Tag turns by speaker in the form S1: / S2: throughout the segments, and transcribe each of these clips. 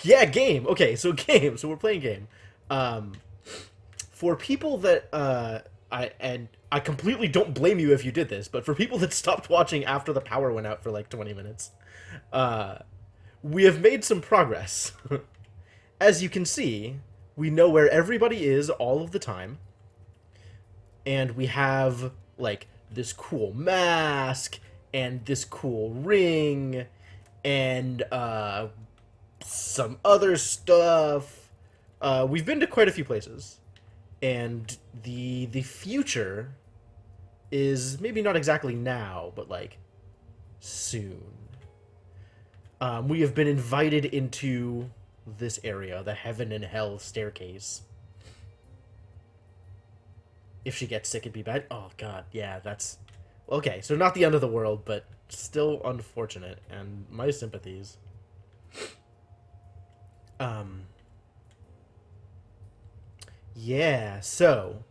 S1: Yeah, game. Okay, so game. So we're playing game. Um, for people that I completely don't blame you if you did this, but for people that stopped watching after the power went out for like 20 minutes, uh, we have made some progress. As you can see, we know where everybody is all of the time, and we have like this cool mask and this cool ring and some other stuff. We've been to quite a few places, and the future is maybe not exactly now, but like soon. We have been invited into this area, the heaven and hell staircase. If she gets sick, it'd be bad. Oh god, yeah, that's okay. So not the end of the world, but still unfortunate, and my sympathies. Um, yeah. So,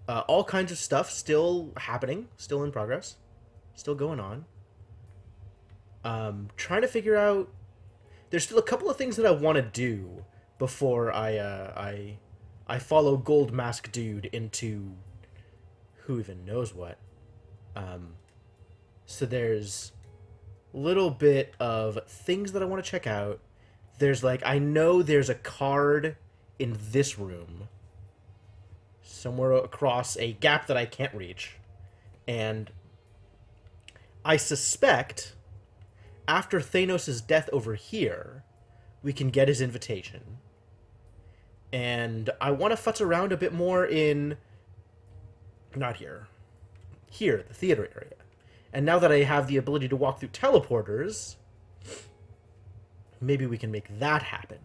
S1: all kinds of stuff still happening, still in progress, still going on. Trying to figure out. There's still a couple of things that I want to do before I follow Gold Mask Dude into who even knows what. Um, so there's a little bit of things that I want to check out. There's like I know there's a card in this room somewhere across a gap that I can't reach, and I suspect after Thanos' death over here, we can get his invitation. And I want to futz around a bit more in. Not here. Here, the theater area. And now that I have the ability to walk through teleporters, maybe we can make that happen.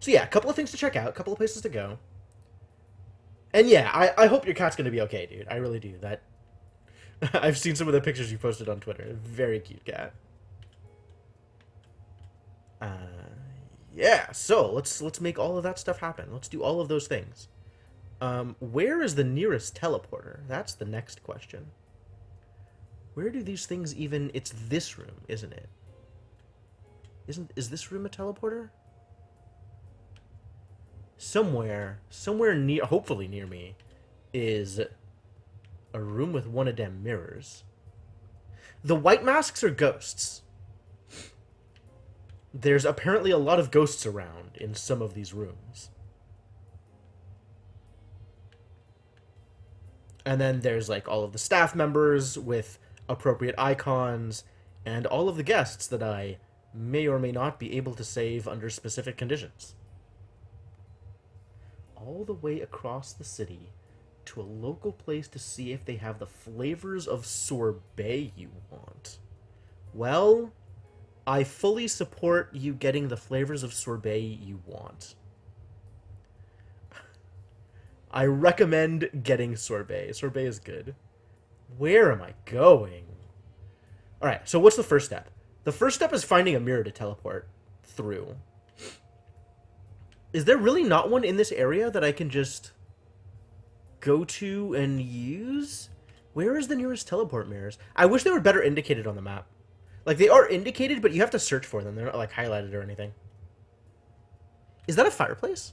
S1: So yeah, a couple of things to check out, a couple of places to go. And yeah, I hope your cat's gonna be okay, dude. I really do. That I've seen some of the pictures you posted on Twitter. Very cute cat. Uh, yeah. So let's make all of that stuff happen. Let's do all of those things. Where is the nearest teleporter? That's the next question. Where do these things even? It's this room, isn't it? Is this room a teleporter? Somewhere near, hopefully near me, is a room with one of them mirrors. The white masks are ghosts. There's apparently a lot of ghosts around in some of these rooms. And then there's like all of the staff members with appropriate icons and all of the guests that I may or may not be able to save under specific conditions. All the way across the city to a local place to see if they have the flavors of sorbet you want. Well, I fully support you getting the flavors of sorbet you want. I recommend getting sorbet. Sorbet is good. Where am I going? Alright, so what's the first step? The first step is finding a mirror to teleport through. Is there really not one in this area that I can just go to and use? Where is the nearest teleport mirrors? I wish they were better indicated on the map. Like, they are indicated, but you have to search for them. They're not, like, highlighted or anything. Is that a fireplace?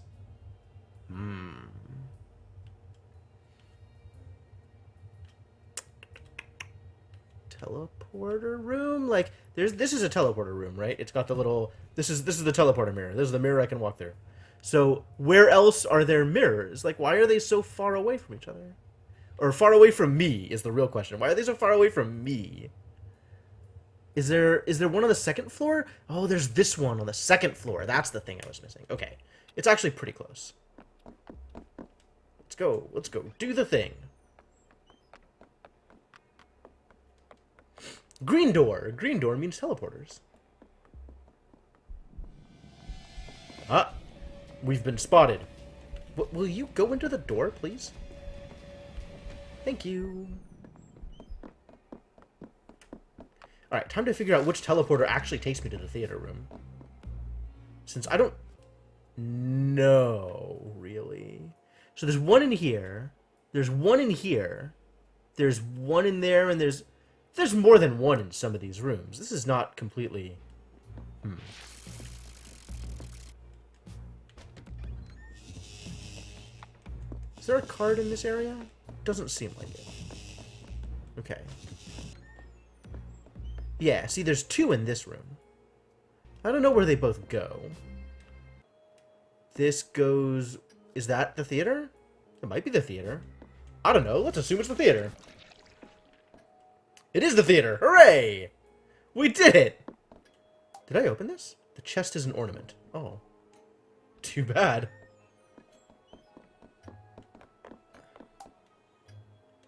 S1: Teleporter room? Like, this is a teleporter room, right? It's got the little... This is the teleporter mirror. This is the mirror I can walk through. So, where else are there mirrors? Like, why are they so far away from each other? Or far away from me is the real question. Why are they so far away from me? Is there one on the second floor? Oh, there's this one on the second floor. That's the thing I was missing. Okay. It's actually pretty close. Let's go. Let's go. Do the thing. Green door. Green door means teleporters. Ah. We've been spotted. Will you go into the door, please? Thank you. Alright, time to figure out which teleporter actually takes me to the theater room. Since I don't know, really. So there's one in here. There's one in here. There's one in there, and there's more than one in some of these rooms. This is not completely Is there a card in this area? Doesn't seem like it. Okay. Yeah, see, there's 2 in this room. I don't know where they both go. This goes... Is that the theater? It might be the theater. I don't know. Let's assume it's the theater. It is the theater! Hooray! We did it! Did I open this? The chest is an ornament. Oh. Too bad.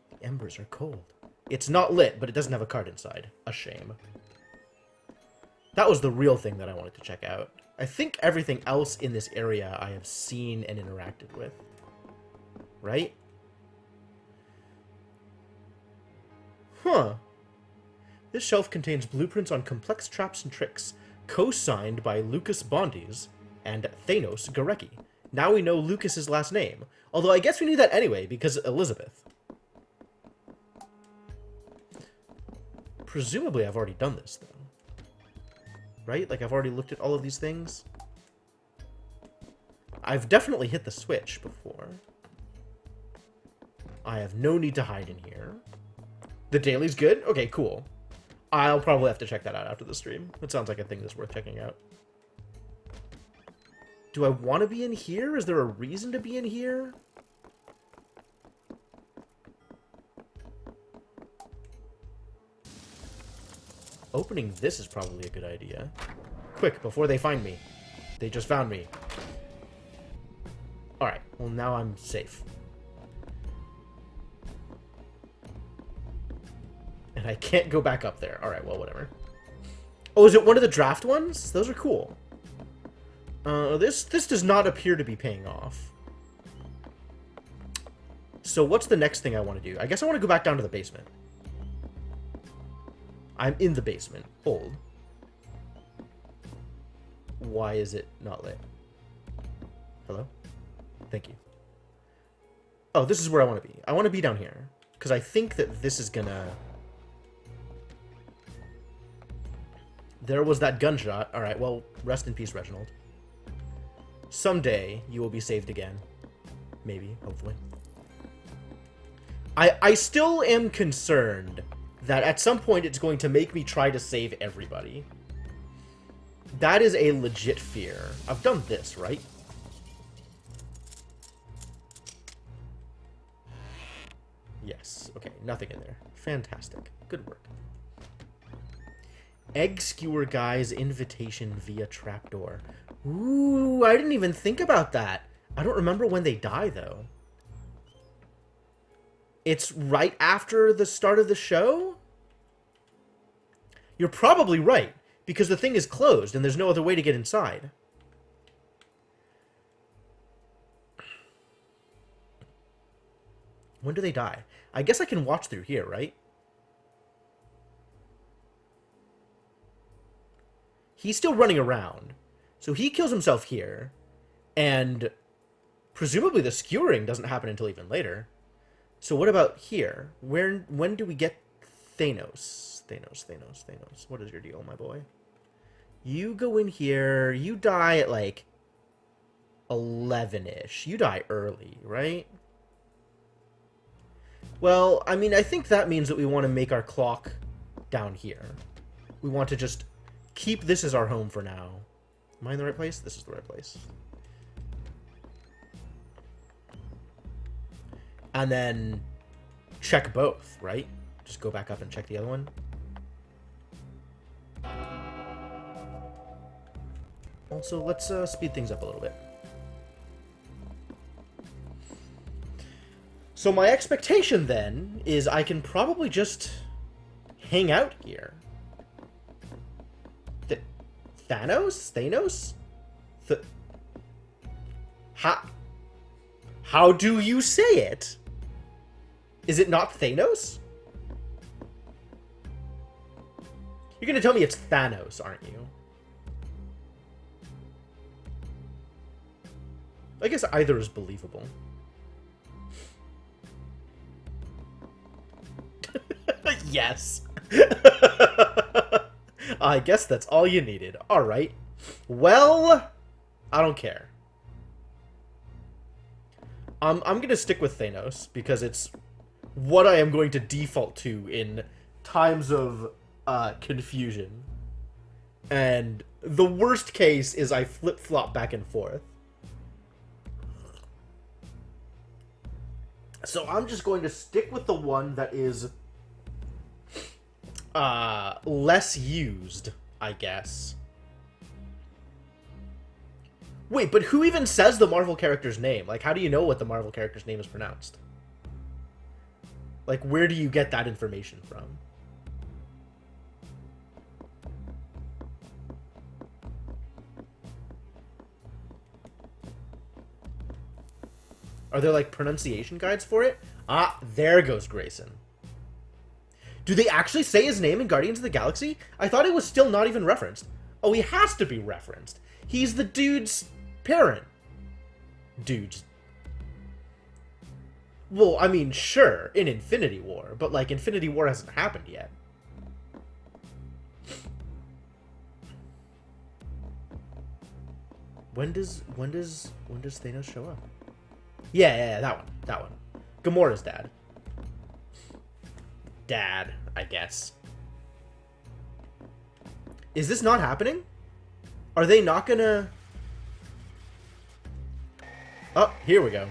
S1: The embers are cold. It's not lit, but it doesn't have a card inside. A shame. That was the real thing that I wanted to check out. I think everything else in this area I have seen and interacted with. Right? Huh. This shelf contains blueprints on complex traps and tricks, co-signed by Lucas Bondi's and Thanos Garecki. Now we know Lucas's last name. Although I guess we knew that anyway, because Elizabeth. Presumably I've already done this, though. Right? Like, I've already looked at all of these things. I've definitely hit the switch before. I have no need to hide in here. The daily's good? Okay, cool. I'll probably have to check that out after the stream. It sounds like a thing that's worth checking out. Do I want to be in here? Is there a reason to be in here? Opening this is probably a good idea. Quick, before they find me. They just found me. Alright, well now I'm safe. And I can't go back up there. Alright, well, whatever. Oh, is it one of the draft ones? Those are cool. This does not appear to be paying off. So what's the next thing I want to do? I guess I want to go back down to the basement. I'm in the basement. Hold. Why is it not lit? Hello? Thank you. Oh, this is where I want to be. I want to be down here. Because I think that this is gonna... There was that gunshot. Alright, well, rest in peace, Reginald. Someday, you will be saved again. Maybe, hopefully. I still am concerned that at some point it's going to make me try to save everybody. That is a legit fear. I've done this, right? Yes. Okay, nothing in there. Fantastic. Good work. Egg Skewer Guy's invitation via trapdoor. Ooh, I didn't even think about that. I don't remember when they die, though. It's right after the start of the show? You're probably right, because the thing is closed and there's no other way to get inside. When do they die? I guess I can watch through here, right? He's still running around. So he kills himself here. And presumably the skewering doesn't happen until even later. So what about here? When do we get Thanos? Thanos. What is your deal, my boy? You go in here. You die at like 11-ish. You die early, right? Well, I mean, I think that means that we want to make our clock down here. We want to just keep this as our home for now. Am I in the right place? This is the right place. And then check both, right? Just go back up and check the other one. Also, let's speed things up a little bit. So my expectation, then, is I can probably just hang out here. Thanos? How do you say it? Is it not Thanos? You're gonna tell me it's Thanos, aren't you? I guess either is believable. Yes. I guess that's all you needed. Alright. Well, I don't care. I'm gonna stick with Thanos, because it's what I am going to default to in times of confusion. And the worst case is I flip-flop back and forth. So I'm just going to stick with the one that is less used, I guess. Wait, but who even says the Marvel character's name? Like, how do you know what the Marvel character's name is pronounced? Like, where do you get that information from? Are there, like, pronunciation guides for it? Ah, there goes Grayson. Do they actually say his name in Guardians of the Galaxy? I thought it was still not even referenced. Oh, he has to be referenced. He's the dude's parent. Dude's... Well, I mean, sure, in Infinity War, but, like, Infinity War hasn't happened yet. When does Thanos show up? Yeah, that one. Gamora's dad. I guess. Is this not happening? Are they not gonna... Oh, here we go.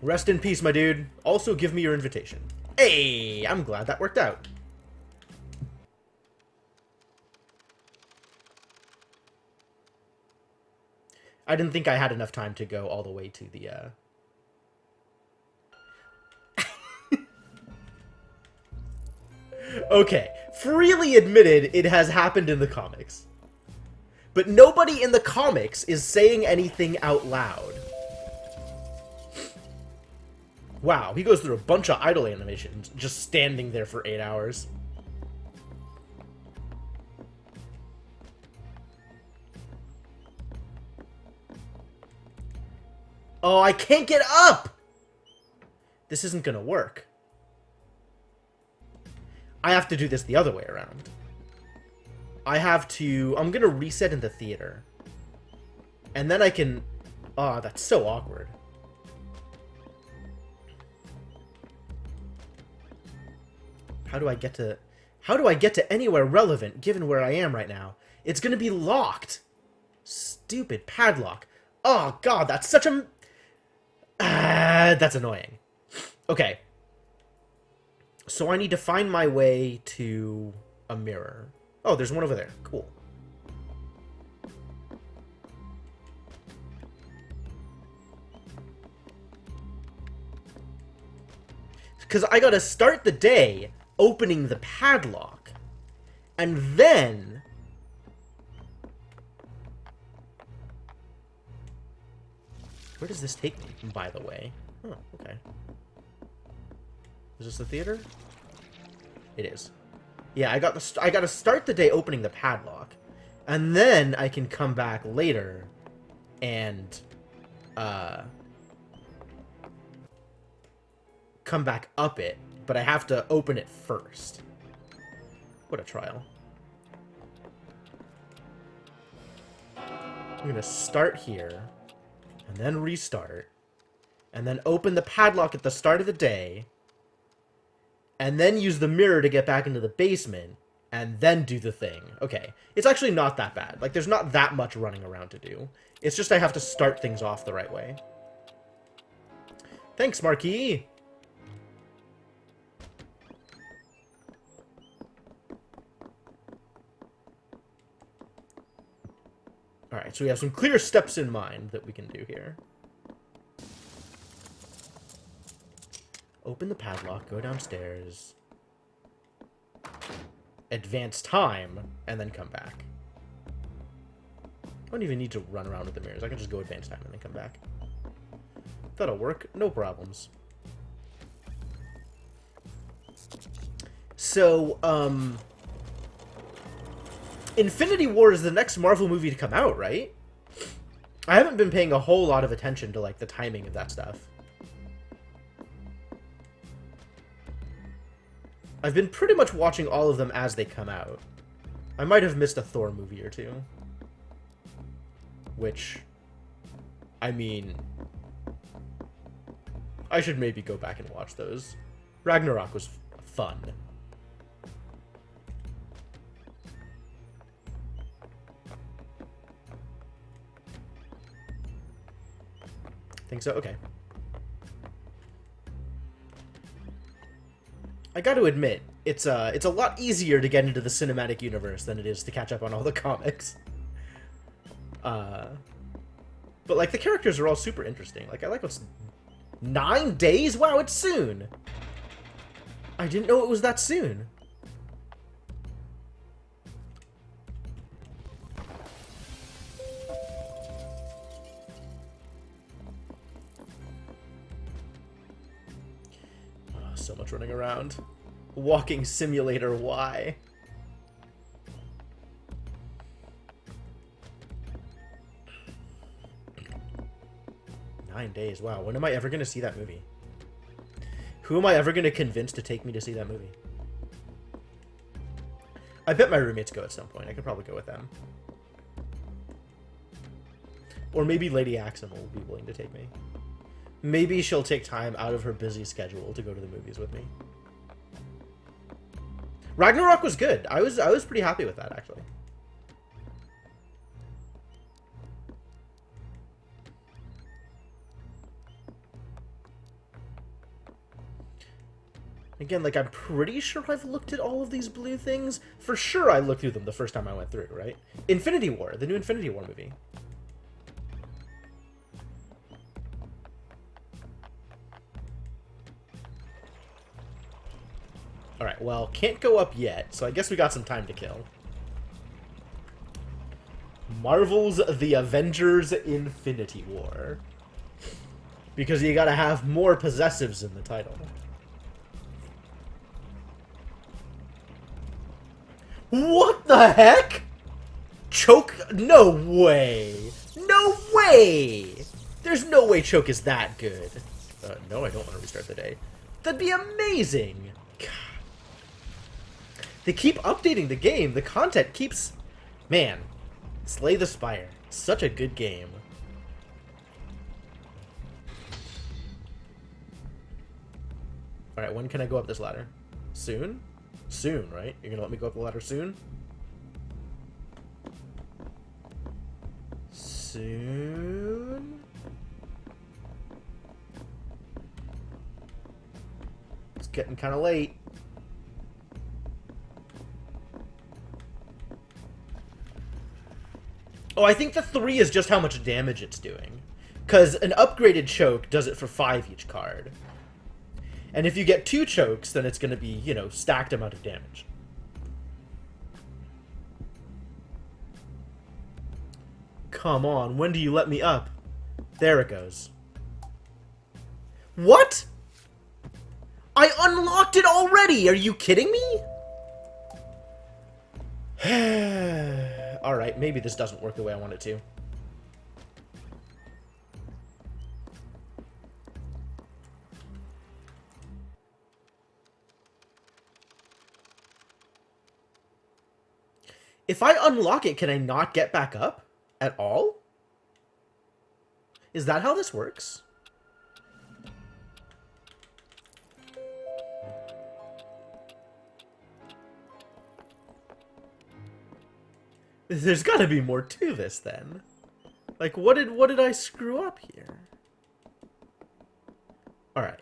S1: Rest in peace, my dude. Also, give me your invitation. Hey, I'm glad that worked out. I didn't think I had enough time to go all the way to the, Okay, freely admitted it has happened in the comics. But nobody in the comics is saying anything out loud. Wow, he goes through a bunch of idle animations, just standing there for 8 hours. Oh, I can't get up! This isn't gonna work. I have to do this the other way around. I'm gonna reset in the theater. And then I can... Oh, that's so awkward. How do I get to anywhere relevant, given where I am right now? It's gonna be locked. Stupid padlock. Oh, God, that's such a... that's annoying. Okay. So I need to find my way to a mirror. Oh, there's one over there. Cool. Because I gotta start the day opening the padlock. And then... Where does this take me, by the way? Oh, okay. Is this the theater? It is. Yeah, I gotta start the day opening the padlock, and then I can come back later and come back up it, but I have to open it first. What a trial. I'm gonna start here, and then restart, and then open the padlock at the start of the day, and then use the mirror to get back into the basement, and then do the thing. Okay, it's actually not that bad. Like, there's not that much running around to do. It's just I have to start things off the right way. Thanks, Marquis! Alright, so we have some clear steps in mind that we can do here. Open the padlock, go downstairs, advance time, and then come back. I don't even need to run around with the mirrors. I can just go advance time and then come back. That'll work. No problems. So, Infinity War is the next Marvel movie to come out, right? I haven't been paying a whole lot of attention to, like, the timing of that stuff. I've been pretty much watching all of them as they come out. I might have missed a Thor movie or two. Which, I mean, I should maybe go back and watch those. Ragnarok was fun. Think so? Okay. I got to admit, it's a lot easier to get into the cinematic universe than it is to catch up on all the comics. But like the characters are all super interesting. Like I like what's 9 days? Wow, it's soon. I didn't know it was that soon. So much running around. Walking simulator, why? Days, wow. When am I ever going to see that movie? Who am I ever going to convince to take me to see that movie? I bet my roommates go at some point. I could probably go with them. Or maybe Lady Axon will be willing to take me. Maybe she'll take time out of her busy schedule to go to the movies with me. Ragnarok was good. I was pretty happy with that, actually. Again, like, I'm pretty sure I've looked at all of these blue things. For sure I looked through them the first time I went through, right? Infinity War, the new Infinity War movie. Alright, well, can't go up yet, so I guess we got some time to kill. Marvel's The Avengers Infinity War. Because you gotta have more possessives in the title. What the heck? Choke? No way. No way. There's no way Choke is that good. No, I don't want to restart the day. That'd be amazing. God. They keep updating the game. The content keeps... Man. Slay the Spire. Such a good game. Alright, when can I go up this ladder? Soon? Soon, right? You're gonna let me go up the ladder soon? Soon? It's getting kind of late. Oh, I think the 3 is just how much damage it's doing. Because an upgraded choke does it for 5 each card. And if you get 2 chokes, then it's going to be, you know, stacked amount of damage. Come on, when do you let me up? There it goes. What? I unlocked it already! Are you kidding me? Alright, maybe this doesn't work the way I want it to. If I unlock it, can I not get back up at all? Is that how this works? There's gotta be more to this then. Like, what did I screw up here? Alright.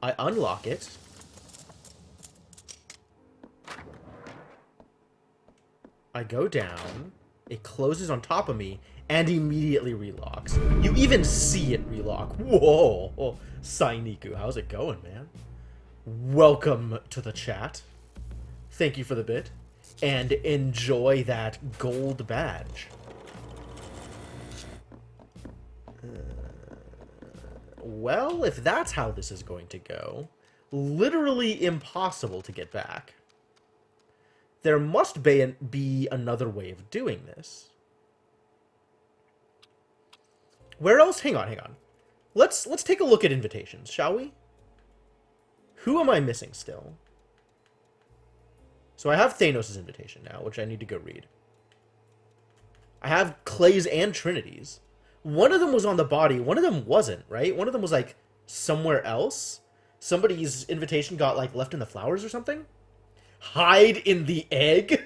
S1: I unlock it. I go down, it closes on top of me, and immediately relocks. You even see it relock. Whoa! Oh, Sainiku, how's it going, man? Welcome to the chat. Thank you for the bit. And enjoy that gold badge. Well, if that's how this is going to go, literally impossible to get back. There must be another way of doing this. Where else? Hang on. Let's take a look at invitations, shall we? Who am I missing still? So I have Thanos' invitation now, which I need to go read. I have Clay's and Trinity's. One of them was on the body. One of them wasn't, right? One of them was, like, somewhere else. Somebody's invitation got, like, left in the flowers or something. Hide in the egg?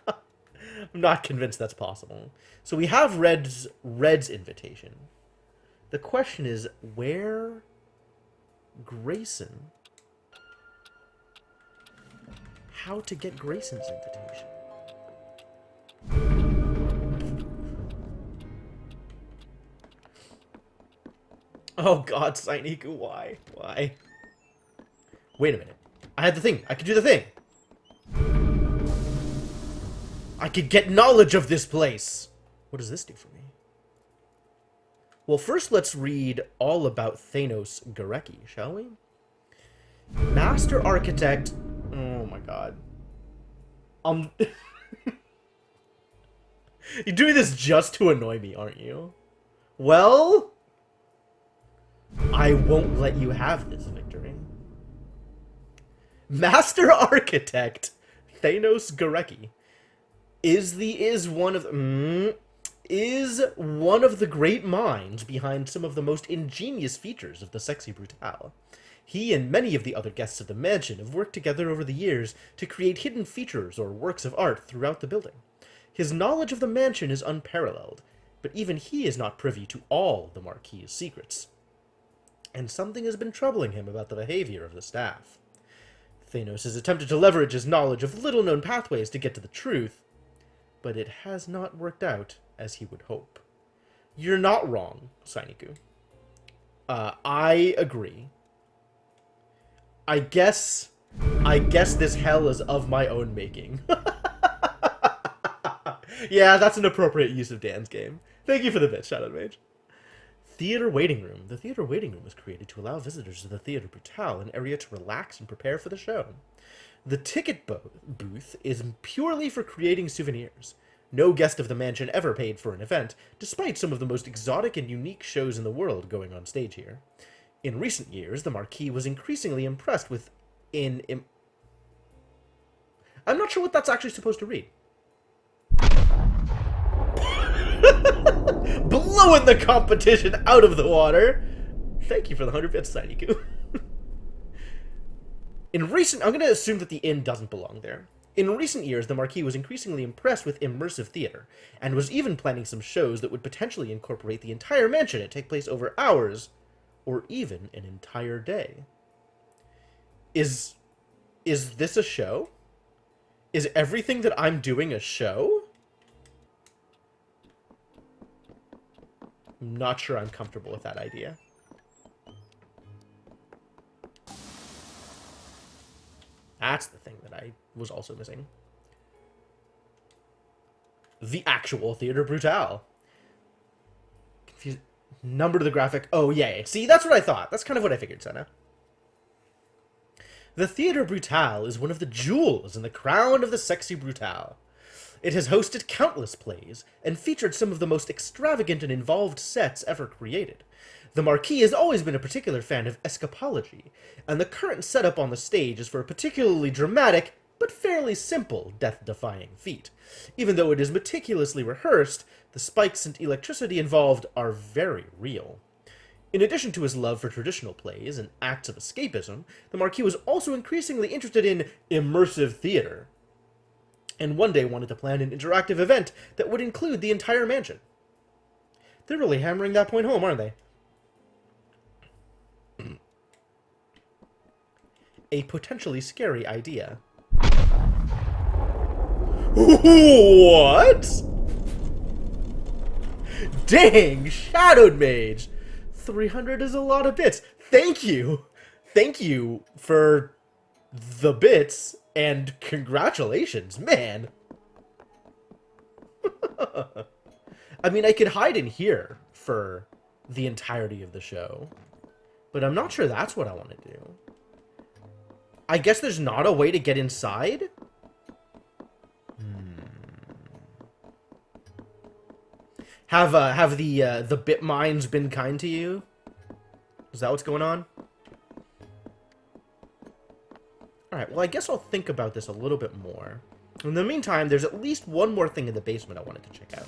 S1: I'm not convinced that's possible. So we have Red's invitation. The question is, where Grayson? How to get Grayson's invitation? Oh god, Sainiku, why? Why? Wait a minute. I had the thing. I could do the thing. I could get knowledge of this place. What does this do for me? Well, first let's read all about Thanos Garecki, shall we? Master Architect... Oh my god. You're doing this just to annoy me, aren't you? Well... I won't let you have this victory. Master Architect Thanos Garecki is one of the great minds behind some of the most ingenious features of the Sexy Brutale. He and many of the other guests of the mansion have worked together over the years to create hidden features or works of art throughout the building. His knowledge of the mansion is unparalleled, but even he is not privy to all the Marquis's secrets. And something has been troubling him about the behavior of the staff. Thanos has attempted to leverage his knowledge of little-known pathways to get to the truth, but it has not worked out as he would hope. You're not wrong, Sainiku. I agree. I guess this hell is of my own making. Yeah, that's an appropriate use of Dan's game. Thank you for the bit, Shadow Mage. Theater Waiting Room. The Theater Waiting Room was created to allow visitors to the Theater Brutale an area to relax and prepare for the show. The ticket booth is purely for creating souvenirs. No guest of the mansion ever paid for an event, despite some of the most exotic and unique shows in the world going on stage here. In recent years, the Marquis was increasingly impressed with I'm not sure what that's actually supposed to read. Blowing the competition out of the water. Thank you for the 100 bits, Sainiku. I'm going to assume that the "in" doesn't belong there. In recent years, the Marquis was increasingly impressed with immersive theater, and was even planning some shows that would potentially incorporate the entire mansion and take place over hours, or even an entire day. Is this a show? Is everything that I'm doing a show? I'm not sure I'm comfortable with that idea. That's the thing that I was also missing. The actual Theater Brutale. Confused. Number to the graphic. Oh, yeah. See, that's what I thought. That's kind of what I figured, Senna. The Theater Brutale is one of the jewels in the crown of the Sexy Brutale. It has hosted countless plays, and featured some of the most extravagant and involved sets ever created. The Marquis has always been a particular fan of escapology, and the current setup on the stage is for a particularly dramatic, but fairly simple, death-defying feat. Even though it is meticulously rehearsed, the spikes and electricity involved are very real. In addition to his love for traditional plays and acts of escapism, the Marquis was also increasingly interested in immersive theater, and one day wanted to plan an interactive event that would include the entire mansion. They're really hammering that point home, aren't they? A potentially scary idea. What? Dang, Shadowed Mage! 300 is a lot of bits. Thank you! Thank you for the bits, and congratulations, man! I mean, I could hide in here for the entirety of the show, but I'm not sure that's what I want to do. I guess there's not a way to get inside? Have the bit mines been kind to you? Is that what's going on? Alright, well, I guess I'll think about this a little bit more. In the meantime, there's at least one more thing in the basement I wanted to check out.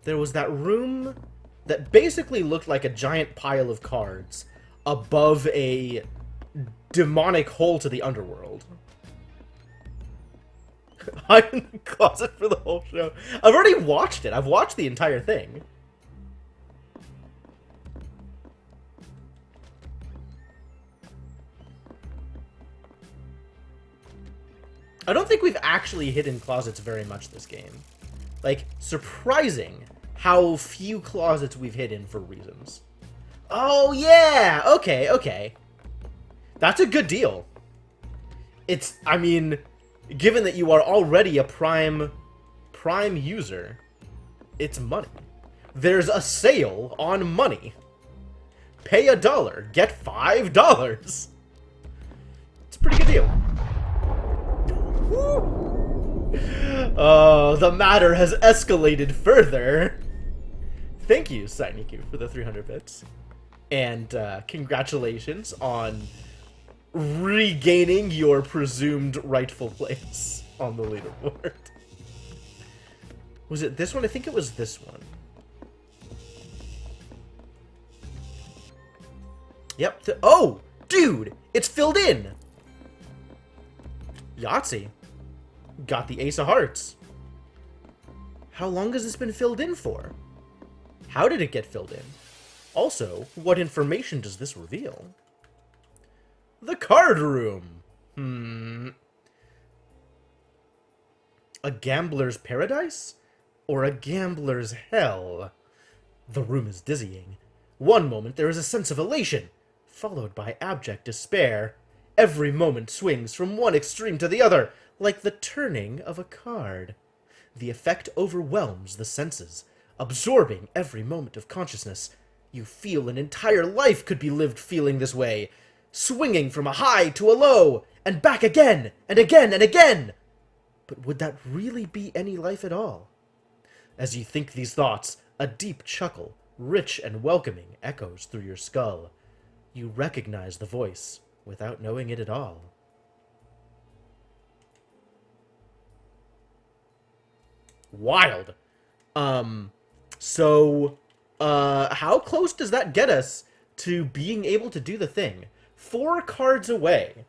S1: There was that room that basically looked like a giant pile of cards above a demonic hole to the underworld. I'm in the closet for the whole show. I've already watched it. I've watched the entire thing. I don't think we've actually hidden closets very much this game. Like, surprising how few closets we've hidden for reasons. Oh, yeah! Okay, okay. That's a good deal. It's, I mean, given that you are already a Prime user, it's money. There's a sale on money. Pay $1, get $5. It's a pretty good deal. Woo! Oh, the matter has escalated further. Thank you, Sainiku, for the 300 bits. And congratulations on regaining your presumed rightful place on the leaderboard. Was it this one? I think it was this one. Yep. Oh, dude, it's filled in. Yahtzee. Got the Ace of Hearts. How long has this been filled in for? How did it get filled in? Also, what information does this reveal? The card room. A gambler's paradise? Or a gambler's hell? The room is dizzying. One moment there is a sense of elation, followed by abject despair. Every moment swings from one extreme to the other, like the turning of a card. The effect overwhelms the senses, absorbing every moment of consciousness. You feel an entire life could be lived feeling this way, swinging from a high to a low, and back again, and again, and again. But would that really be any life at all? As you think these thoughts, a deep chuckle, rich and welcoming, echoes through your skull. You recognize the voice without knowing it at all. Wild. So, how close does that get us to being able to do the thing? 4 cards away.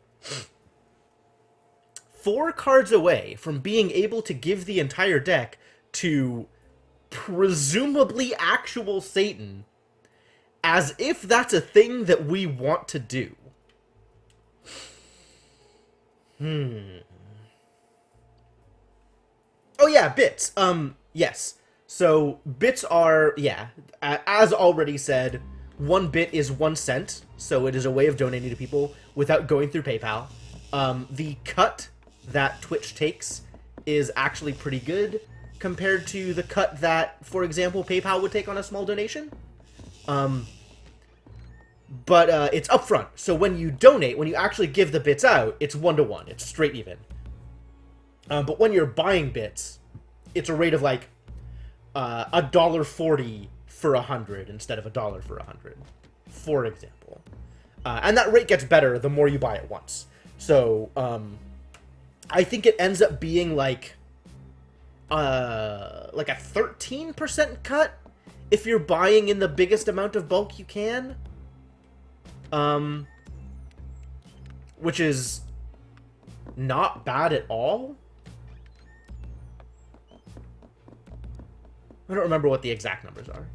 S1: 4 cards away from being able to give the entire deck to presumably actual Satan, as if that's a thing that we want to do. Oh yeah, bits. Yes. So, bits are, yeah, as already said, 1 bit is 1 cent, so it is a way of donating to people without going through PayPal. The cut that Twitch takes is actually pretty good compared to the cut that, for example, PayPal would take on a small donation. But it's upfront, so when you donate, when you actually give the bits out, it's 1-to-1, it's straight even. But when you're buying bits, it's a rate of like $1.40 for 100 instead of $1 for 100, for example. And that rate gets better the more you buy it once. So I think it ends up being like a 13% cut if you're buying in the biggest amount of bulk you can. Which is not bad at all. I don't remember what the exact numbers are.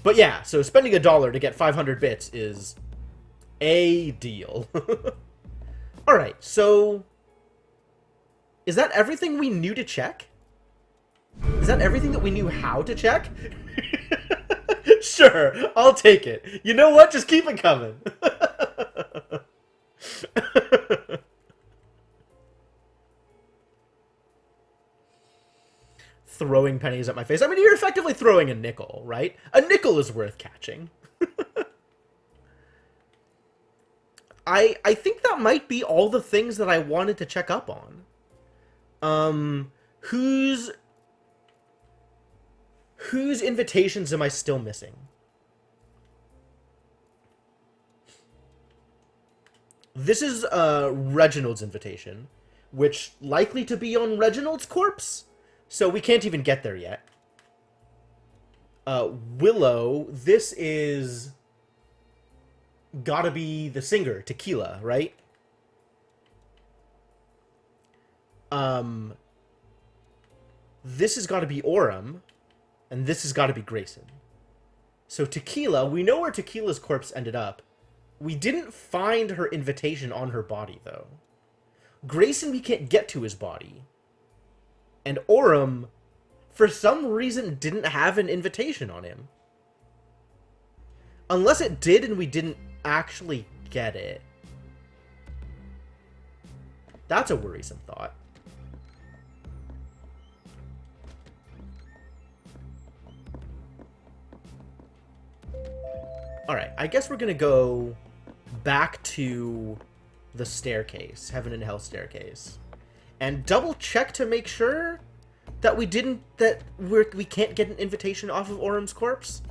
S1: But yeah, so spending $1 to get 500 bits is a deal. Alright, so is that everything we knew to check? Is that everything that we knew how to check? Sure, I'll take it. You know what? Just keep it coming. Throwing pennies at my face. I mean, you're effectively throwing a nickel, right? A nickel is worth catching. I think that might be all the things that I wanted to check up on. Whose invitations am I still missing? This is Reginald's invitation, which likely to be on Reginald's corpse, so we can't even get there yet. Willow, this is gotta be the singer, Tequila, right? This has got to be Orem, and this has got to be Grayson. So Tequila, we know where Tequila's corpse ended up. We didn't find her invitation on her body, though. Grayson, we can't get to his body. And Orem, for some reason, didn't have an invitation on him. Unless it did and we didn't actually get it. That's a worrisome thought. Alright, I guess we're gonna go back to the staircase, Heaven and Hell staircase, and double check to make sure that we can't get an invitation off of Orem's corpse.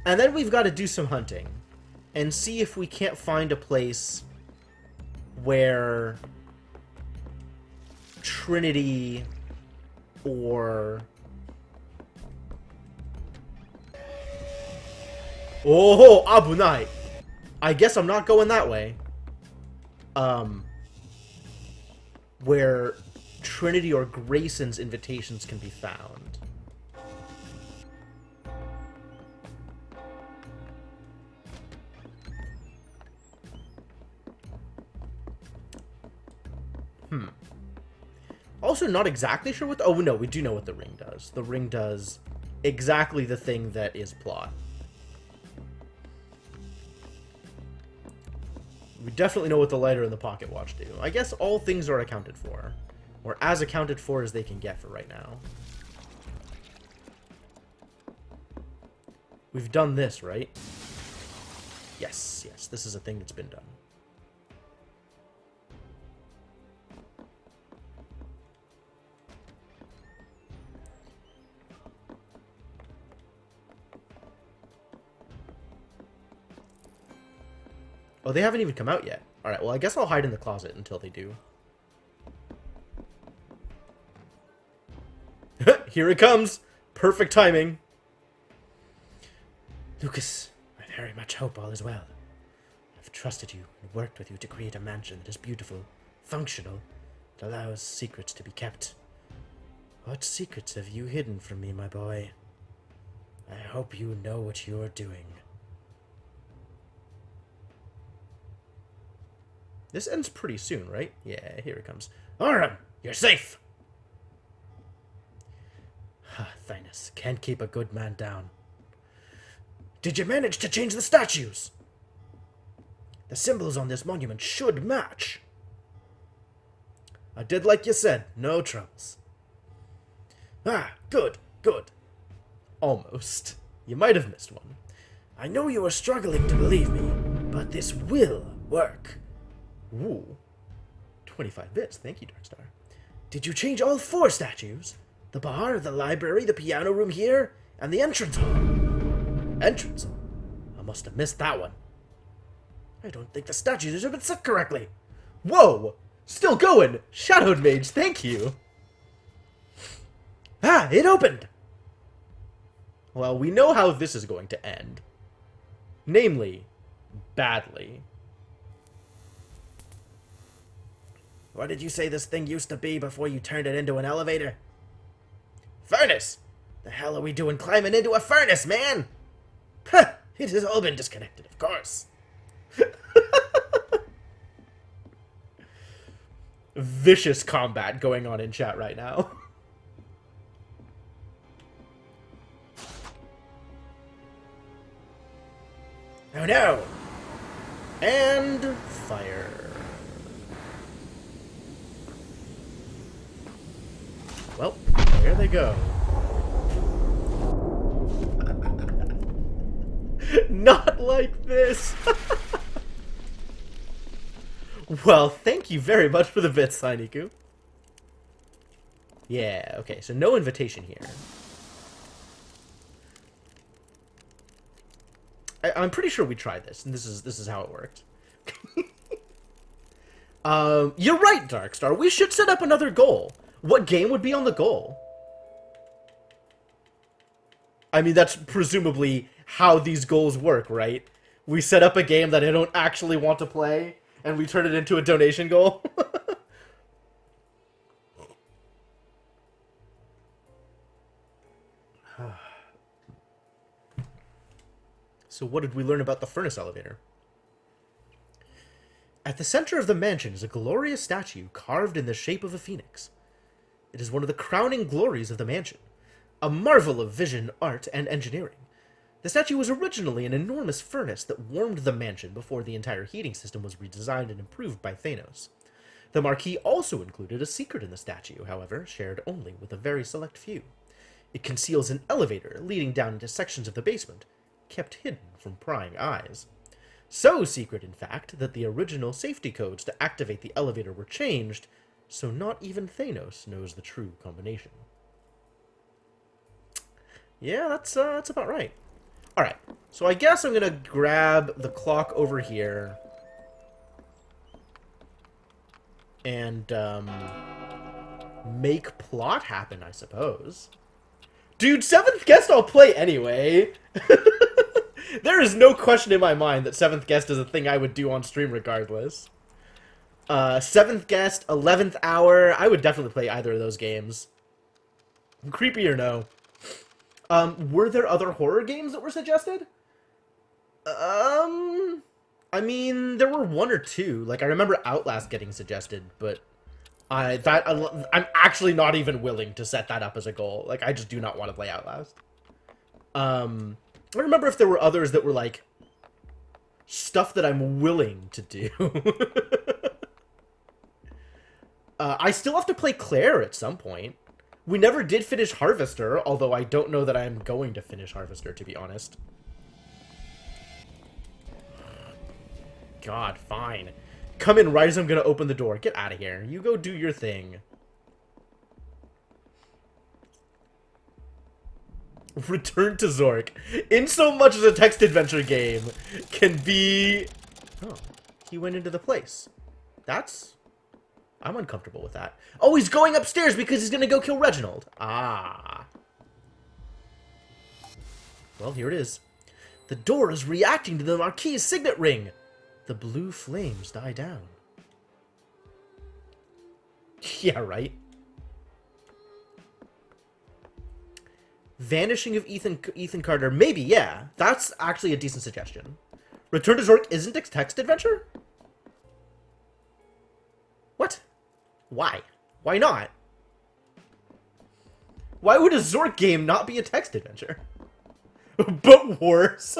S1: And then we've got to do some hunting and see if we can't find a place where Trinity or... Oh, Abunai! I guess I'm not going that way. Where Trinity or Grayson's invitations can be found. Also, not exactly sure what... Oh, no, we do know what the ring does. The ring does exactly the thing that is plot. We definitely know what the lighter and the pocket watch do. I guess all things are accounted for. Or as accounted for as they can get for right now. We've done this, right? Yes, yes, this is a thing that's been done. Oh, they haven't even come out yet. Alright, well, I guess I'll hide in the closet until they do. Here it comes! Perfect timing. Lucas, I very much hope all is well. I've trusted you and worked with you to create a mansion that is beautiful, functional, that allows secrets to be kept. What secrets have you hidden from me, my boy? I hope you know what you're doing. This ends pretty soon, right? Yeah, here it comes. Orem, you're safe! Thinus, can't keep a good man down. Did you manage to change the statues? The symbols on this monument should match. I did like you said, no troubles. Good, good. Almost. You might have missed one. I know you are struggling to believe me, but this will work. Ooh. 25 bits. Thank you, Darkstar. Did you change all 4 statues? The bar, the library, the piano room here, and the entrance hall. Entrance hall? I must have missed that one. I don't think the statues have been set correctly. Whoa! Still going! Shadowed Mage, thank you! It opened! Well, we know how this is going to end. Namely, badly. What did you say this thing used to be before you turned it into an elevator? Furnace! The hell are we doing climbing into a furnace, man? It has all been disconnected, of course. Vicious combat going on in chat right now. Oh no! And fire. Well, there they go. Not like this! Well, thank you very much for the bits, Sainiku. Yeah, okay, so no invitation here. I'm pretty sure we tried this, and this is how it worked. You're right, Darkstar. We should set up another goal. What game would be on the goal? I mean, that's presumably how these goals work, right? We set up a game that I don't actually want to play, and we turn it into a donation goal. So what did we learn about the furnace elevator? At the center of the mansion is a glorious statue carved in the shape of a phoenix. It is one of the crowning glories of the mansion, a marvel of vision, art, and engineering. The statue was originally an enormous furnace that warmed the mansion before the entire heating system was redesigned and improved by Thanos. The marquee also included a secret in the statue, however, shared only with a very select few. It conceals an elevator leading down into sections of the basement, kept hidden from prying eyes. So secret, in fact, that the original safety codes to activate the elevator were changed, so not even Thanos knows the true combination. Yeah, that's about right. Alright, so I guess I'm gonna grab the clock over here and, make plot happen, I suppose. Dude, 7th Guest I'll play anyway. There is no question in my mind that 7th Guest is a thing I would do on stream regardless. 7th Guest, 11th Hour, I would definitely play either of those games. Creepy or no. Were there other horror games that were suggested? I mean, there were one or two. Like, I remember Outlast getting suggested, but I'm actually not even willing to set that up as a goal. Like, I just do not want to play Outlast. I remember if there were others that were, like, stuff that I'm willing to do. I still have to play Claire at some point. We never did finish Harvester, although I don't know that I'm going to finish Harvester, to be honest. God, fine. Come in right as I'm gonna open the door. Get out of here. You go do your thing. Return to Zork. In so much as a text adventure game can be... Oh, he went into the place. I'm uncomfortable with that. Oh, he's going upstairs because he's gonna go kill Reginald. Ah. Well, here it is. The door is reacting to the Marquis' signet ring. The blue flames die down. Yeah, right. Vanishing of Ethan Carter. Maybe, yeah. That's actually a decent suggestion. Return to Zork isn't a text adventure? What? Why? Why not? Why would a Zork game not be a text adventure? But worse.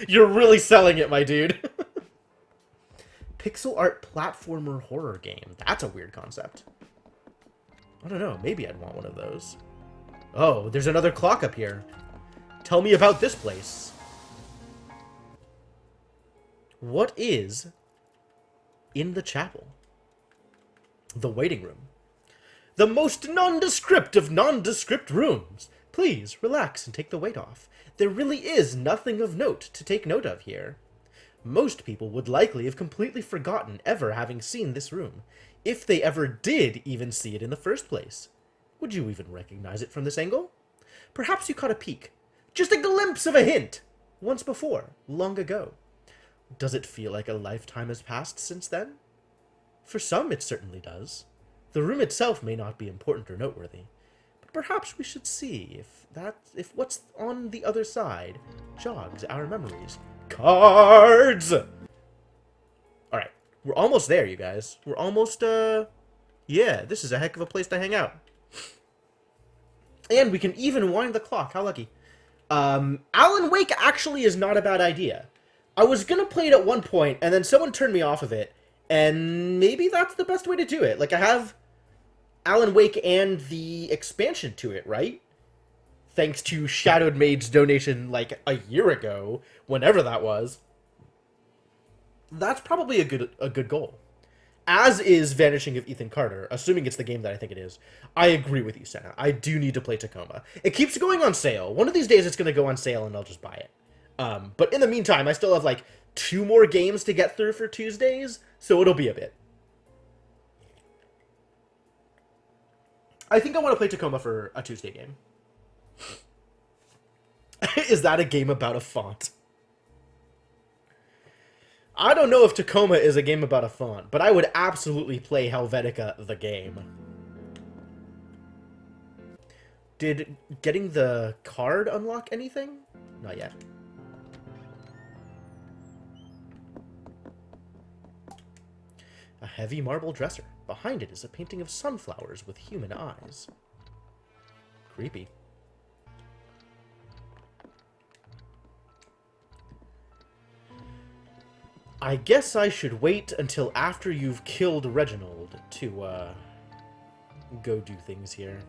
S1: You're really selling it, my dude. Pixel art platformer horror game. That's a weird concept. I don't know. Maybe I'd want one of those. Oh, there's another clock up here. Tell me about this place. What is in the chapel? The waiting room. The most nondescript of nondescript rooms. Please, relax and take the weight off. There really is nothing of note to take note of here. Most people would likely have completely forgotten ever having seen this room, if they ever did even see it in the first place. Would you even recognize it from this angle? Perhaps you caught a peek, just a glimpse of a hint, once before, long ago. Does it feel like a lifetime has passed since then? For some, it certainly does. The room itself may not be important or noteworthy, but perhaps we should see if what's on the other side jogs our memories. Cards! Alright, we're almost there, you guys. We're almost, yeah, this is a heck of a place to hang out. And we can even wind the clock. How lucky. Alan Wake actually is not a bad idea. I was gonna play it at one point, and then someone turned me off of it, and maybe that's the best way to do it. Like, I have Alan Wake and the expansion to it, right? Thanks to Shadowed Maid's donation, like, a year ago, whenever that was. That's probably a good goal. As is Vanishing of Ethan Carter, assuming it's the game that I think it is. I agree with you, Senna. I do need to play Tacoma. It keeps going on sale. One of these days it's going to go on sale and I'll just buy it. But in the meantime, I still have like 2 more games to get through for Tuesdays, so it'll be a bit. I think I want to play Tacoma for a Tuesday game. Is that a game about a font? I don't know if Tacoma is a game about a font, but I would absolutely play Helvetica the game. Did getting the card unlock anything? Not yet. A heavy marble dresser. Behind it is a painting of sunflowers with human eyes. Creepy. I guess I should wait until after you've killed Reginald to, go do things here.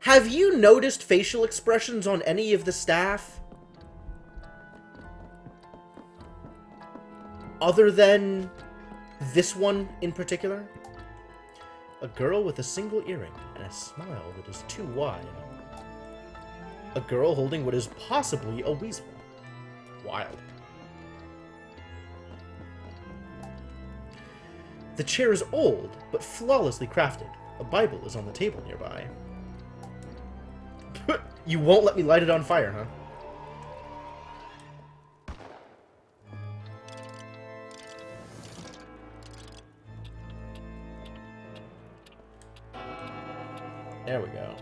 S1: Have you noticed facial expressions on any of the staff? Other than this one in particular? A girl with a single earring and a smile that is too wide. A girl holding what is possibly a weasel. Wild. The chair is old, but flawlessly crafted. A Bible is on the table nearby. You won't let me light it on fire, huh? There we go.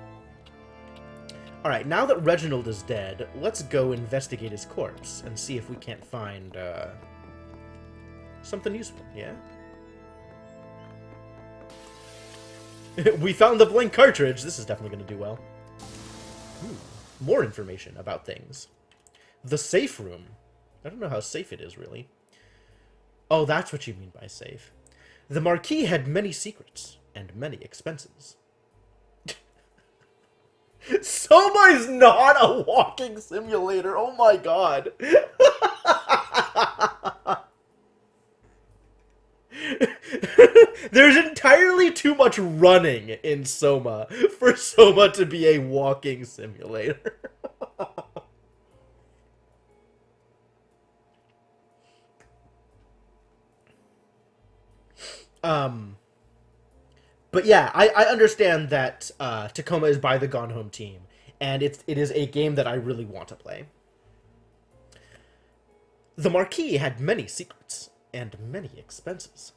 S1: Alright, now that Reginald is dead, let's go investigate his corpse and see if we can't find, something useful, yeah? We found the blank cartridge! This is definitely going to do well. Ooh, more information about things. The safe room. I don't know how safe it is, really. Oh, that's what you mean by safe. The Marquis had many secrets and many expenses. Soma is not a walking simulator. Oh my god. There's entirely too much running in Soma for Soma to be a walking simulator. But yeah, I understand that Tacoma is by the Gone Home team, and it is a game that I really want to play. The Marquis had many secrets and many expenses.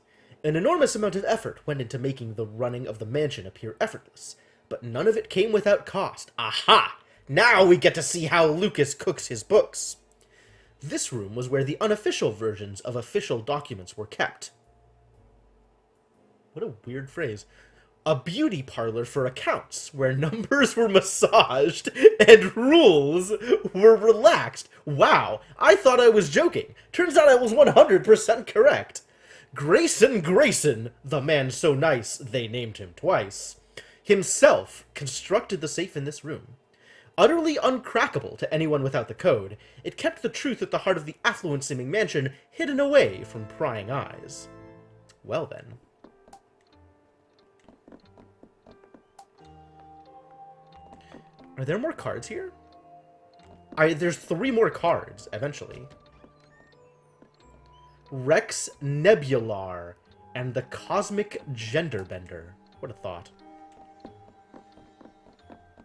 S1: An enormous amount of effort went into making the running of the mansion appear effortless, but none of it came without cost. Aha! Now we get to see how Lucas cooks his books. This room was where the unofficial versions of official documents were kept. What a weird phrase. A beauty parlor for accounts, where numbers were massaged and rules were relaxed. Wow, I thought I was joking. Turns out I was 100% correct. Grayson, the man so nice they named him twice, himself constructed the safe in this room. Utterly uncrackable to anyone without the code, it kept the truth at the heart of the affluent-seeming mansion hidden away from prying eyes. Well then. Are there more cards here? There's 3 more cards, eventually. Rex Nebular and the Cosmic Genderbender. What a thought.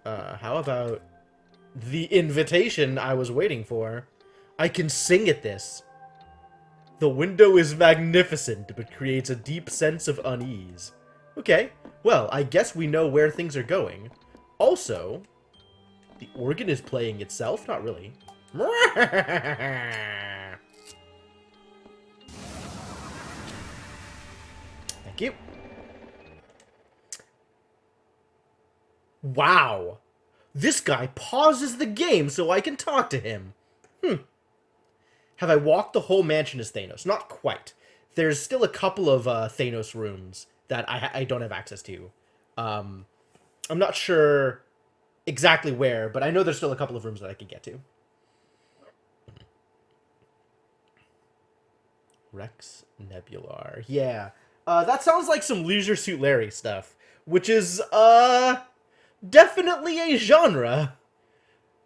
S1: How about the invitation I was waiting for? I can sing at this. The window is magnificent, but creates a deep sense of unease. Okay, well, I guess we know where things are going. Also, the organ is playing itself? Not really. Thank you. Wow. This guy pauses the game so I can talk to him. Have I walked the whole mansion as Thanos? Not quite. There's still a couple of Thanos rooms that I don't have access to. I'm not sure exactly where, but I know there's still a couple of rooms that I could get to. Rex Nebular. Yeah. That sounds like some Leisure Suit Larry stuff, which is, definitely a genre.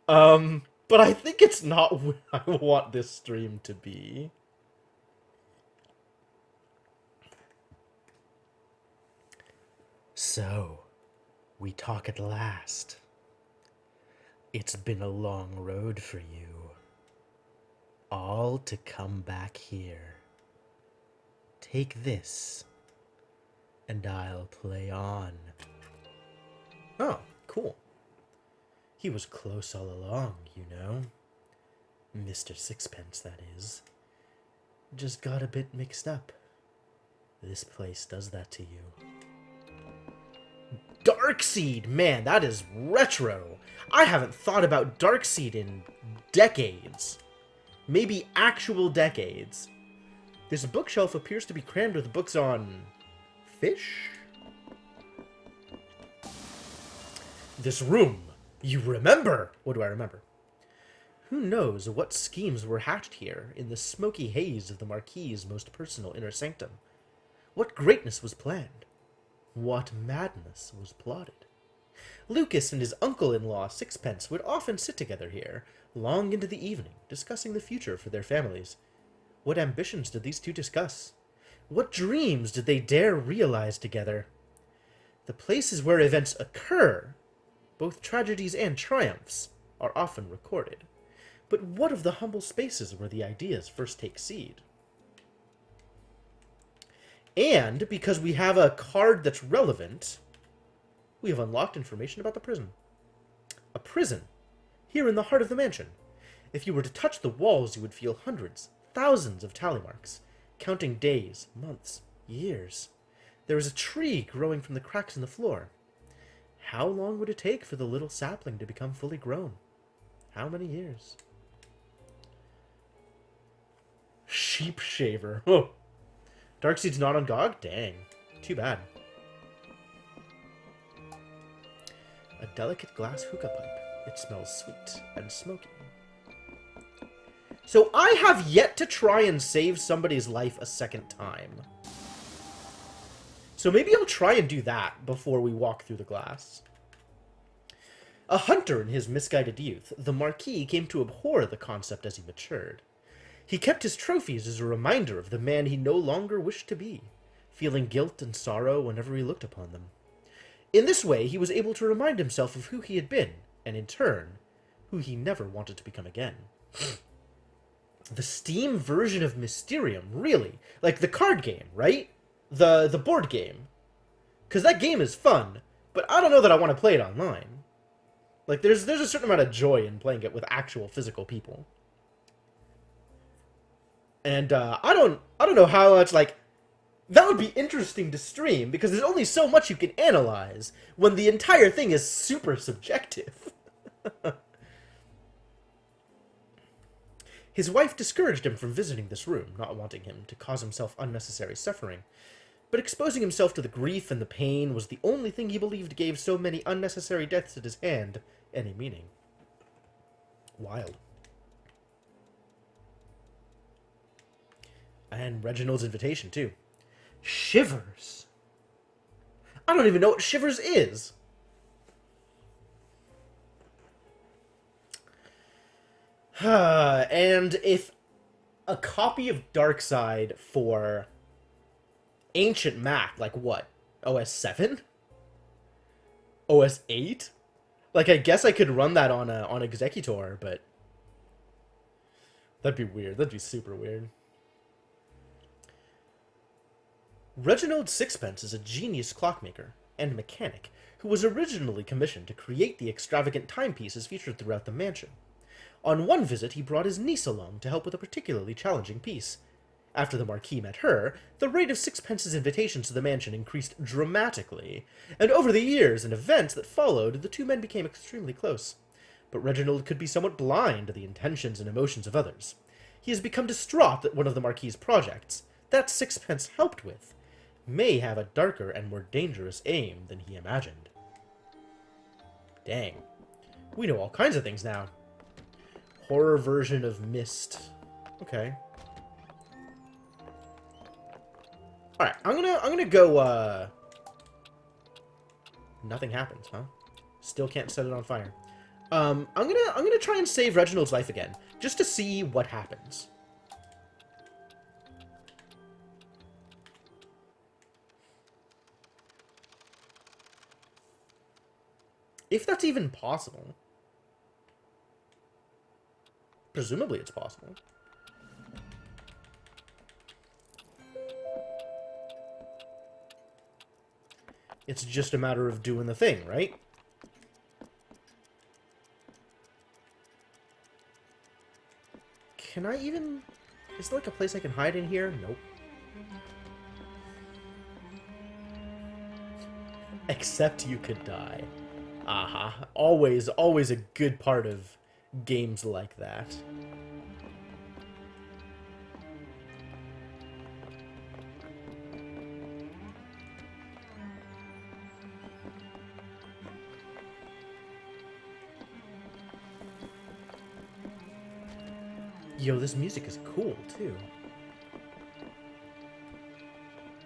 S1: But I think it's not what I want this stream to be. So, we talk at last. It's been a long road for you. All to come back here. Take this, and I'll play on. Oh, cool. He was close all along, you know. Mr. Sixpence, that is. Just got a bit mixed up. This place does that to you. Darkseid! Man, that is retro. I haven't thought about Darkseid in decades. Maybe actual decades. This bookshelf appears to be crammed with books on... fish? This room. You remember? What do I remember? Who knows what schemes were hatched here in the smoky haze of the Marquis's most personal inner sanctum? What greatness was planned? What madness was plotted? Lucas and his uncle-in-law Sixpence would often sit together here, long into the evening, discussing the future for their families. What ambitions did these two discuss? What dreams did they dare realize together? The places where events occur, both tragedies and triumphs, are often recorded. But what of the humble spaces where the ideas first take seed? And, because we have a card that's relevant, we have unlocked information about the prison. A prison, here in the heart of the mansion. If you were to touch the walls, you would feel hundreds, thousands of tally marks, counting days, months, years. There is a tree growing from the cracks in the floor. How long would it take for the little sapling to become fully grown? How many years? Sheep shaver. Oh. Darkseid's not on GOG? Dang. Too bad. A delicate glass hookah pipe. It smells sweet and smoky. So I have yet to try and save somebody's life a second time. So maybe I'll try and do that before we walk through the glass. A hunter in his misguided youth, the Marquis came to abhor the concept as he matured. He kept his trophies as a reminder of the man he no longer wished to be, feeling guilt and sorrow whenever he looked upon them. In this way, he was able to remind himself of who he had been, and in turn, who he never wanted to become again. The Steam version of Mysterium, really? Like the card game, right? The board game. Because that game is fun, but I don't know that I want to play it online. Like, there's a certain amount of joy in playing it with actual physical people. And I don't know how much, like, that would be interesting to stream, because there's only so much you can analyze when the entire thing is super subjective. His wife discouraged him from visiting this room, not wanting him to cause himself unnecessary suffering. But exposing himself to the grief and the pain was the only thing he believed gave so many unnecessary deaths at his hand any meaning. Wild. And Reginald's invitation, too. Shivers. I don't even know what Shivers is. And if a copy of Darkseid for ancient Mac, like what? OS 7? OS 8? Like, I guess I could run that on Executor, but that'd be weird. That'd be super weird. Reginald Sixpence is a genius clockmaker and mechanic who was originally commissioned to create the extravagant timepieces featured throughout the mansion. On one visit, he brought his niece along to help with a particularly challenging piece. After the Marquis met her, the rate of Sixpence's invitations to the mansion increased dramatically, and over the years and events that followed, the two men became extremely close. But Reginald could be somewhat blind to the intentions and emotions of others. He has become distraught that one of the Marquis's projects, that Sixpence helped with, may have a darker and more dangerous aim than he imagined. Dang. We know all kinds of things now. Horror version of Myst. Okay. Alright, I'm gonna go, nothing happens, huh? Still can't set it on fire. I'm gonna try and save Reginald's life again, just to see what happens. If that's even possible. Presumably it's possible. It's just a matter of doing the thing, right? Can I even... Is there like a place I can hide in here? Nope. Except you could die. Aha. Always a good part of games like that. Yo, this music is cool, too.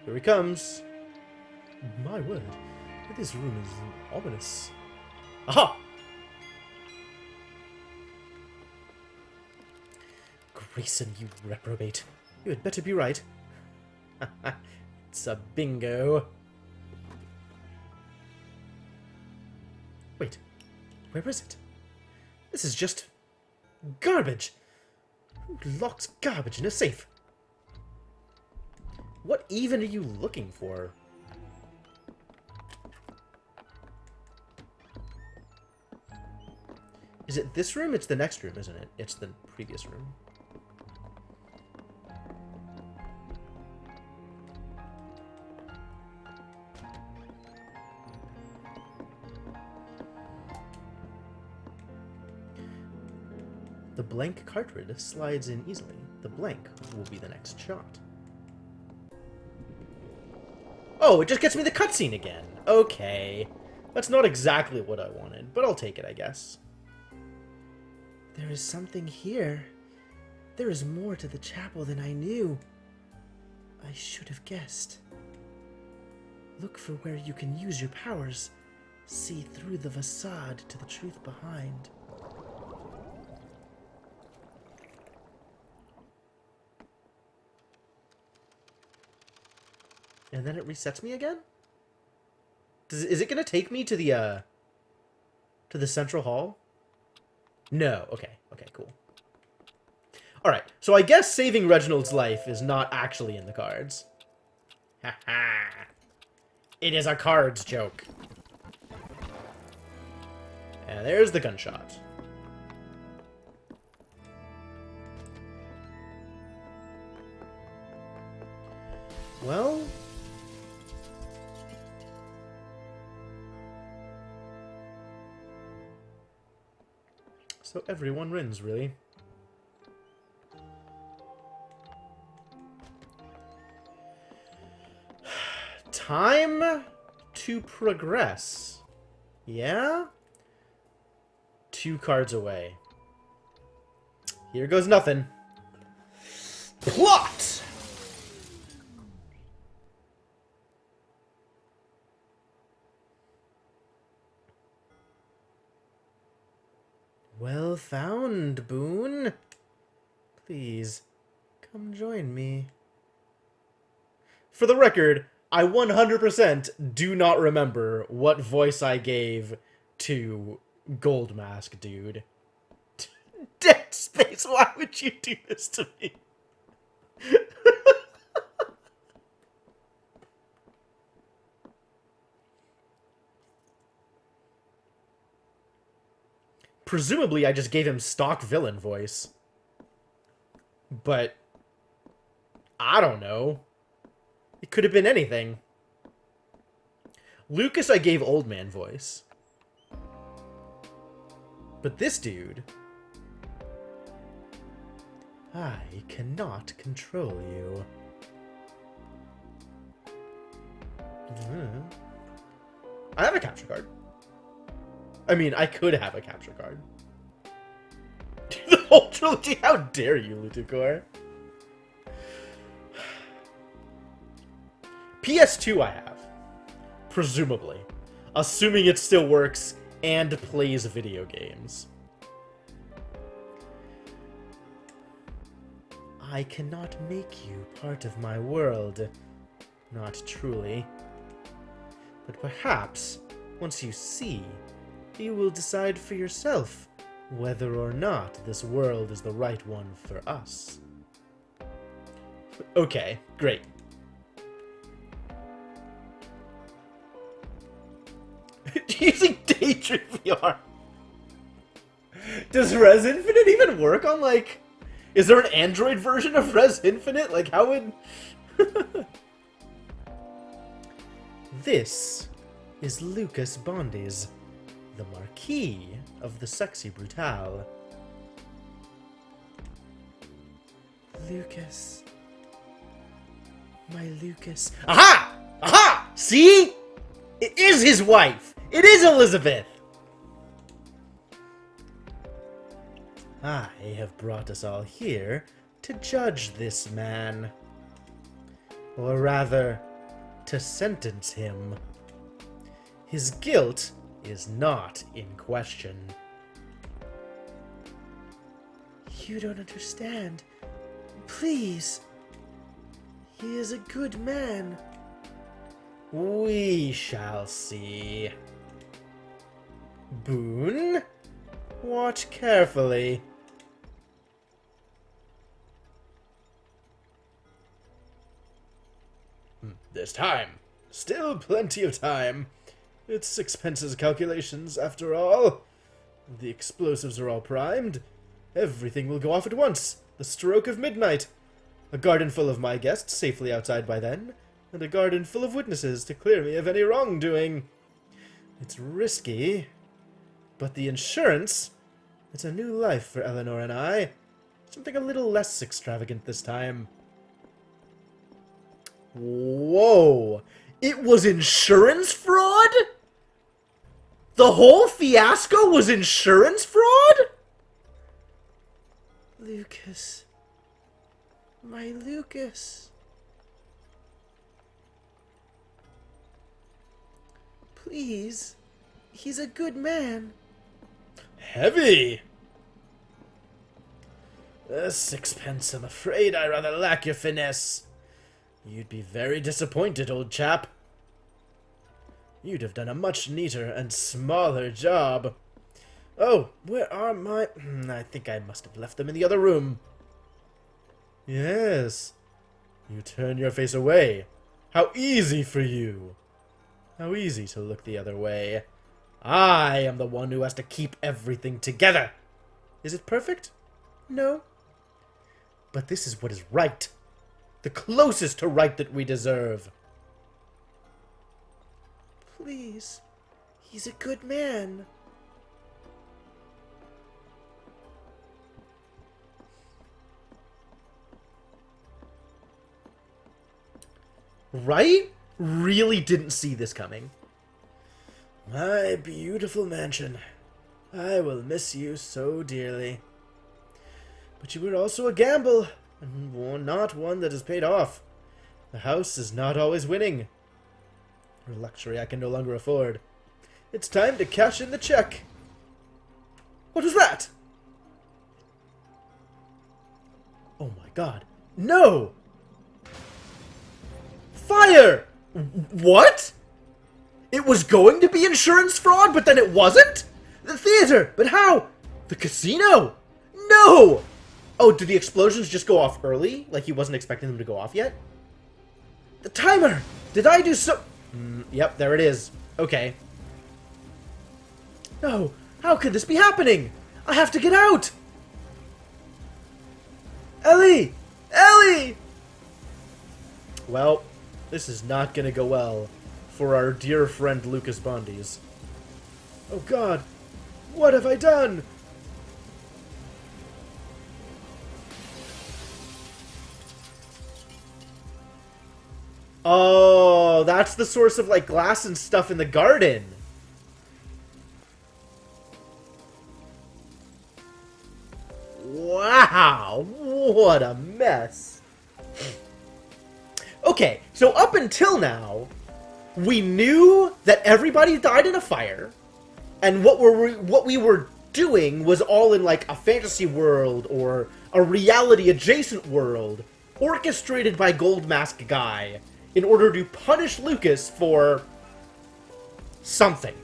S1: Here he comes. My word. This room is ominous. Aha! Grayson, you reprobate. You had better be right. It's a bingo. Wait, where is it? This is just... garbage! Who locks garbage in a safe? What even are you looking for? Is it this room? It's the next room, isn't it? It's the previous room. The blank cartridge slides in easily. The blank will be the next shot. Oh, it just gets me the cutscene again. Okay. That's not exactly what I wanted, but I'll take it, I guess. There is something here. There is more to the chapel than I knew. I should have guessed. Look for where you can use your powers. See through the facade to the truth behind. And then it resets me again? Is it going to take me to the central hall? No. Okay. Okay, cool. Alright, so I guess saving Reginald's life is not actually in the cards. Ha ha. It is a cards joke. And there's the gunshot. Well... so everyone wins, really. Time to progress. Yeah? 2 cards away. Here goes nothing. Plot! Well found, Boone. Please, come join me. For the record, I 100% do not remember what voice I gave to Gold Mask, dude. Dead Space, why would you do this to me? Presumably, I just gave him stock villain voice. But... I don't know. It could have been anything. Lucas, I gave old man voice. But this dude... I cannot control you. I have a capture card. I mean, I could have a capture card. The whole trilogy? How dare you, Lutukor? PS2 I have. Presumably. Assuming it still works and plays video games. I cannot make you part of my world. Not truly. But perhaps, once you see, you will decide for yourself whether or not this world is the right one for us. Okay, great. Using Daydream VR. Does Res Infinite even work on, like... Is there an Android version of Res Infinite? Like, how would... This is Lucas Bondis, the Marquis of the Sexy Brutale. Lucas. My Lucas. Aha! Aha! See? It is his wife! It is Elizabeth! I have brought us all here to judge this man. Or rather, to sentence him. His guilt is not in question. You don't understand. Please. He is a good man. We shall see. Boone, watch carefully. There's time. Still plenty of time. It's sixpence's calculations, after all. The explosives are all primed. Everything will go off at once. The stroke of midnight. A garden full of my guests safely outside by then, and a garden full of witnesses to clear me of any wrongdoing. It's risky, but the insurance... It's a new life for Eleanor and I. Something a little less extravagant this time. Whoa! It was insurance fraud? The whole fiasco was insurance fraud? Lucas. My Lucas. Please. He's a good man. Heavy! Sixpence, I'm afraid I rather lack your finesse. You'd be very disappointed, old chap. You'd have done a much neater and smaller job. Oh, where are my... I think I must have left them in the other room. Yes. You turn your face away. How easy for you. How easy to look the other way. I am the one who has to keep everything together. Is it perfect? No. But this is what is right. The closest to right that we deserve. Please. He's a good man. Right? Really didn't see this coming. My beautiful mansion. I will miss you so dearly. But you were also a gamble, and not one that has paid off. The house is not always winning. A luxury I can no longer afford. It's time to cash in the check. What was that? Oh my god. No! Fire! What? It was going to be insurance fraud, but then it wasn't? The theater! But how? The casino? No! Oh, did the explosions just go off early? Like he wasn't expecting them to go off yet? The timer! Did I do so... yep, there it is. Okay. No! How could this be happening? I have to get out! Ellie! Ellie! Well, this is not gonna go well for our dear friend Lucas Bondis. Oh god! What have I done? Oh, that's the source of, like, glass and stuff in the garden. Wow, what a mess. Okay, so up until now, we knew that everybody died in a fire, and what we were doing was all in like a fantasy world or a reality adjacent world orchestrated by Gold Mask Guy in order to punish Lucas for something.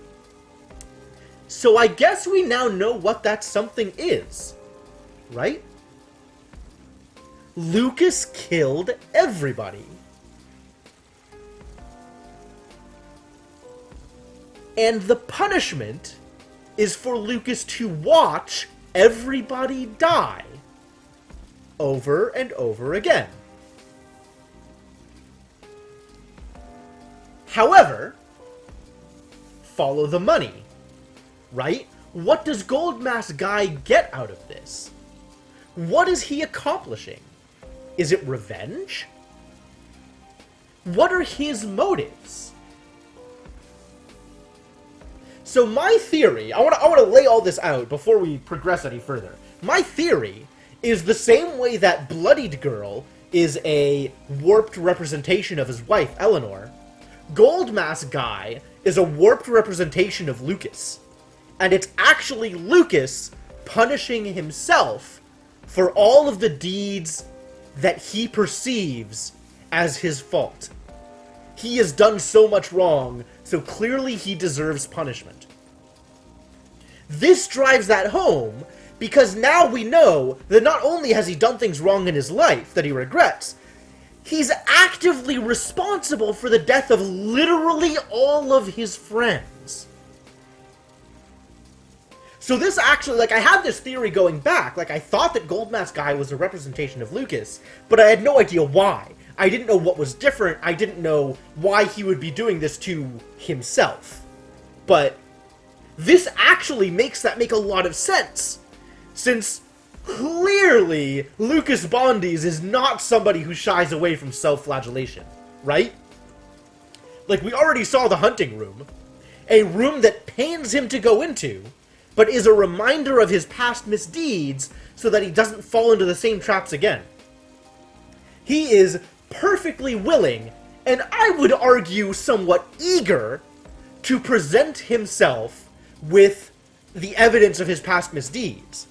S1: So I guess we now know what that something is, right? Lucas killed everybody. And the punishment is for Lucas to watch everybody die over and over again. However, follow the money, right? What does Gold Mask Guy get out of this? What is he accomplishing? Is it revenge? What are his motives? So my theory, I want to lay all this out before we progress any further. My theory is the same way that Bloodied Girl is a warped representation of his wife, Eleanor. Gold Mask Guy is a warped representation of Lucas. And it's actually Lucas punishing himself for all of the deeds that he perceives as his fault. He has done so much wrong, so clearly he deserves punishment. This drives that home, because now we know that not only has he done things wrong in his life that he regrets, he's actively responsible for the death of literally all of his friends. So this actually, like, I had this theory going back, like, I thought that Gold Mask Guy was a representation of Lucas, but I had no idea why. I didn't know what was different, I didn't know why he would be doing this to himself. But this actually makes that make a lot of sense, since clearly Lucas Bondies is not somebody who shies away from self-flagellation, right? Like, we already saw the hunting room, a room that pains him to go into, but is a reminder of his past misdeeds so that he doesn't fall into the same traps again. He is perfectly willing, and I would argue somewhat eager, to present himself with the evidence of his past misdeeds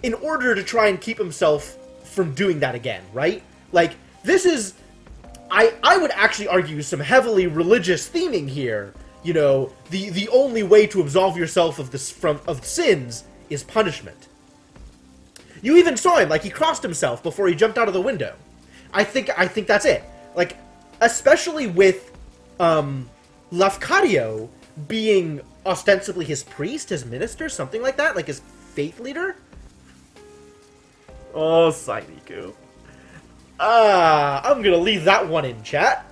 S1: in order to try and keep himself from doing that again, right? Like, this is, I would actually argue some heavily religious theming here. You know, the only way to absolve yourself of this of sins is punishment. You even saw him, like, he crossed himself before he jumped out of the window. I think that's it. Like, especially with Lafcadio being ostensibly his priest, his minister, something like that, like his faith leader. Oh, Sainiku. I'm gonna leave that one in chat.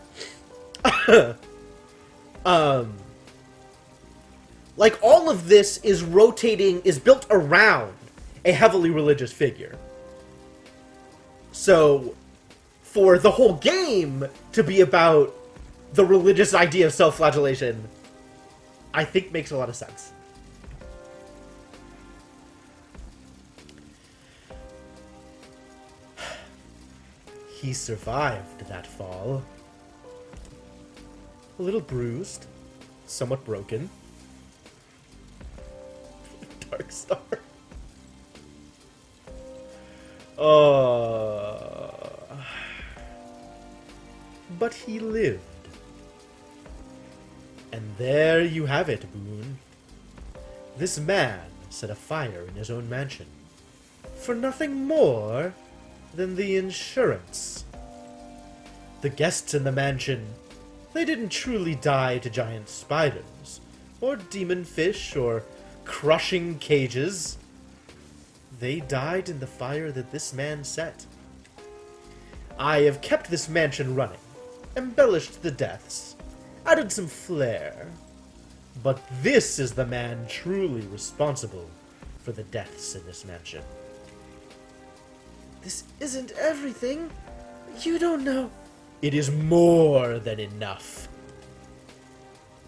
S1: Like, all of this is built around a heavily religious figure. So, for the whole game to be about the religious idea of self-flagellation, I think makes a lot of sense. He survived that fall. A little bruised, somewhat broken. Dark Star. But he lived. And there you have it, Boone. This man set a fire in his own mansion for nothing more than the insurance. The guests in the mansion, they didn't truly die to giant spiders, or demon fish, or crushing cages. They died in the fire that this man set. I have kept this mansion running, embellished the deaths, added some flair, but this is the man truly responsible for the deaths in this mansion. This isn't everything. You don't know. It is more than enough.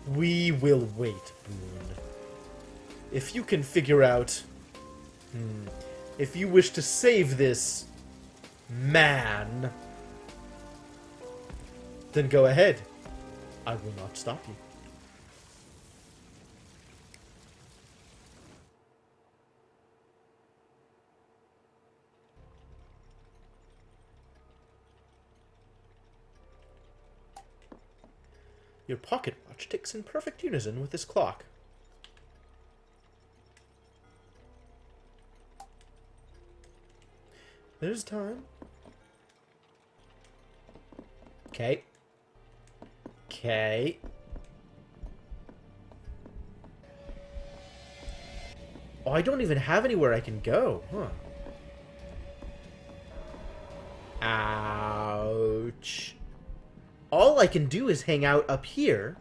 S1: We will wait, Boone. If you can figure out... If you wish to save this man, then go ahead. I will not stop you. Your pocket watch ticks in perfect unison with this clock. There's time. Okay. Okay. Oh, I don't even have anywhere I can go, huh? Ouch. All I can do is hang out up here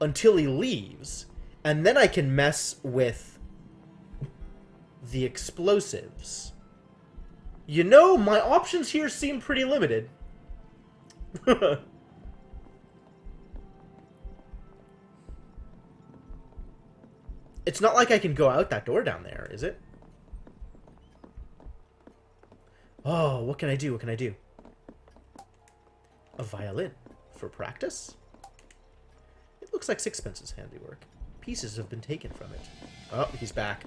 S1: until he leaves, and then I can mess with the explosives. You know, my options here seem pretty limited. It's not like I can go out that door down there, is it? Oh, what can I do? What can I do? A violin. For practice? It looks like Sixpence's handiwork. Pieces have been taken from it. Oh, he's back.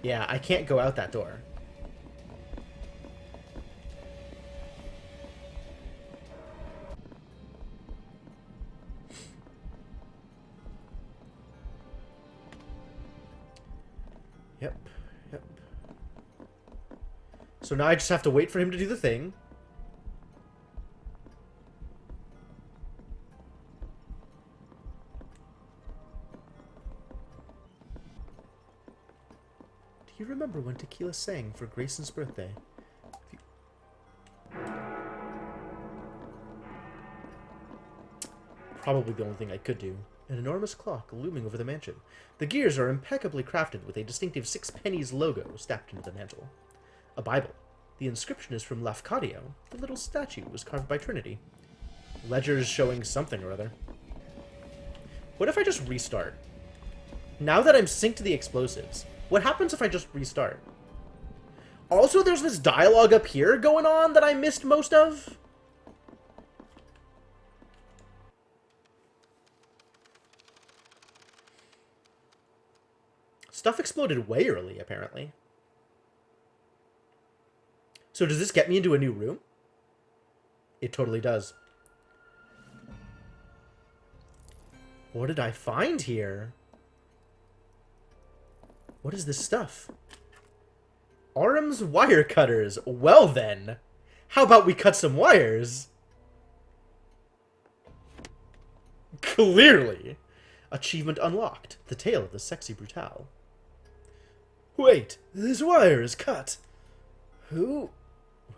S1: Yeah, I can't go out that door. Yep. So now I just have to wait for him to do the thing. Do you remember when Tequila sang for Grayson's birthday? Probably the only thing I could do. An enormous clock looming over the mansion. The gears are impeccably crafted with a distinctive 6 pennies logo stamped into the mantle. A Bible. The inscription is from Lafcadio. The little statue was carved by Trinity. Ledgers showing something or other. What if I just restart? Now that I'm synced to the explosives, what happens if I just restart? Also, there's this dialogue up here going on that I missed most of. Stuff exploded way early, apparently. So does this get me into a new room? It totally does. What did I find here? What is this stuff? Aram's wire cutters. Well then, how about we cut some wires? Clearly. Achievement unlocked. The tale of the Sexy Brutale. Wait, this wire is cut. Who?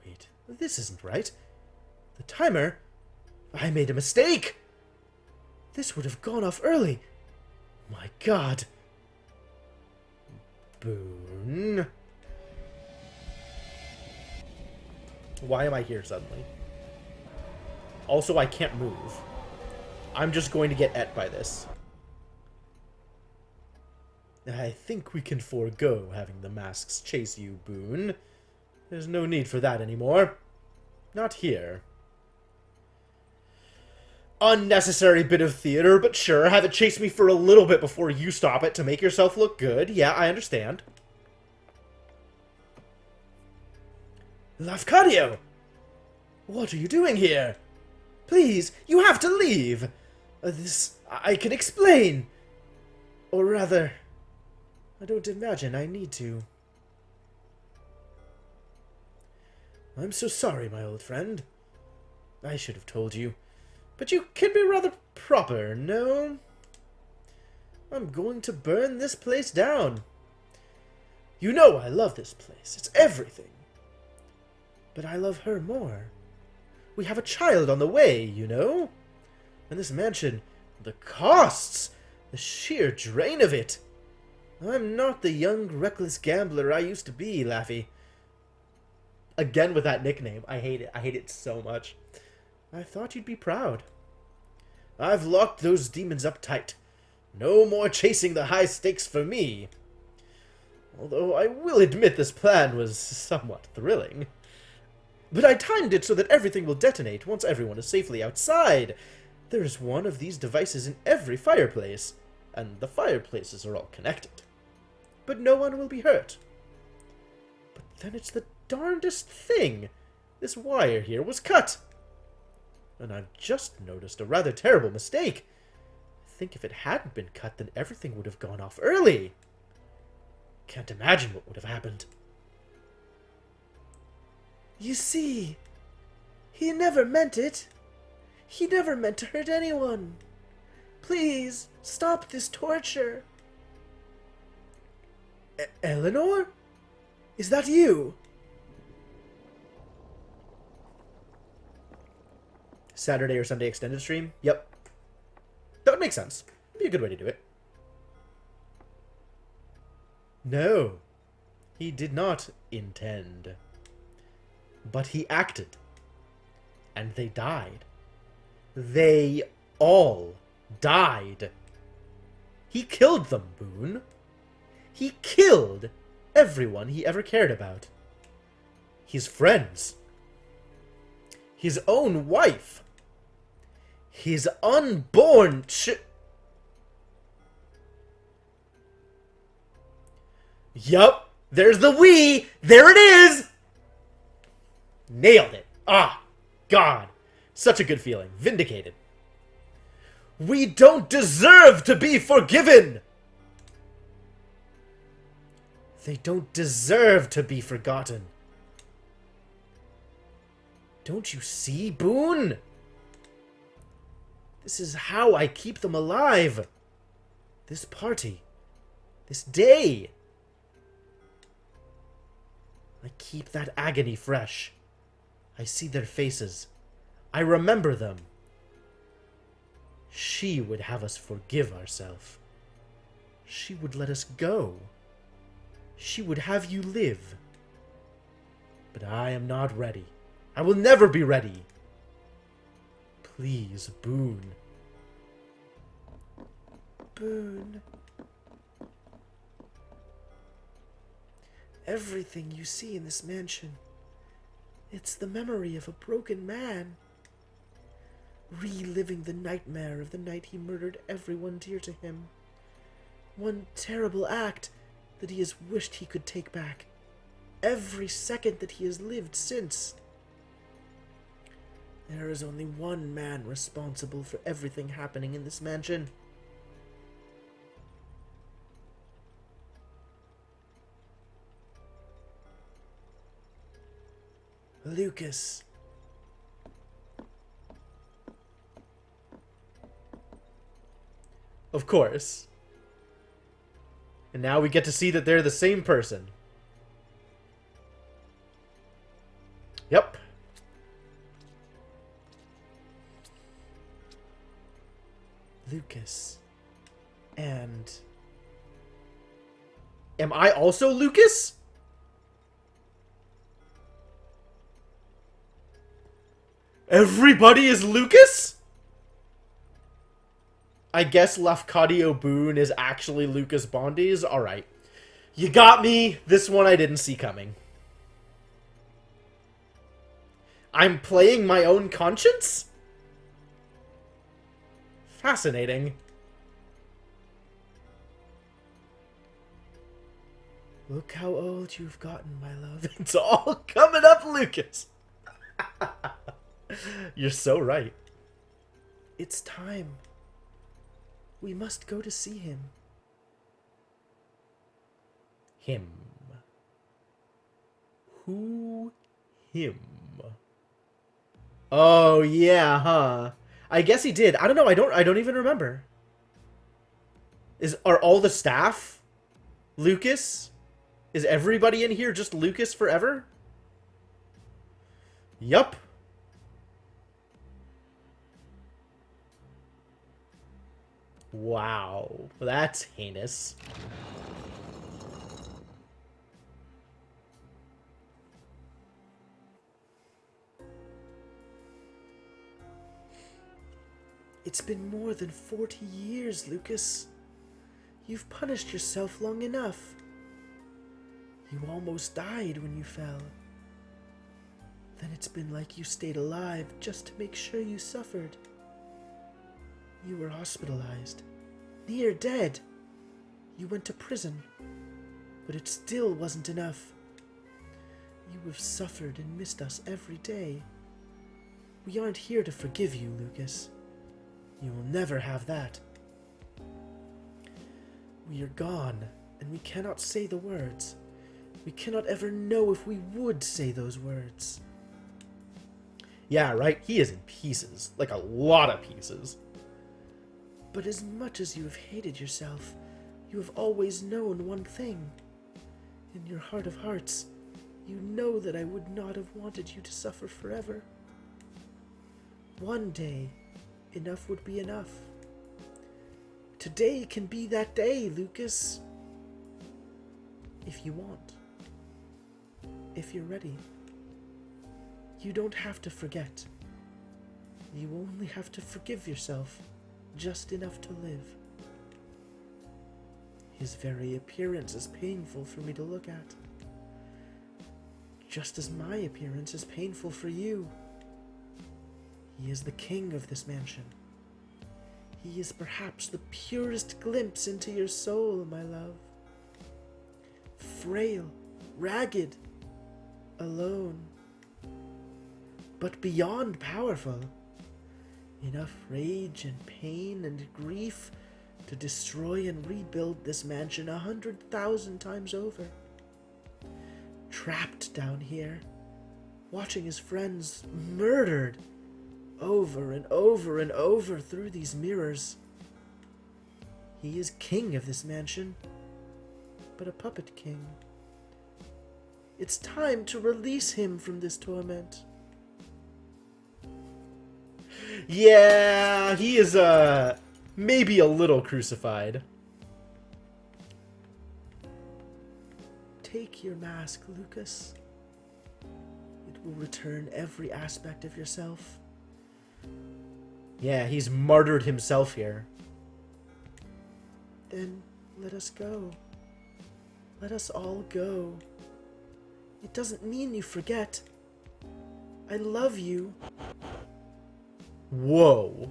S1: Wait, this isn't right. The timer? I made a mistake. This would have gone off early. My God. Boone. Why am I here suddenly? Also, I can't move. I'm just going to get et by this. I think we can forego having the masks chase you, Boone. There's no need for that anymore. Not here. Unnecessary bit of theater, but sure, have it chase me for a little bit before you stop it to make yourself look good. Yeah, I understand. Lafcadio! What are you doing here? Please, you have to leave. This, I can explain. Or rather, I don't imagine I need to. I'm so sorry, my old friend. I should have told you. But you can be rather proper, no? I'm going to burn this place down. You know I love this place. It's everything. But I love her more. We have a child on the way, you know? And this mansion, the costs, the sheer drain of it. I'm not the young, reckless gambler I used to be, Laffy. Again with that nickname. I hate it. I hate it so much. I thought you'd be proud. I've locked those demons up tight. No more chasing the high stakes for me. Although I will admit this plan was somewhat thrilling. But I timed it so that everything will detonate once everyone is safely outside. There's one of these devices in every fireplace, and the fireplaces are all connected. But no one will be hurt. But then it's the darndest thing. This wire here was cut. And I've just noticed a rather terrible mistake. I think if it hadn't been cut, then everything would have gone off early. Can't imagine what would have happened. You see, he never meant it. He never meant to hurt anyone. Please, stop this torture. Eleanor? Is that you? Saturday or Sunday extended stream? Yep. That would make sense. Be a good way to do it. No, he did not intend. But he acted. And they died. They all died. He killed them, Boone. He killed everyone he ever cared about. His friends. His own wife. His unborn Yup, there's the we. There it is. Nailed it. Ah, God. Such a good feeling. Vindicated. We don't deserve to be forgiven. They don't deserve to be forgotten. Don't you see, Boone? This is how I keep them alive. This party. This day. I keep that agony fresh. I see their faces. I remember them. She would have us forgive ourselves. She would let us go. She would have you live. But I am not ready. I will never be ready. Please, Boone. Boone. Everything you see in this mansion, it's the memory of a broken man. Reliving the nightmare of the night he murdered everyone dear to him. One terrible act that he has wished he could take back. Every second that he has lived since. There is only one man responsible for everything happening in this mansion. Lucas. Of course. And now we get to see that they're the same person. Yep. Lucas. And... am I also Lucas? Everybody is Lucas? I guess Lafcadio Boone is actually Lucas Bondi's. Alright. You got me. This one I didn't see coming. I'm playing my own conscience? Fascinating. Look how old you've gotten, my love. It's all coming up, Lucas. You're so right. It's time. We must go to see him. Him. Who? Him. Oh, yeah, huh? I guess he did. I don't know. I don't even remember. Are all the staff Lucas? Is everybody in here just Lucas forever? Yup. Wow. That's heinous. It's been more than 40 years, Lucas. You've punished yourself long enough. You almost died when you fell. Then it's been like you stayed alive just to make sure you suffered. You were hospitalized, near dead. You went to prison, but it still wasn't enough. You have suffered and missed us every day. We aren't here to forgive you, Lucas. You will never have that. We are gone, and we cannot say the words. We cannot ever know if we would say those words. Yeah, right? He is in pieces. Like a lot of pieces. But as much as you have hated yourself, you have always known one thing. In your heart of hearts, you know that I would not have wanted you to suffer forever. One day, enough would be enough. Today can be that day, Lucas. If you want. If you're ready. You don't have to forget. You only have to forgive yourself just enough to live. His very appearance is painful for me to look at. Just as my appearance is painful for you. He is the king of this mansion. He is perhaps the purest glimpse into your soul, my love. Frail, ragged, alone, but beyond powerful. Enough rage and pain and grief to destroy and rebuild this mansion 100,000 times over. Trapped down here, watching his friends murdered over and over and over through these mirrors. He is king of this mansion, but a puppet king. It's time to release him from this torment. Yeah, he is, maybe a little crucified. Take your mask, Lucas. It will return every aspect of yourself. Yeah, he's martyred himself here. Then let us go. Let us all go. It doesn't mean you forget. I love you. Whoa.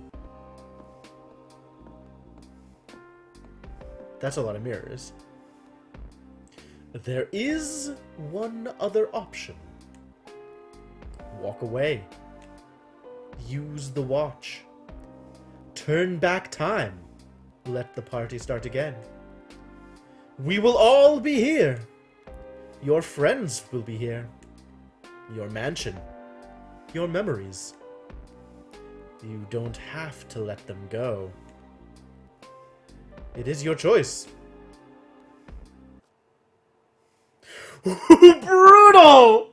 S1: That's a lot of mirrors. There is one other option. Walk away. Use the watch. Turn back time. Let the party start again. We will all be here. Your friends will be here. Your mansion. Your memories. You don't have to let them go. It is your choice. Brutal!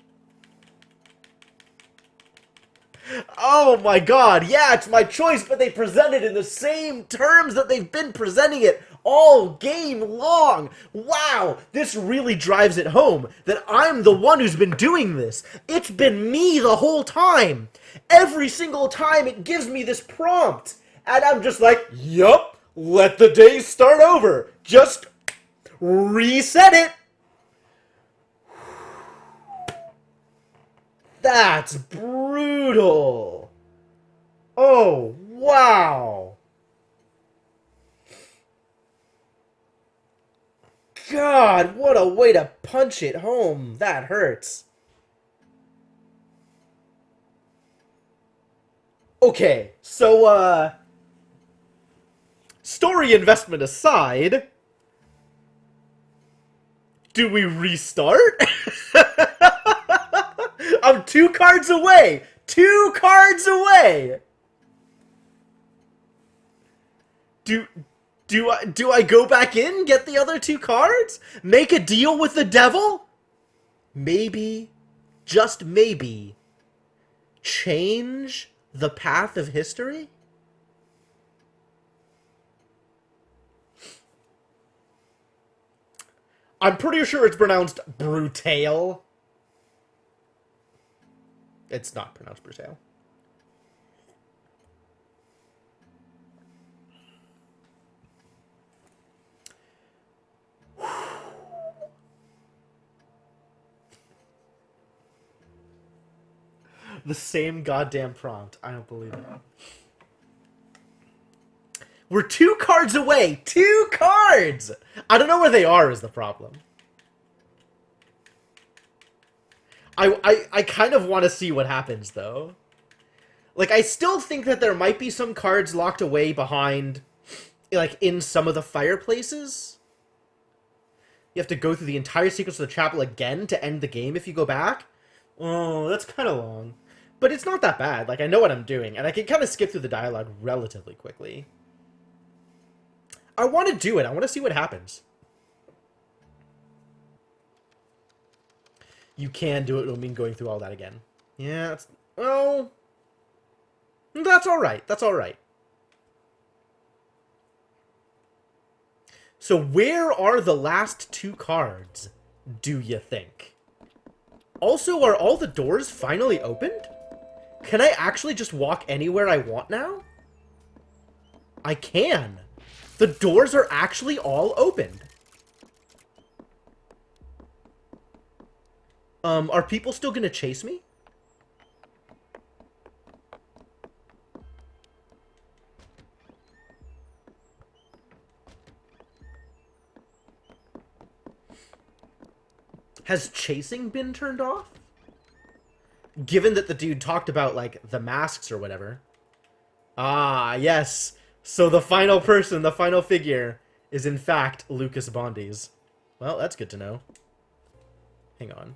S1: Oh my god, yeah, it's my choice, but they present it in the same terms that they've been presenting it all game long. Wow, this really drives it home that I'm the one who's been doing this. It's been me the whole time. Every single time it gives me this prompt. And I'm just like, yup, let the day start over. Just reset it. That's brutal. Oh, wow. God, what a way to punch it home. That hurts. Okay, so, story investment aside, do we restart? I'm 2 cards away! 2 cards away! Do I go back in, get the other 2 cards? Make a deal with the devil? Maybe, just maybe, change the path of history? I'm pretty sure it's pronounced Brutale. It's not pronounced Brutale. The same goddamn prompt. I don't believe it. We're 2 cards away. 2 cards! I don't know where they are is the problem. I kind of want to see what happens, though. Like, I still think that there might be some cards locked away behind, like, in some of the fireplaces. You have to go through the entire sequence of the chapel again to end the game if you go back. Oh, that's kind of long. But it's not that bad. Like, I know what I'm doing, and I can kind of skip through the dialogue relatively quickly. I want to do it. I want to see what happens. You can do it. It'll mean going through all that again. Yeah, it's... Well... That's alright. That's alright. So where are the last 2 cards, do you think? Also, are all the doors finally opened? Can I actually just walk anywhere I want now? I can. The doors are actually all opened. Are people still gonna chase me? Has chasing been turned off? Given that the dude talked about, like, the masks or whatever. Ah, yes. So the final person, the final figure, is in fact Lucas Bondi's. Well, that's good to know. Hang on.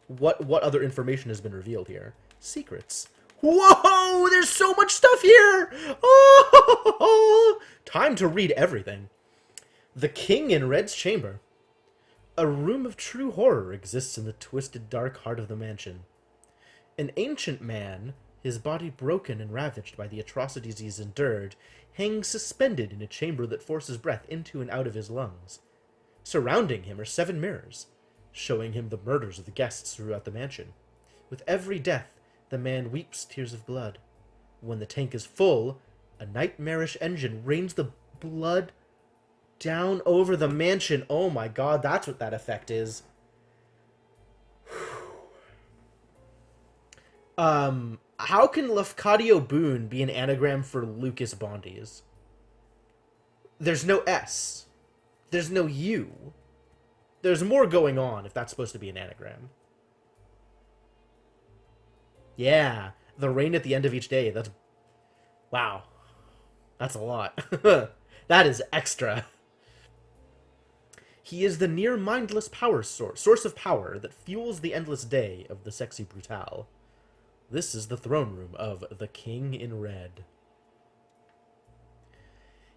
S1: What other information has been revealed here? Secrets. Whoa! There's so much stuff here! Oh! Time to read everything. The King in Red's chamber. A room of true horror exists in the twisted dark heart of the mansion. An ancient man, his body broken and ravaged by the atrocities he's endured, hangs suspended in a chamber that forces breath into and out of his lungs. Surrounding him are 7 mirrors, showing him the murders of the guests throughout the mansion. With every death, the man weeps tears of blood. When the tank is full, a nightmarish engine rains the blood down over the mansion. Oh my god, that's what that effect is. How can Lafcadio Boone be an anagram for Lucas Bondi's? There's no S. There's no U. There's more going on if that's supposed to be an anagram. Yeah, the rain at the end of each day. That's... Wow. That's a lot. That is extra. He is the near-mindless power source of power that fuels the endless day of the Sexy Brutale. This is the throne room of the King in Red.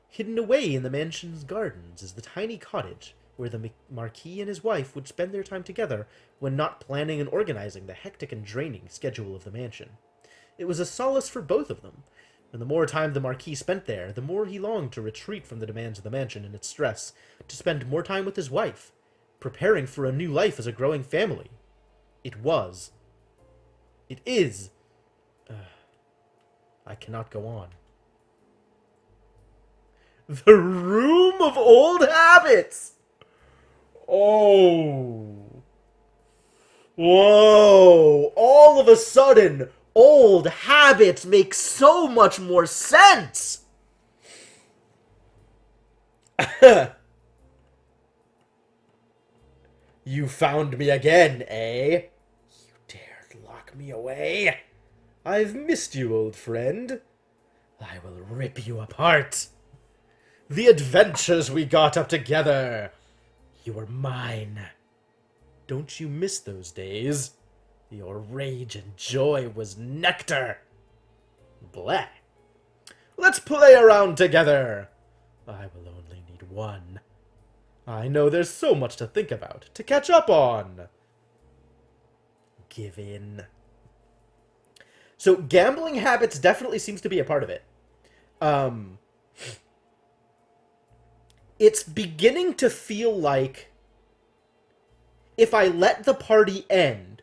S1: Hidden away in the mansion's gardens is the tiny cottage where the Marquis and his wife would spend their time together when not planning and organizing the hectic and draining schedule of the mansion. It was a solace for both of them, and the more time the Marquis spent there, the more he longed to retreat from the demands of the mansion and its stress, to spend more time with his wife, preparing for a new life as a growing family. It was. It is. I cannot go on. The Room of Old Habits! Oh. Whoa. All of a sudden, old habits make so much more sense! You found me again, eh? You dared lock me away? I've missed you, old friend. I will rip you apart. The adventures we got up together. You were mine. Don't you miss those days? Your rage and joy was nectar. Bleh. Let's play around together. I will only need one. I know there's so much to think about, to catch up on. Give in. So gambling habits definitely seems to be a part of it. It's beginning to feel like if I let the party end,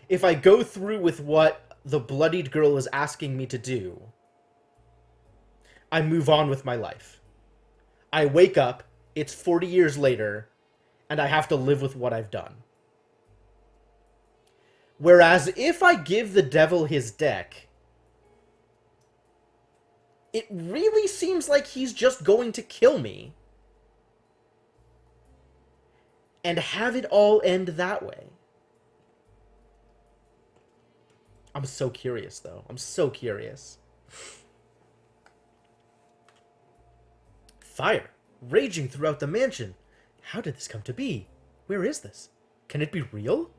S1: if I go through with what the bloodied girl is asking me to do, I move on with my life. I wake up, it's 40 years later, and I have to live with what I've done. Whereas if I give the devil his deck, it really seems like he's just going to kill me. And have it all end that way. I'm so curious, though. I'm so curious. Fire, raging throughout the mansion. How did this come to be? Where is this? Can it be real?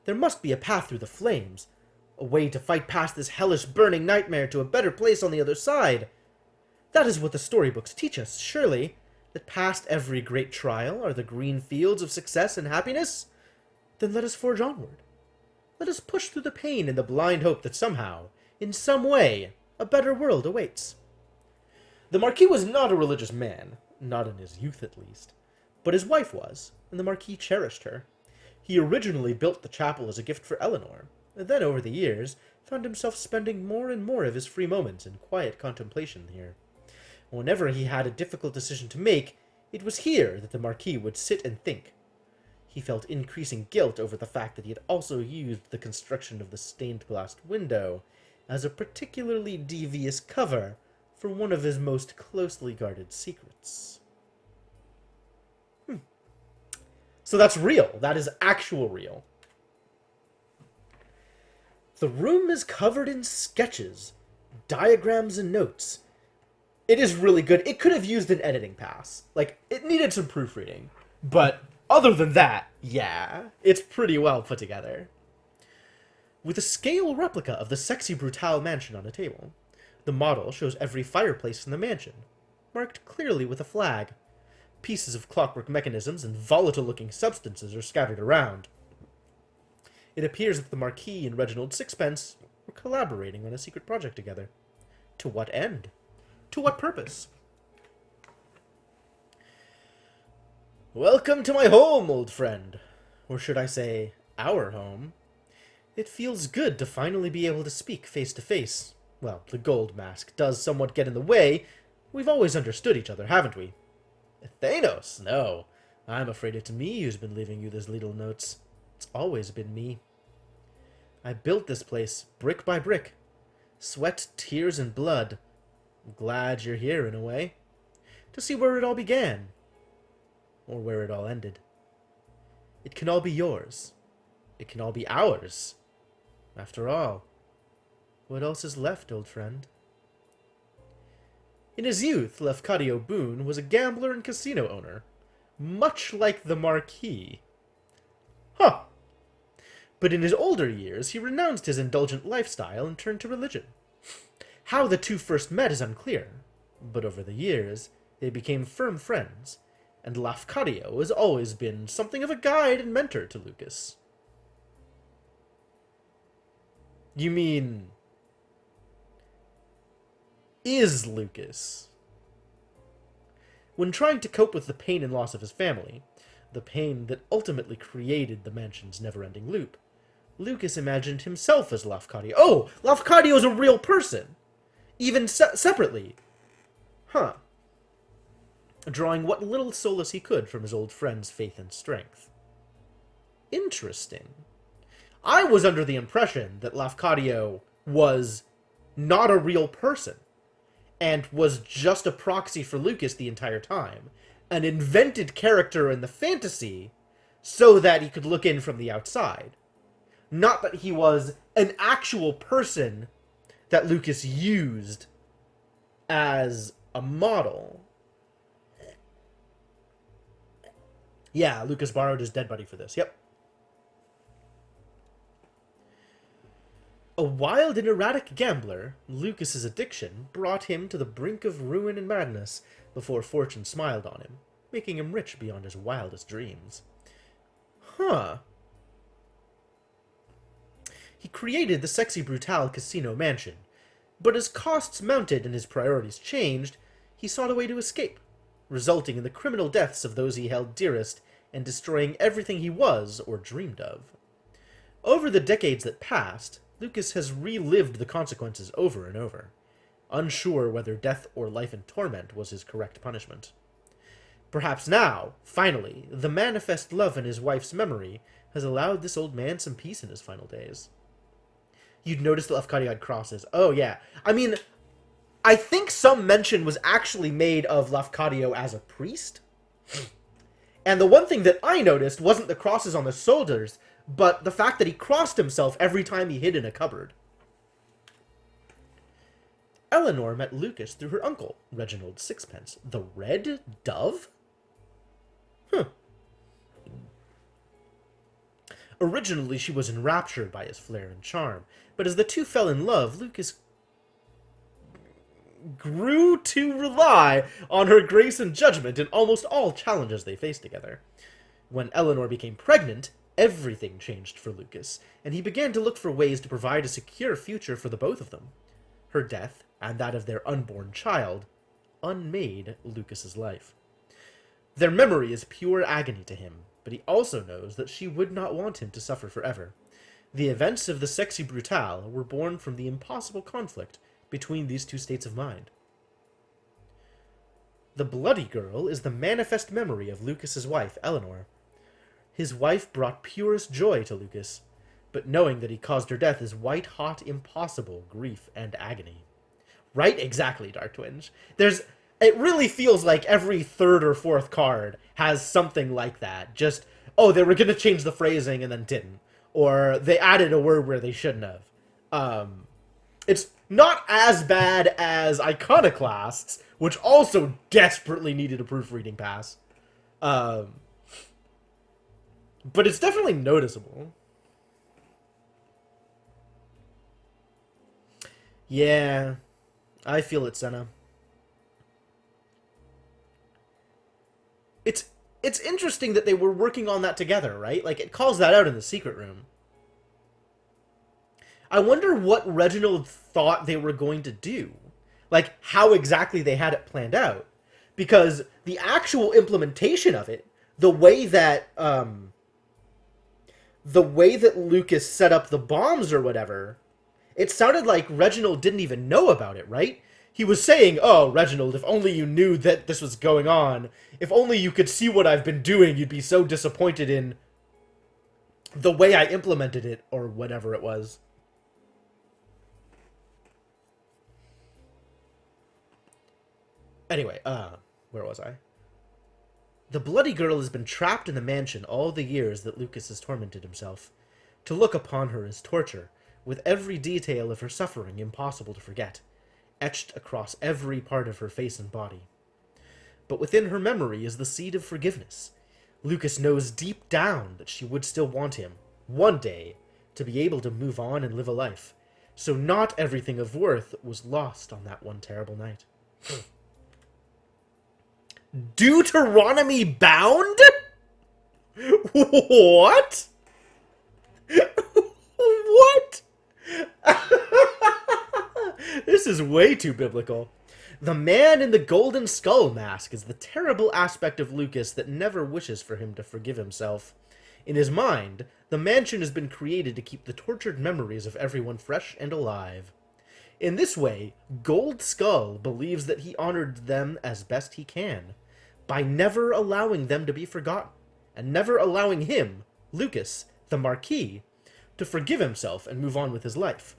S1: There must be a path through the flames. A way to fight past this hellish burning nightmare to a better place on the other side. That is what the storybooks teach us, surely. That past every great trial are the green fields of success and happiness? Then let us forge onward. Let us push through the pain in the blind hope that somehow, in some way, a better world awaits. The Marquis was not a religious man, not in his youth at least, but his wife was, and the Marquis cherished her. He originally built the chapel as a gift for Eleanor, and then over the years found himself spending more and more of his free moments in quiet contemplation here. Whenever he had a difficult decision to make, it was here that the Marquis would sit and think. He felt increasing guilt over the fact that he had also used the construction of the stained-glass window as a particularly devious cover for one of his most closely guarded secrets. So that's real. That is actual real. The room is covered in sketches, diagrams, and notes. It is really good. It could have used an editing pass. Like, it needed some proofreading. But other than that, yeah, it's pretty well put together. With a scale replica of the Sexy Brutale mansion on a table, the model shows every fireplace in the mansion, marked clearly with a flag. Pieces of clockwork mechanisms and volatile-looking substances are scattered around. It appears that the Marquis and Reginald Sixpence were collaborating on a secret project together. To what end? To what purpose? Welcome to my home, old friend. Or should I say, our home. It feels good to finally be able to speak face to face. Well, the gold mask does somewhat get in the way. We've always understood each other, haven't we? Thanos, no. I'm afraid it's me who's been leaving you these little notes. It's always been me. I built this place, brick by brick. Sweat, tears, and blood. I'm glad you're here, in a way. To see where it all began. Or where it all ended. It can all be yours. It can all be ours. After all, what else is left, old friend? In his youth, Lafcadio Boone was a gambler and casino owner, much like the Marquis. Huh. But in his older years, he renounced his indulgent lifestyle and turned to religion. How the two first met is unclear, but over the years, they became firm friends, and Lafcadio has always been something of a guide and mentor to Lucas. You mean... is Lucas? When trying to cope with the pain and loss of his family, the pain that ultimately created the mansion's never-ending loop, Lucas imagined himself as Lafcadio. Oh! Lafcadio is a real person! Even separately. Huh. Drawing what little solace he could from his old friend's faith and strength. Interesting. I was under the impression that Lafcadio was not a real person, and was just a proxy for Lucas the entire time, an invented character in the fantasy, so that he could look in from the outside. Not that he was an actual person that Lucas used as a model. Yeah, Lucas borrowed his dead buddy for this, yep. A wild and erratic gambler, Lucas's addiction brought him to the brink of ruin and madness before fortune smiled on him, making him rich beyond his wildest dreams. Huh. He created the Sexy Brutale casino mansion, but as costs mounted and his priorities changed, he sought a way to escape, resulting in the criminal deaths of those he held dearest and destroying everything he was or dreamed of. Over the decades that passed, Lucas has relived the consequences over and over, unsure whether death or life in torment was his correct punishment. Perhaps now, finally, the manifest love in his wife's memory has allowed this old man some peace in his final days. You'd notice the Lafcadio had crosses. Oh, yeah. I mean, I think some mention was actually made of Lafcadio as a priest. And the one thing that I noticed wasn't the crosses on the shoulders, but the fact that he crossed himself every time he hid in a cupboard. Eleanor met Lucas through her uncle, Reginald Sixpence. The Red Dove? Huh. Originally, she was enraptured by his flair and charm, but as the two fell in love, Lucas grew to rely on her grace and judgment in almost all challenges they faced together. When Eleanor became pregnant, everything changed for Lucas, and he began to look for ways to provide a secure future for the both of them. Her death, and that of their unborn child, unmade Lucas's life. Their memory is pure agony to him, but he also knows that she would not want him to suffer forever. The events of the Sexy Brutale were born from the impossible conflict between these two states of mind. The Bloody Girl is the manifest memory of Lucas's wife, Eleanor. His wife brought purest joy to Lucas, but knowing that he caused her death is white-hot impossible grief and agony. Right? Exactly, Dark Twinge. It really feels like every third or fourth card has something like that. Just, oh, they were going to change the phrasing and then didn't. Or they added a word where they shouldn't have. It's not as bad as Iconoclasts, which also desperately needed a proofreading pass. But it's definitely noticeable. Yeah, I feel it, Senna. It's interesting that they were working on that together, right? Like, it calls that out in the secret room. I wonder what Reginald thought they were going to do. Like, how exactly they had it planned out. Because the actual implementation of it, the way that Lucas set up the bombs or whatever, it sounded like Reginald didn't even know about it, right? He was saying, oh, Reginald, if only you knew that this was going on, if only you could see what I've been doing, you'd be so disappointed in the way I implemented it, or whatever it was. Anyway, where was I? The Bloody Girl has been trapped in the mansion all the years that Lucas has tormented himself. To look upon her is torture, with every detail of her suffering impossible to forget, etched across every part of her face and body. But within her memory is the seed of forgiveness. Lucas knows deep down that she would still want him, one day, to be able to move on and live a life. So not everything of worth was lost on that one terrible night. Deuteronomy bound? What? What? This is way too biblical. The man in the golden skull mask is the terrible aspect of Lucas that never wishes for him to forgive himself. In his mind, the mansion has been created to keep the tortured memories of everyone fresh and alive. In this way, Gold Skull believes that he honored them as best he can, by never allowing them to be forgotten, and never allowing him, Lucas, the Marquis, to forgive himself and move on with his life.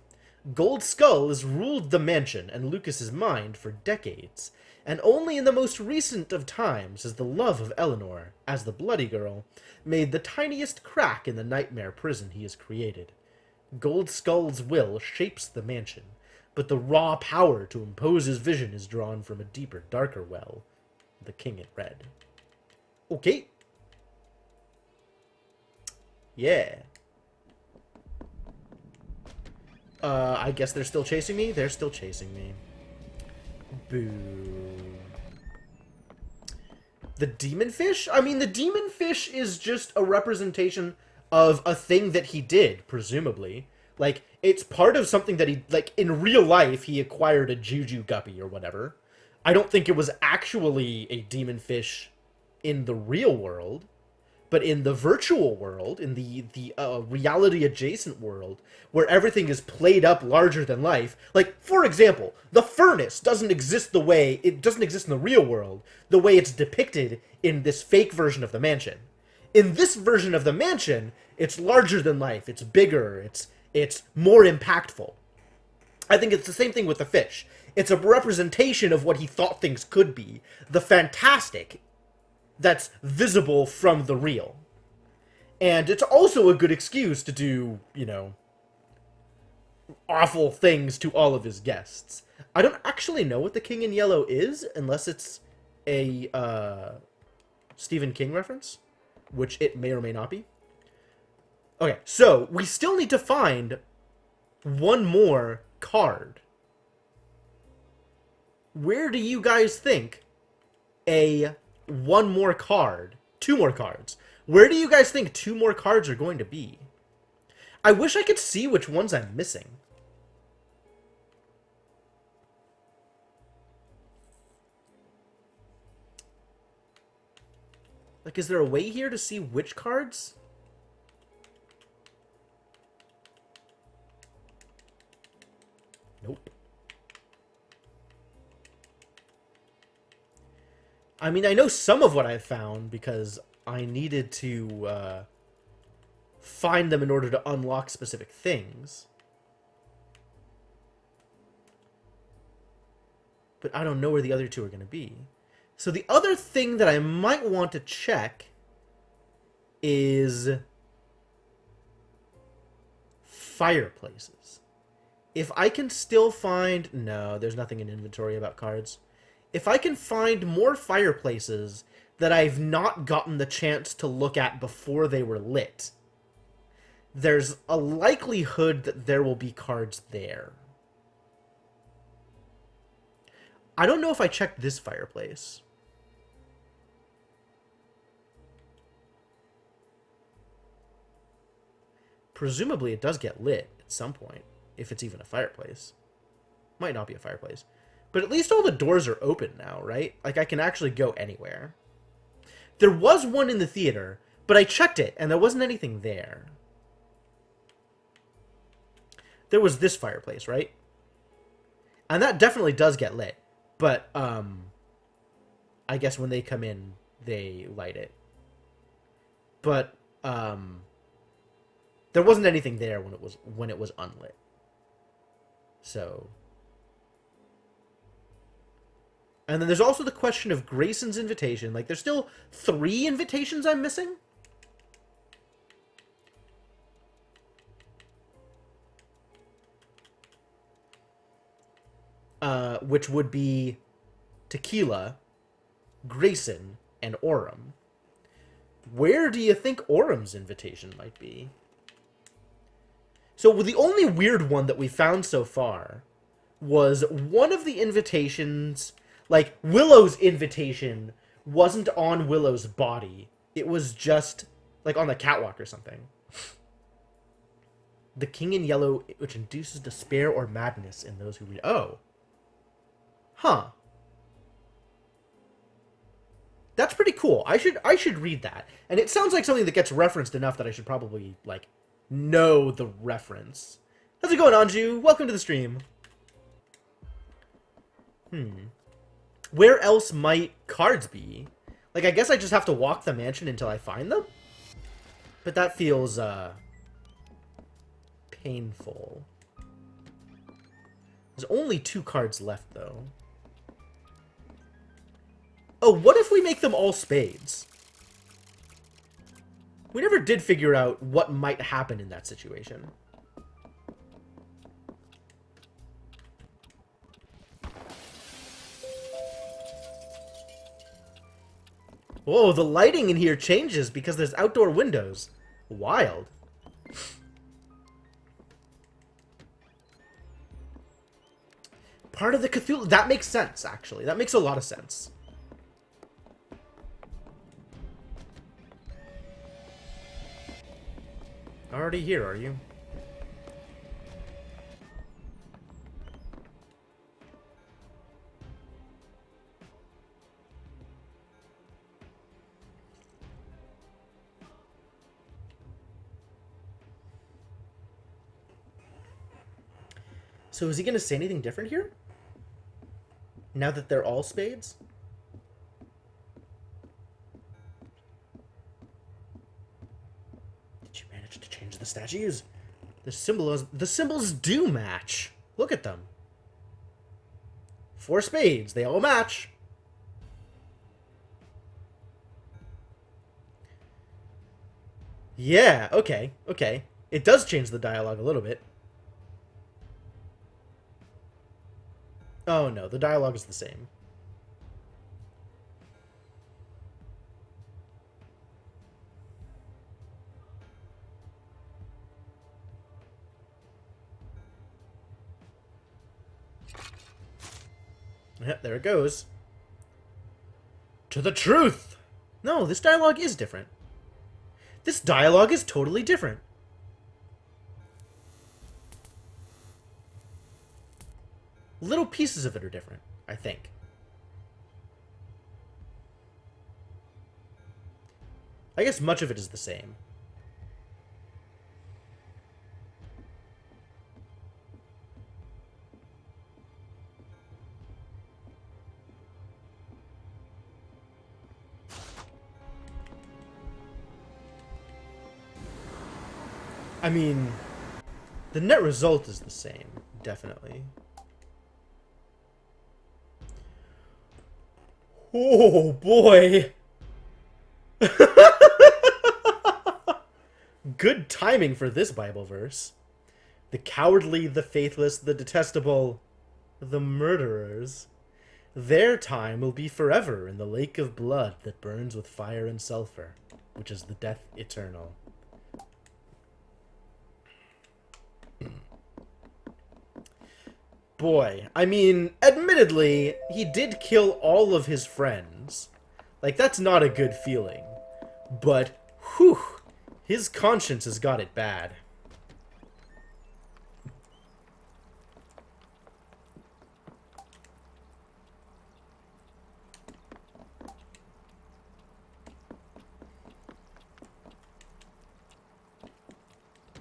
S1: Gold Skull has ruled the mansion and Lucas's mind for decades, and only in the most recent of times has the love of Eleanor, as the Bloody Girl, made the tiniest crack in the nightmare prison he has created. Gold Skull's will shapes the mansion, but the raw power to impose his vision is drawn from a deeper, darker well, the King in Red. Okay. Yeah. I guess they're still chasing me? They're still chasing me. Boo. The demon fish? I mean, the demon fish is just a representation of a thing that he did, presumably. Like, it's part of something that he, like, in real life, he acquired a juju guppy or whatever. I don't think it was actually a demon fish in the real world, But in the virtual world, in the reality adjacent world, where everything is played up larger than life, like for example, the furnace doesn't exist the way it doesn't exist in the real world, the way it's depicted in this fake version of the mansion. In this version of the mansion, it's larger than life, it's bigger, it's more impactful. I think it's the same thing with the fish. It's a representation of what he thought things could be. The fantastic that's visible from the real. And it's also a good excuse to do, you know, awful things to all of his guests. I don't actually know what the King in Yellow is, unless it's a Stephen King reference, which it may or may not be. Okay, so we still need to find one more card. Where do you guys think one more card, two more cards, where do you guys think two more cards are going to be? I wish I could see which ones I'm missing. Like, is there a way here to see which cards? Nope. I mean, I know some of what I've found because I needed to find them in order to unlock specific things. But I don't know where the other two are going to be. So the other thing that I might want to check is fireplaces. If I can still find... No, there's nothing in inventory about cards. If I can find more fireplaces that I've not gotten the chance to look at before they were lit, there's a likelihood that there will be cards there. I don't know if I checked this fireplace. Presumably it does get lit at some point, if it's even a fireplace. Might not be a fireplace. But at least all the doors are open now, right? Like, I can actually go anywhere. There was one in the theater, but I checked it, and there wasn't anything there. There was this fireplace, right? And that definitely does get lit. But, I guess when they come in, they light it. But, there wasn't anything there when it was unlit. So... And then there's also the question of Grayson's invitation. Like, there's still 3 invitations I'm missing? Which would be Tequila, Grayson, and Aurum. Where do you think Aurum's invitation might be? So the only weird one that we found so far was one of the invitations... Like, Willow's invitation wasn't on Willow's body. It was just, like, on the catwalk or something. The King in Yellow, which induces despair or madness in those who read... Oh. Huh. That's pretty cool. I should read that. And it sounds like something that gets referenced enough that I should probably, like, know the reference. How's it going, Anju? Welcome to the stream. Where else might cards be? Like, I guess I just have to walk the mansion until I find them? But that feels, painful. There's only 2 cards left, though. Oh, what if we make them all spades? We never did figure out what might happen in that situation. Whoa, the lighting in here changes because there's outdoor windows. Wild. Part of the Cthulhu... That makes sense, actually. That makes a lot of sense. Already here, are you? So is he going to say anything different here? Now that they're all spades? Did you manage to change the statues? The symbols do match. Look at them. 4 spades. They all match. Yeah, okay, okay. It does change the dialogue a little bit. Oh no, the dialogue is the same. Yep, there it goes. To the truth! No, this dialogue is different. This dialogue is totally different. Little pieces of it are different, I think. I guess much of it is the same. I mean, the net result is the same, definitely. Oh, boy! Good timing for this Bible verse. The cowardly, the faithless, the detestable, the murderers. Their time will be forever in the lake of blood that burns with fire and sulfur, which is the death eternal. Boy, I mean, admittedly, he did kill all of his friends. Like, that's not a good feeling. But, whew, his conscience has got it bad.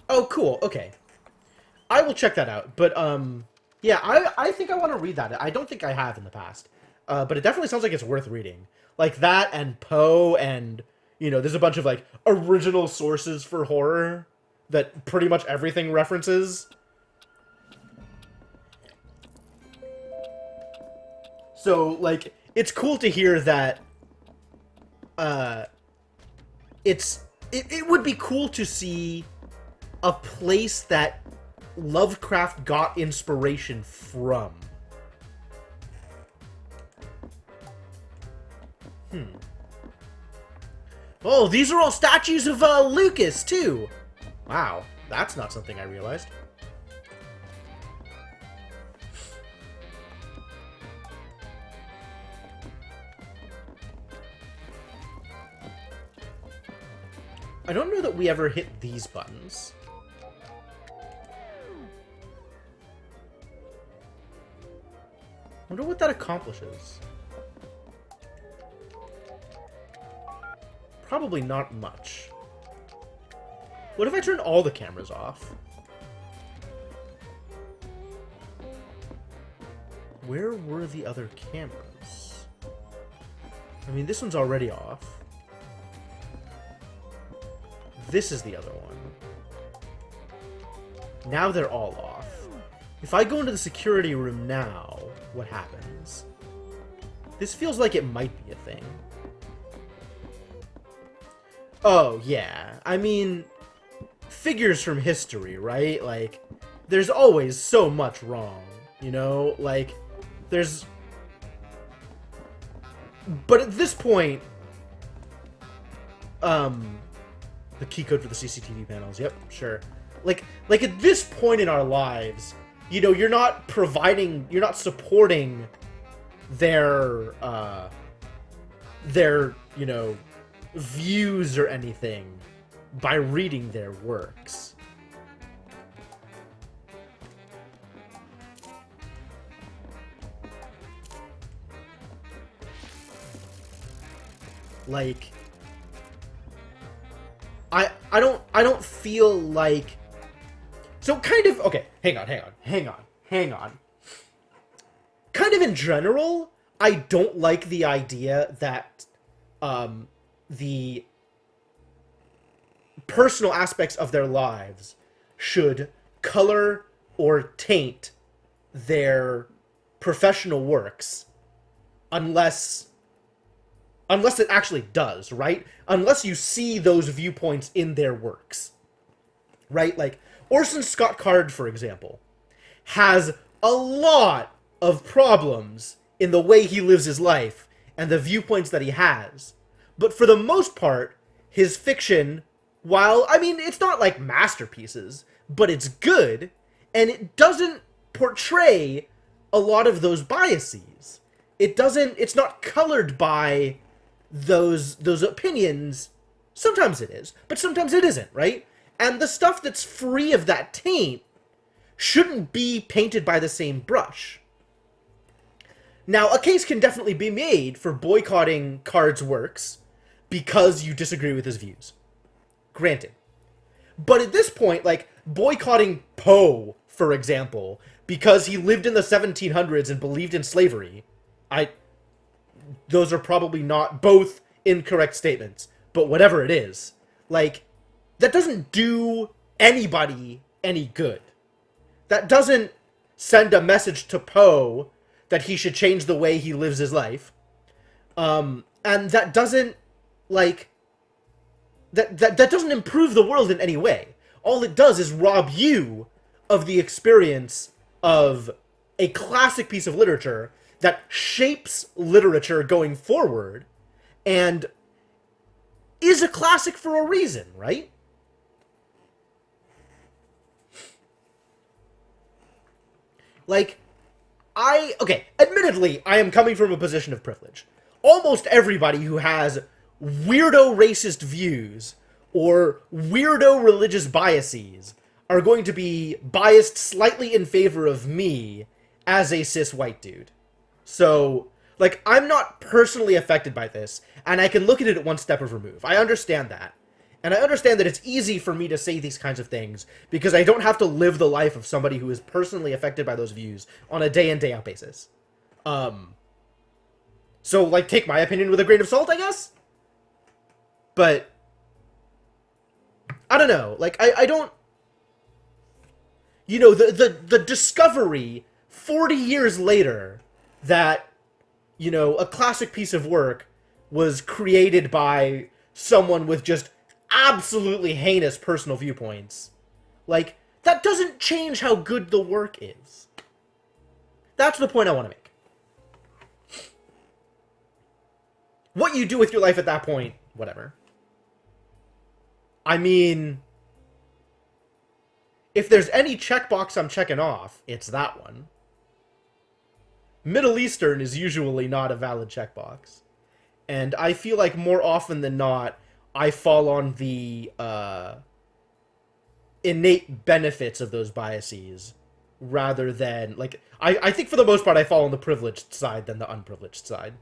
S1: Oh, cool, okay. I will check that out, but, yeah, I think I want to read that. I don't think I have in the past. But it definitely sounds like it's worth reading. Like that and Poe and, you know, there's a bunch of, like, original sources for horror that pretty much everything references. So, like, it's cool to hear that, it would be cool to see a place that Lovecraft got inspiration from. Oh, these are all statues of Lucas, too! Wow, that's not something I realized. I don't know that we ever hit these buttons. I wonder what that accomplishes. Probably not much. What if I turn all the cameras off? Where were the other cameras? I mean, this one's already off. This is the other one. Now they're all off. If I go into the security room now, what happens? This feels like it might be a thing. Oh, yeah. I mean, figures from history, right? Like, there's always so much wrong, you know? Like, there's... But at this point... The key code for the CCTV panels, yep, sure. Like at this point in our lives, you know, you're not supporting their, you know, views or anything by reading their works. Like, I don't feel like... So kind of... Okay, hang on. hang on. Kind of in general, I don't like the idea that the personal aspects of their lives should color or taint their professional works unless it actually does, right? Unless you see those viewpoints in their works, right? Like, Orson Scott Card, for example, has a lot of problems in the way he lives his life and the viewpoints that he has. But for the most part, his fiction, while, I mean, it's not like masterpieces, but it's good, and it doesn't portray a lot of those biases. It's not colored by those opinions. Sometimes it is, but sometimes it isn't, right? And the stuff that's free of that taint shouldn't be painted by the same brush. Now, a case can definitely be made for boycotting Card's works because you disagree with his views. Granted. But at this point, like, boycotting Poe, for example, because he lived in the 1700s and believed in slavery, those are probably not both incorrect statements, but whatever it is, like, that doesn't do anybody any good. That doesn't send a message to Poe that he should change the way he lives his life. And that doesn't, like, that doesn't improve the world in any way. All it does is rob you of the experience of a classic piece of literature that shapes literature going forward and is a classic for a reason, right? Like, admittedly, I am coming from a position of privilege. Almost everybody who has weirdo racist views or weirdo religious biases are going to be biased slightly in favor of me as a cis white dude. So, like, I'm not personally affected by this, and I can look at it at one step of remove. I understand that. And I understand that it's easy for me to say these kinds of things because I don't have to live the life of somebody who is personally affected by those views on a day in, day out basis. So, like, take my opinion with a grain of salt, I guess? But I don't know. Like, I don't... You know, the discovery 40 years later that, you know, a classic piece of work was created by someone with just absolutely heinous personal viewpoints. Like, that doesn't change how good the work is. That's the point I want to make. What you do with your life at that point, whatever. I mean, if there's any checkbox I'm checking off, it's that one. Middle Eastern is usually not a valid checkbox. And I feel like more often than not, I fall on the innate benefits of those biases rather than, like, I think for the most part I fall on the privileged side than the unprivileged side.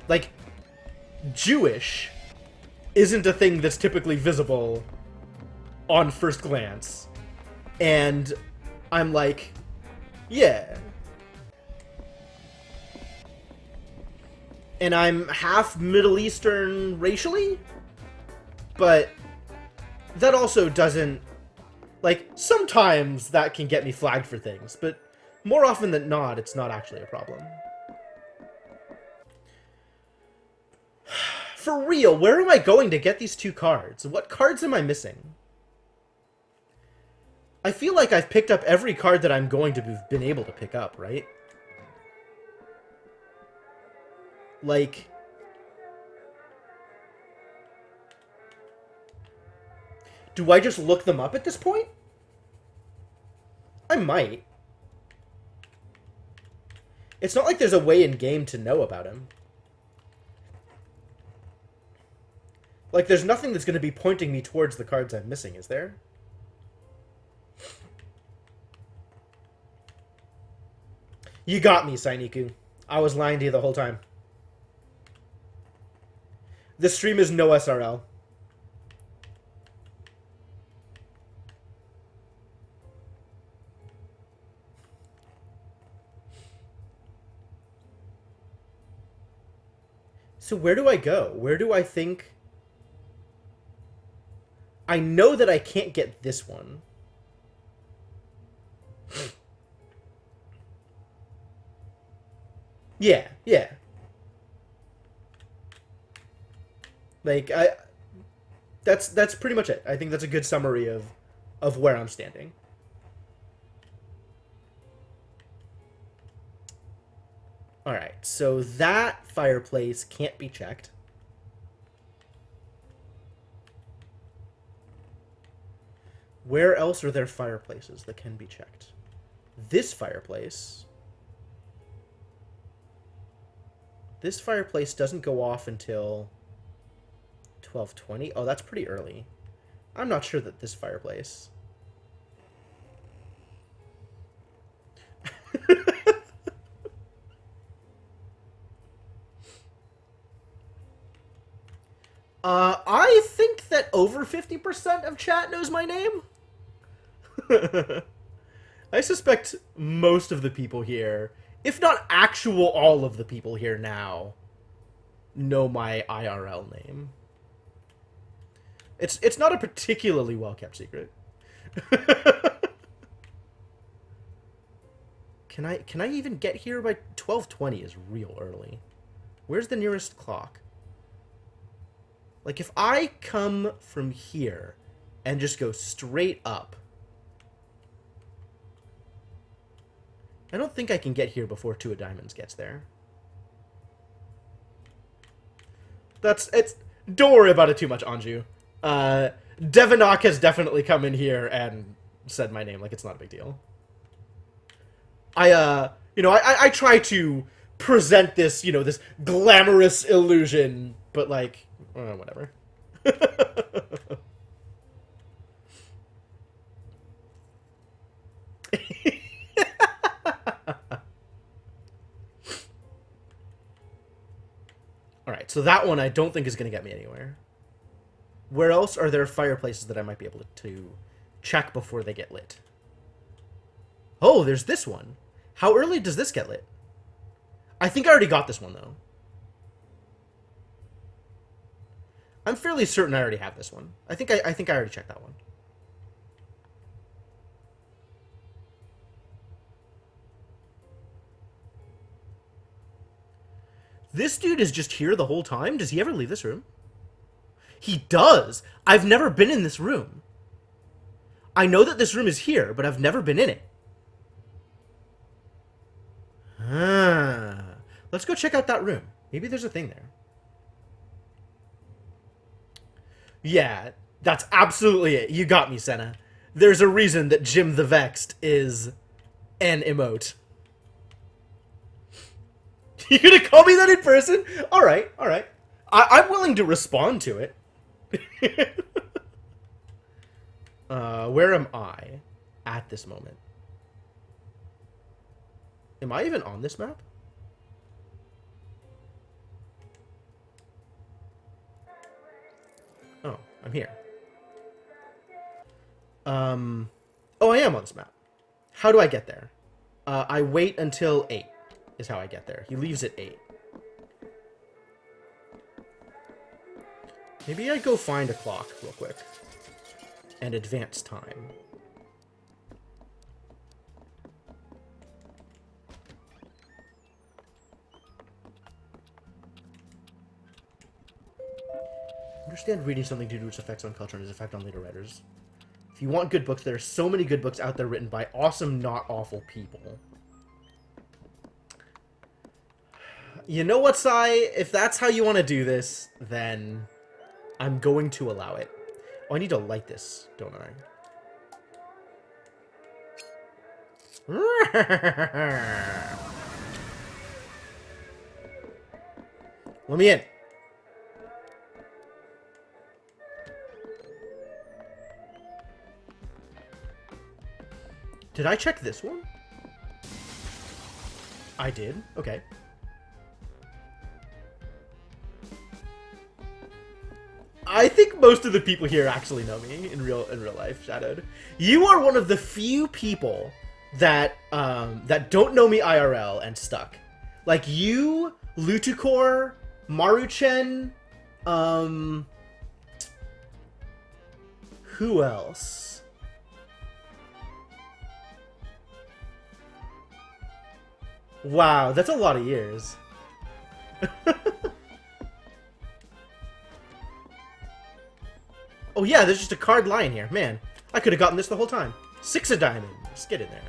S1: Like, Jewish isn't a thing that's typically visible on first glance. And I'm like, yeah. And I'm half Middle Eastern racially, but that also doesn't, like, sometimes that can get me flagged for things, but more often than not, it's not actually a problem. For real, where am I going to get these two cards? What cards am I missing? I feel like I've picked up every card that I'm going to have been able to pick up, right? Like, do I just look them up at this point? I might. It's not like there's a way in-game to know about him. Like, there's nothing that's going to be pointing me towards the cards I'm missing, is there? You got me, Sainiku. I was lying to you the whole time. This stream is no SRL. So where do I go? Where do I think... I know that I can't get this one. Yeah, yeah. Like, that's pretty much it. I think that's a good summary of where I'm standing. Alright, so that fireplace can't be checked. Where else are there fireplaces that can be checked? This fireplace... This fireplace doesn't go off until 12:20. Oh, that's pretty early. I'm not sure that this fireplace... I think that over 50% of chat knows my name. I suspect most of the people here, if not actual all of the people here now, know my IRL name. It's not a particularly well-kept secret. Can I even get here by 12:20 is real early. Where's the nearest clock? Like, if I come from here and just go straight up, I don't think I can get here before Two of Diamonds gets there. Don't worry about it too much, Anju. Devanok has definitely come in here and said my name like it's not a big deal. I try to present this, this glamorous illusion, but like, whatever. Alright, so that one I don't think is going to get me anywhere. Where else are there fireplaces that I might be able to check before they get lit? Oh, there's this one. How early does this get lit? I think I already got this one, though. I'm fairly certain I already have this one. I think I already checked that one. This dude is just here the whole time? Does he ever leave this room? He does! I've never been in this room. I know that this room is here, but I've never been in it. Let's go check out that room. Maybe there's a thing there. Yeah, that's absolutely it. You got me, Senna. There's a reason that Jim the Vexed is an emote. You gonna call me that in person? Alright, alright. I'm willing to respond to it. Where am I at this moment? Am I even on this map? Oh, I'm here. Oh, I am on this map. How do I get there? I wait until 8 is how I get there. He leaves at 8. Maybe I go find a clock real quick. And advance time. Understand reading something due to its effects on culture and its effect on later writers. If you want good books, there are so many good books out there written by awesome, not awful people. You know what, Sai? If that's how you want to do this, then I'm going to allow it. Oh, I need to light this, don't I? Let me in. Did I check this one? I did? Okay. I think most of the people here actually know me in real life, Shadowed. You are one of the few people that that don't know me IRL and stuck. Like you, Lutukor, Maruchen, who else? Wow, that's a lot of years. Oh yeah, there's just a card lying here. Man, I could have gotten this the whole time. 6 of diamonds. Get in there.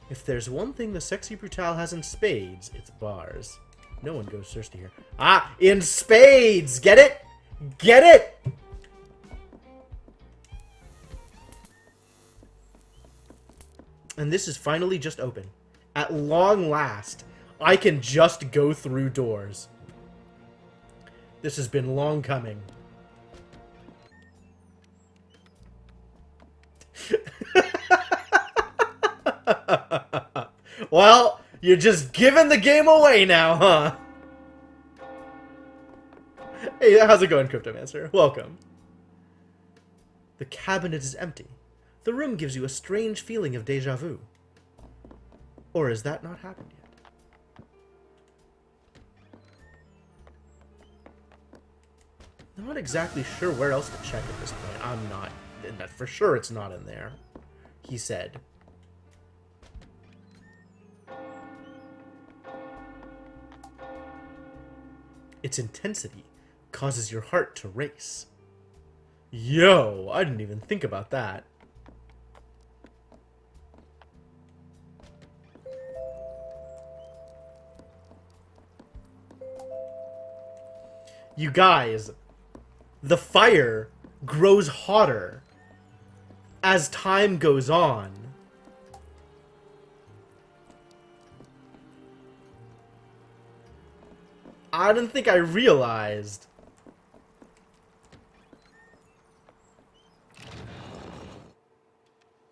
S1: If there's one thing the Sexy Brutale has in spades, it's bars. No one goes thirsty here. Ah, in spades! Get it? Get it? And this is finally just open. At long last, I can just go through doors. This has been long coming. Well, you're just giving the game away now, huh? Hey, how's it going, Cryptomancer? Welcome. The cabinet is empty. The room gives you a strange feeling of deja vu. Or has that not happened yet? I'm not exactly sure where else to check at this point. I'm not. For sure it's not in there. He said. Its intensity causes your heart to race. Yo, I didn't even think about that. You guys, the fire grows hotter as time goes on. I didn't think I realized.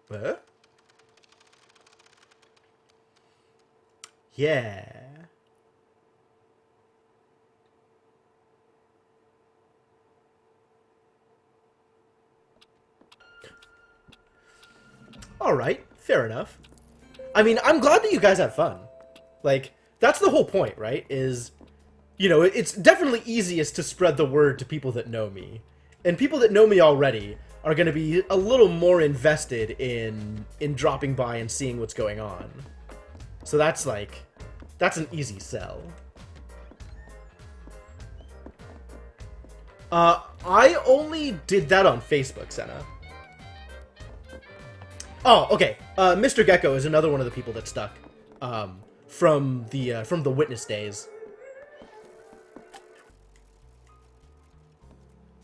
S1: What? Yeah. Alright, fair enough. I mean, I'm glad that you guys had fun. Like, that's the whole point, right? Is, you know, it's definitely easiest to spread the word to people that know me. And people that know me already are going to be a little more invested in dropping by and seeing what's going on. So that's like, that's an easy sell. I only did that on Facebook, Senna. Oh, okay. Mr. Gecko is another one of the people that stuck from the witness days.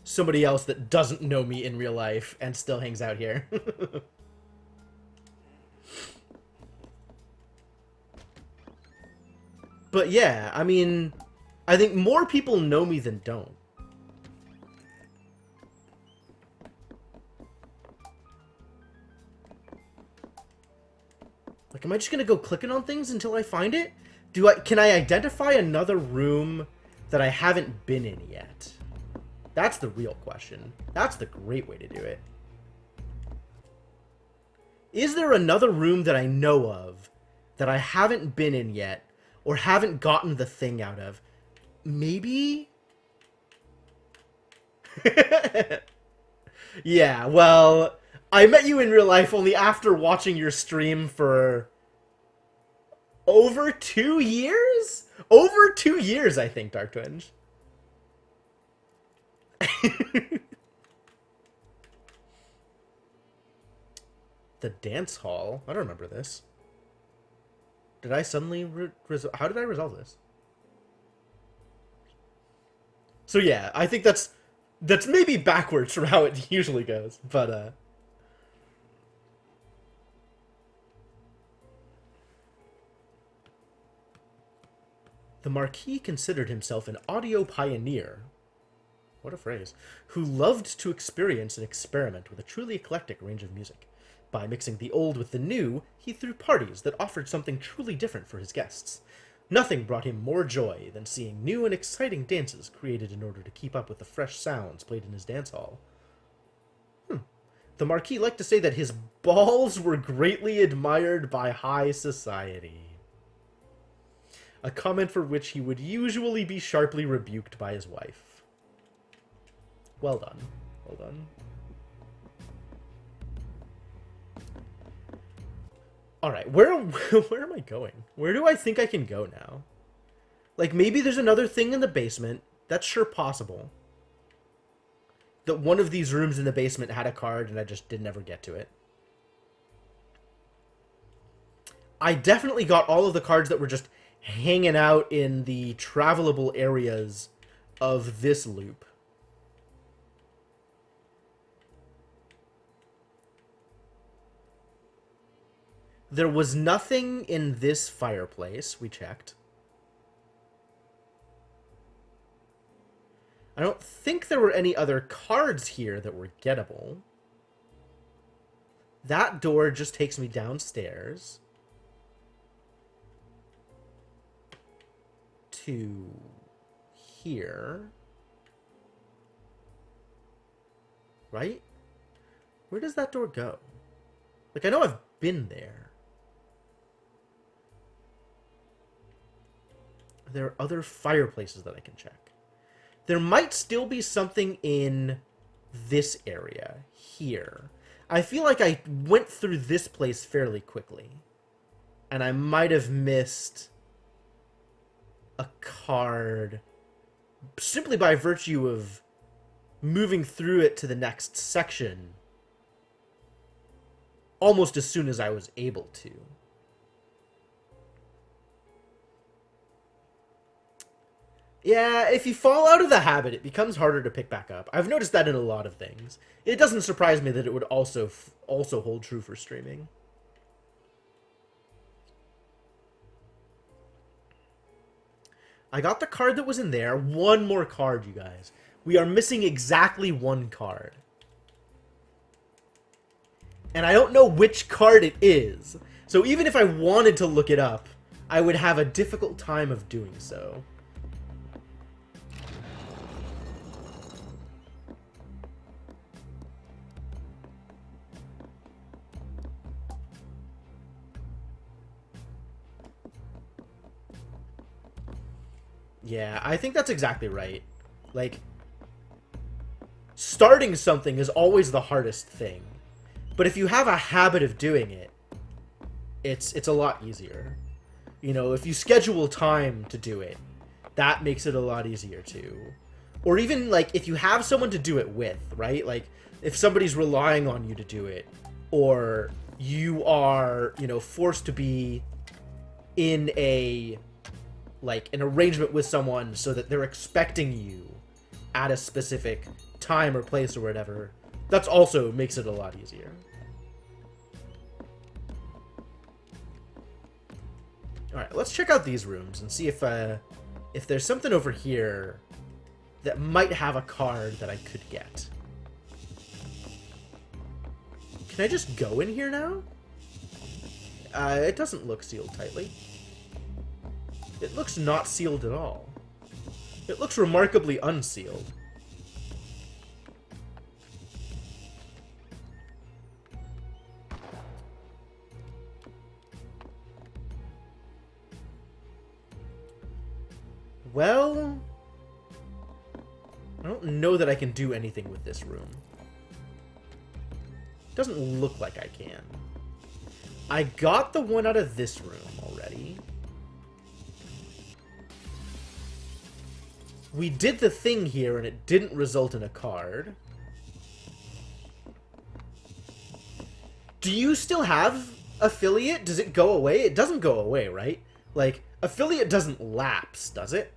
S1: Somebody else that doesn't know me in real life and still hangs out here. But yeah, I mean, I think more people know me than don't. Like, am I just gonna go clicking on things until I find it? Can I identify another room that I haven't been in yet? That's the real question. That's the great way to do it. Is there another room that I know of that I haven't been in yet or haven't gotten the thing out of? Maybe? Yeah, well, I met you in real life only after watching your stream for over 2 years? Over 2 years, I think, Dark Twinge. The dance hall? I don't remember this. Did I suddenly how did I resolve this? So yeah, I think that's maybe backwards from how it usually goes, but the Marquis considered himself an audio pioneer. What a phrase. Who loved to experience and experiment with a truly eclectic range of music. By mixing the old with the new, he threw parties that offered something truly different for his guests. Nothing brought him more joy than seeing new and exciting dances created in order to keep up with the fresh sounds played in his dance hall. The Marquis liked to say that his balls were greatly admired by high society. A comment for which he would usually be sharply rebuked by his wife. Well done. Well done. Alright, where am I going? Where do I think I can go now? Like, maybe there's another thing in the basement. That's sure possible. That one of these rooms in the basement had a card and I just didn't ever get to it. I definitely got all of the cards that were just hanging out in the travelable areas of this loop. There was nothing in this fireplace, we checked. I don't think there were any other cards here that were gettable. That door just takes me downstairs to here. Right? Where does that door go? Like, I know I've been there. There are other fireplaces that I can check. There might still be something in this area, here. I feel like I went through this place fairly quickly. And I might have missed a card simply by virtue of moving through it to the next section almost as soon as I was able to. Yeah, if you fall out of the habit, it becomes harder to pick back up. I've noticed that in a lot of things. It doesn't surprise me that it would also hold true for streaming. I got the card that was in there. One more card, you guys. We are missing exactly one card. And I don't know which card it is. So even if I wanted to look it up, I would have a difficult time of doing so. Yeah, I think that's exactly right. Like, starting something is always the hardest thing. But if you have a habit of doing it, it's a lot easier. You know, if you schedule time to do it, that makes it a lot easier too. Or even, like, if you have someone to do it with, right? Like, if somebody's relying on you to do it, or you are, you know, forced to be in a... like an arrangement with someone so that they're expecting you at a specific time or place or whatever, that's also makes it a lot easier. Alright, let's check out these rooms and see if there's something over here that might have a card that I could get. Can I just go in here now? It doesn't look sealed tightly. It looks not sealed at all. It looks remarkably unsealed. Well, I don't know that I can do anything with this room. Doesn't look like I can. I got the one out of this room already. We did the thing here and it didn't result in a card. Do you still have affiliate? Does it go away? It doesn't go away, right? Like, affiliate doesn't lapse, does it?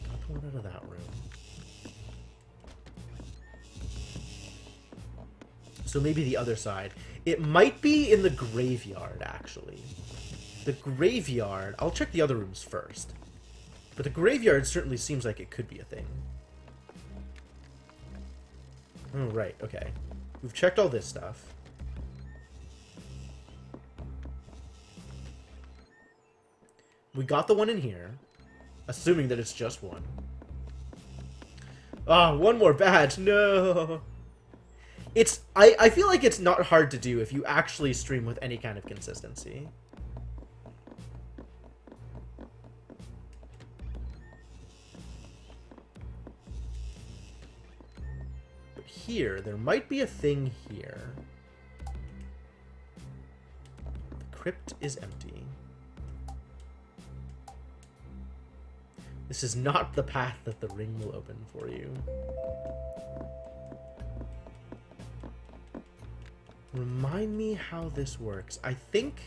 S1: Got the one out of that room. So maybe the other side. It might be in the graveyard, actually. The graveyard... I'll check the other rooms first. But the graveyard certainly seems like it could be a thing. Oh, right, okay. We've checked all this stuff. We got the one in here, assuming that it's just one. Ah, one more badge. No. It's I feel like it's not hard to do if you actually stream with any kind of consistency. But here, there might be a thing here. The crypt is empty. This is not the path that the ring will open for you. Remind me how this works. I think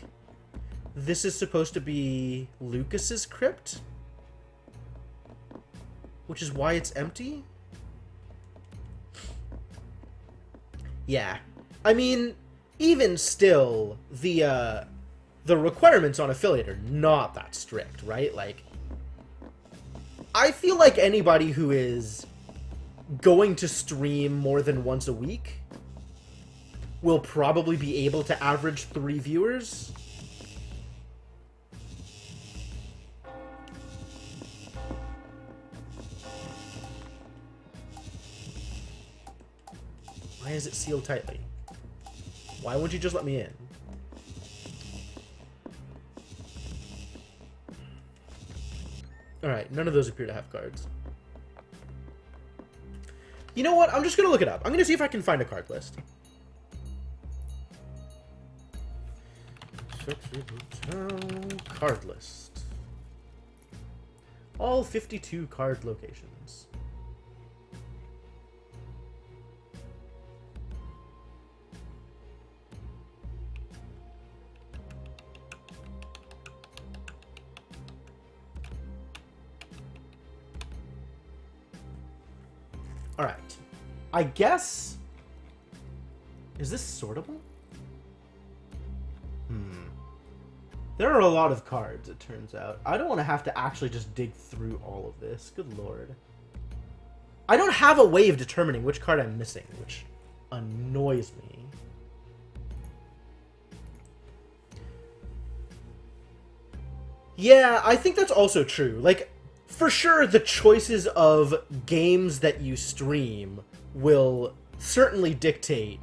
S1: this is supposed to be Lucas's crypt, which is why it's empty. Yeah. I mean, even still, the requirements on affiliate are not that strict, right? Like, I feel like anybody who is going to stream more than once a week will probably be able to average 3 viewers. Why is it sealed tightly? Why won't you just let me in? Alright, none of those appear to have cards. You know what? I'm just gonna look it up. I'm gonna see if I can find a card list. Sexy Brutale card list. All 52 card locations. Alright. I guess... Is this sortable? There are a lot of cards, it turns out. I don't want to have to actually just dig through all of this. Good lord. I don't have a way of determining which card I'm missing, which annoys me. Yeah, I think that's also true. Like, for sure, the choices of games that you stream will certainly dictate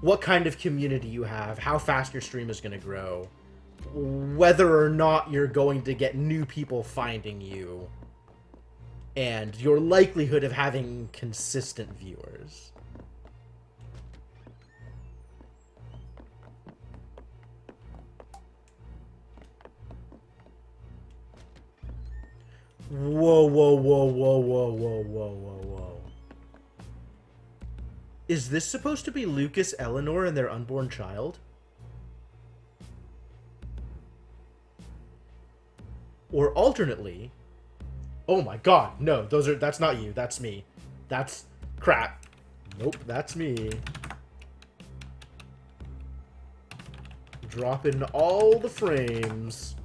S1: what kind of community you have, how fast your stream is going to grow, whether or not you're going to get new people finding you, and your likelihood of having consistent viewers. Whoa, whoa, whoa, whoa, whoa, whoa, whoa, whoa, whoa. Is this supposed to be Lucas, Eleanor, and their unborn child? Or alternately... Oh my god, no, that's not you, that's me. That's crap. Nope, that's me. Dropping all the frames.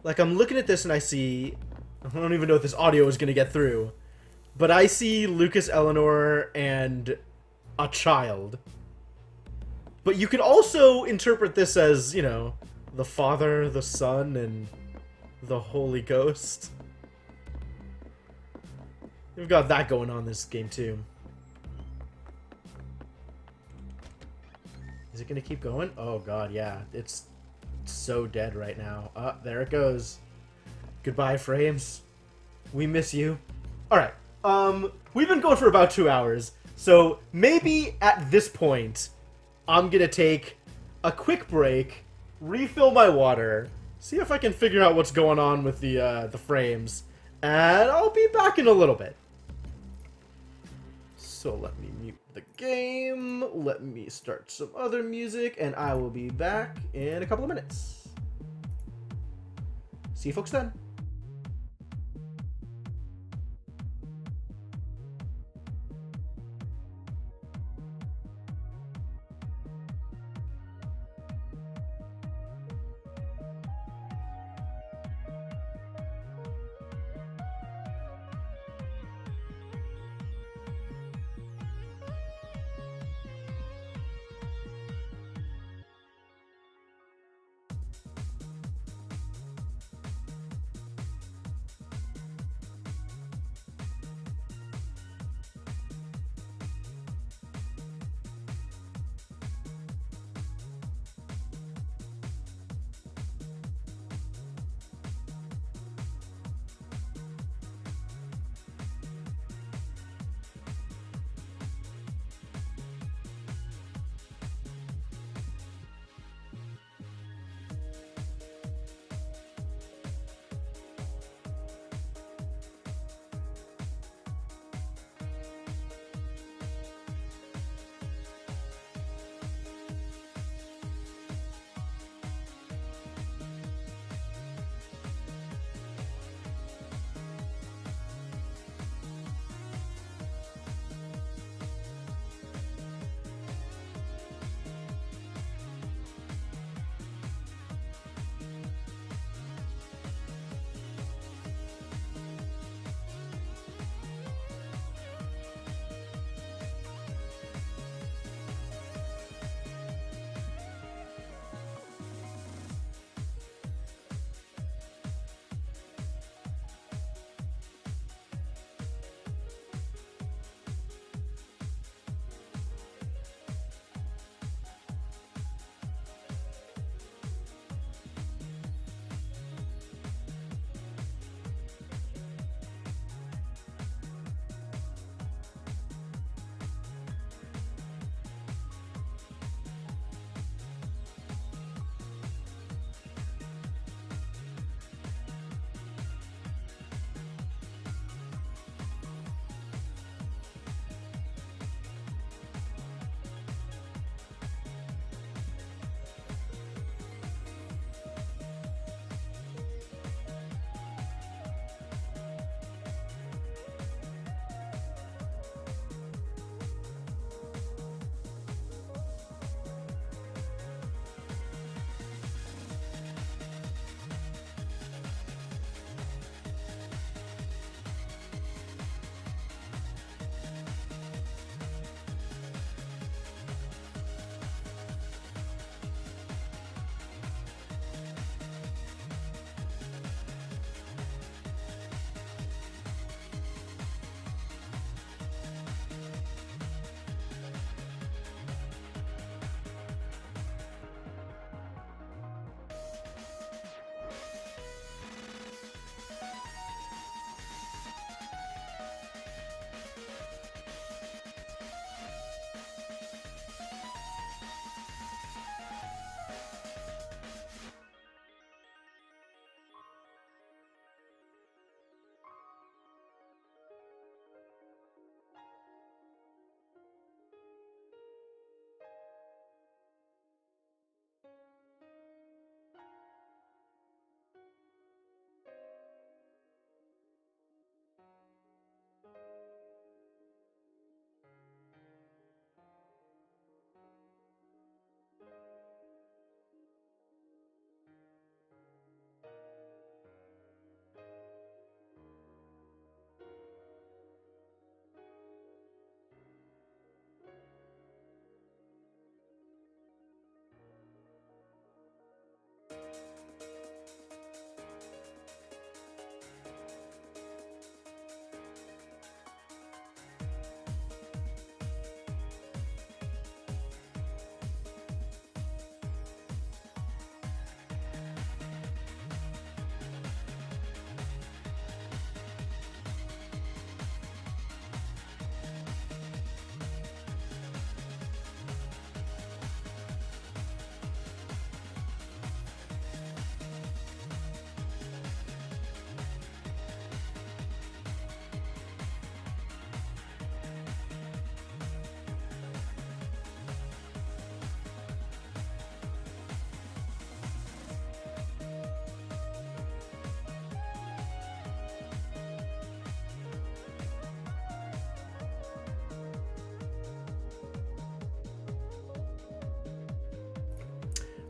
S1: Like, I'm looking at this and I see... I don't even know if this audio is going to get through. But I see Lucas, Eleanor, and a child. But you can also interpret this as, you know, the Father, the Son, and the Holy Ghost. We've got that going on in this game, too. Is it going to keep going? Oh, God, yeah. It's so dead right now. There it goes. Goodbye, frames. We miss you. Alright, we've been going for about 2 hours, so maybe at this point, I'm gonna take a quick break, refill my water, see if I can figure out what's going on with the frames, and I'll be back in a little bit. So let me mute the game, let me start some other music, and I will be back in a couple of minutes. See you folks then.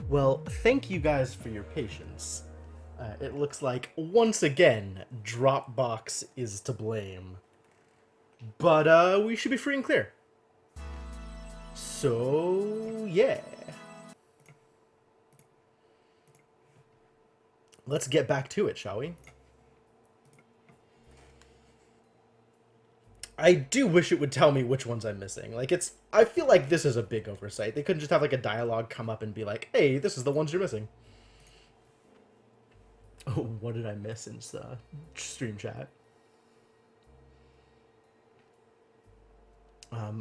S1: Well, thank you guys for your patience. It looks like, once again, Dropbox is to blame. But, we should be free and clear. So, yeah. Let's get back to it, shall we? I do wish it would tell me which ones I'm missing. Like, I feel like this is a big oversight. They couldn't just have, like, a dialogue come up and be like, hey, this is the ones you're missing. Oh, what did I miss in stream chat?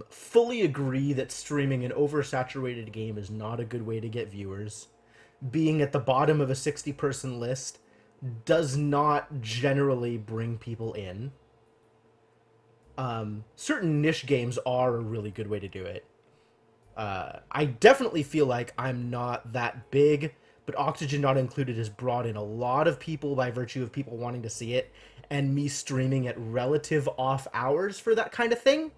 S1: Fully agree that streaming an oversaturated game is not a good way to get viewers. Being at the bottom of a 60-person list does not generally bring people in. Certain niche games are a really good way to do it. I definitely feel like I'm not that big, but Oxygen Not Included has brought in a lot of people by virtue of people wanting to see it, and me streaming at relative off hours for that kind of thing.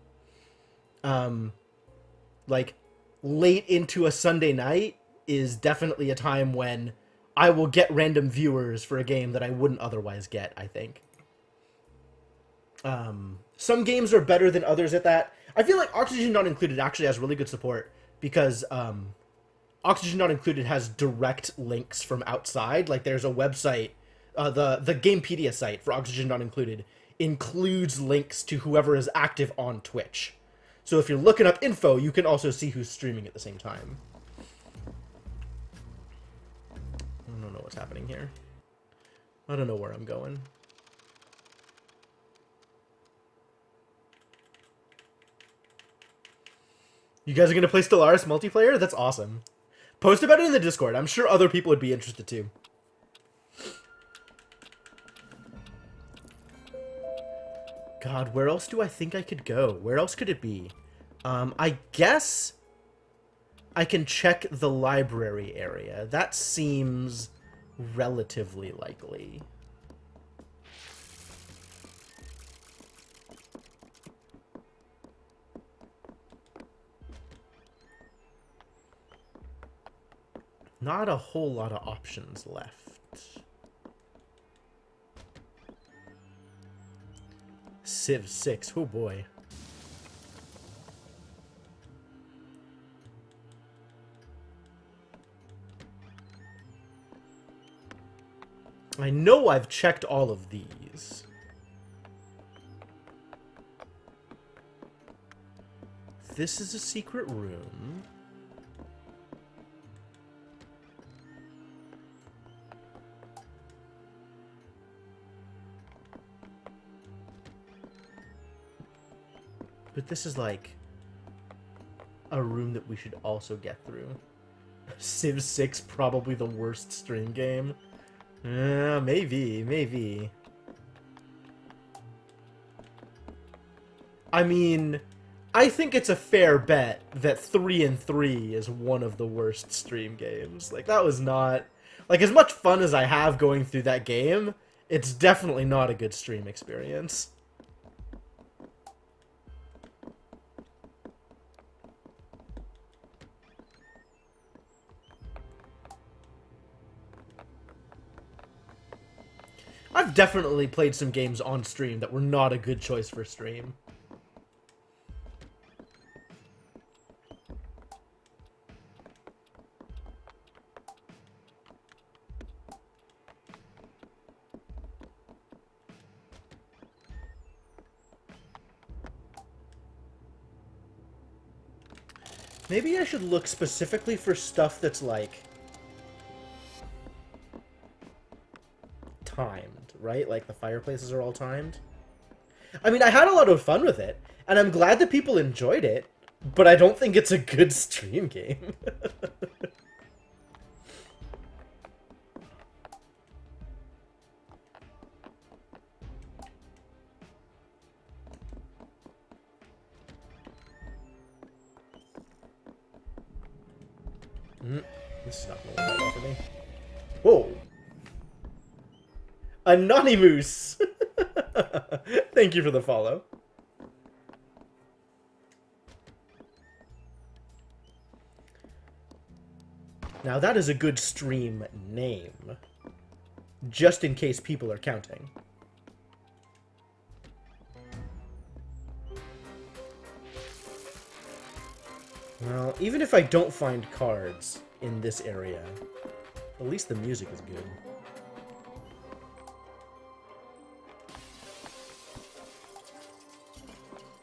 S1: Like, late into a Sunday night is definitely a time when I will get random viewers for a game that I wouldn't otherwise get, I think. Some games are better than others at that. I feel like Oxygen Not Included actually has really good support because Oxygen Not Included has direct links from outside. Like, there's a website, the Gamepedia site for Oxygen Not Included includes links to whoever is active on Twitch. So if you're looking up info, you can also see who's streaming at the same time. I don't know what's happening here. I don't know where I'm going. You guys are going to play Stellaris multiplayer? That's awesome. Post about it in the Discord. I'm sure other people would be interested too. God, where else do I think I could go? Where else could it be? I guess I can check the library area. That seems relatively likely. Not a whole lot of options left. Civ 6, oh boy. I know I've checked all of these. This is a secret room. But this is like a room that we should also get through. Civ 6, probably the worst stream game. Maybe. I mean, I think it's a fair bet that 3 and 3 is one of the worst stream games. Like, that was not... Like, as much fun as I have going through that game, it's definitely not a good stream experience. I've definitely played some games on stream that were not a good choice for stream. Maybe I should look specifically for stuff that's, like, timed, right? Like, the fireplaces are all timed. I mean, I had a lot of fun with it, and I'm glad that people enjoyed it, but I don't think it's a good stream game. This is not going to work out well for me. Whoa! Anonymous! Thank you for the follow. Now that is a good stream name. Just in case people are counting. Well, even if I don't find cards in this area, at least the music is good.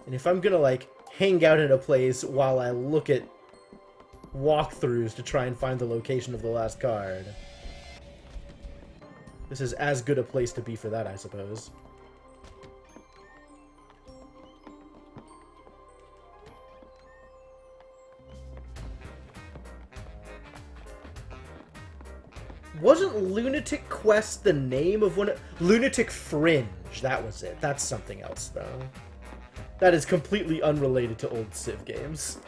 S1: And if I'm gonna, like, hang out in a place while I look at walkthroughs to try and find the location of the last card, this is as good a place to be for that, I suppose. Wasn't Lunatic Quest the name of one? Lunatic Fringe, that was it. That's something else, though. That is completely unrelated to old Civ games.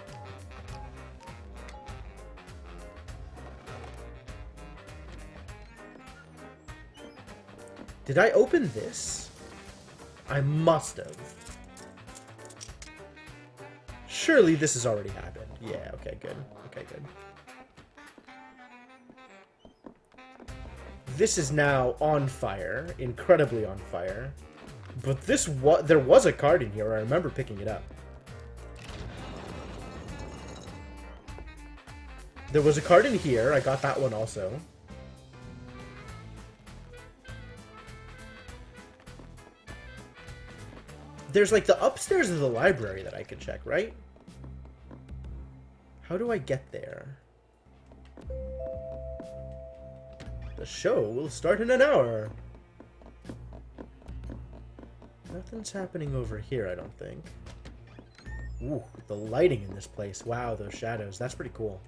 S1: Did I open this? I must have. Surely this has already happened. Yeah, okay, good. Okay, good. This is now on fire. Incredibly on fire. But there was a card in here. I remember picking it up. There was a card in here. I got that one also. There's like the upstairs of the library that I could check, right? How do I get there? The show will start in an hour. Nothing's happening over here, I don't think. Ooh, the lighting in this place. Wow, those shadows. That's pretty cool.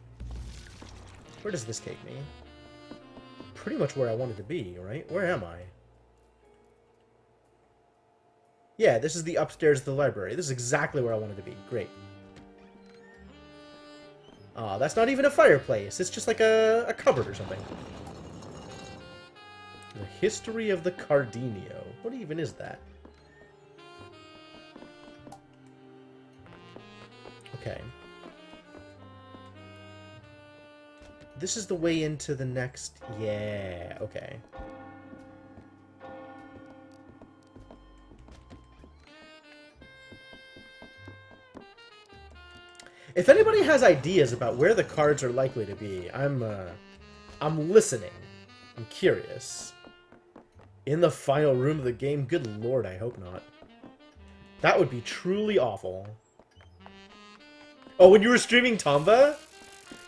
S1: Where does this take me? Pretty much where I wanted to be, right? Where am I? Yeah, this is the upstairs of the library. This is exactly where I wanted to be. Great. Aw, that's not even a fireplace. It's just like a cupboard or something. The history of the Cardinio. What even is that? Okay. This is the way into the next... Yeah, okay. If anybody has ideas about where the cards are likely to be, I'm listening. I'm curious. In the final room of the game? Good lord, I hope not. That would be truly awful. Oh, when you were streaming Tomba?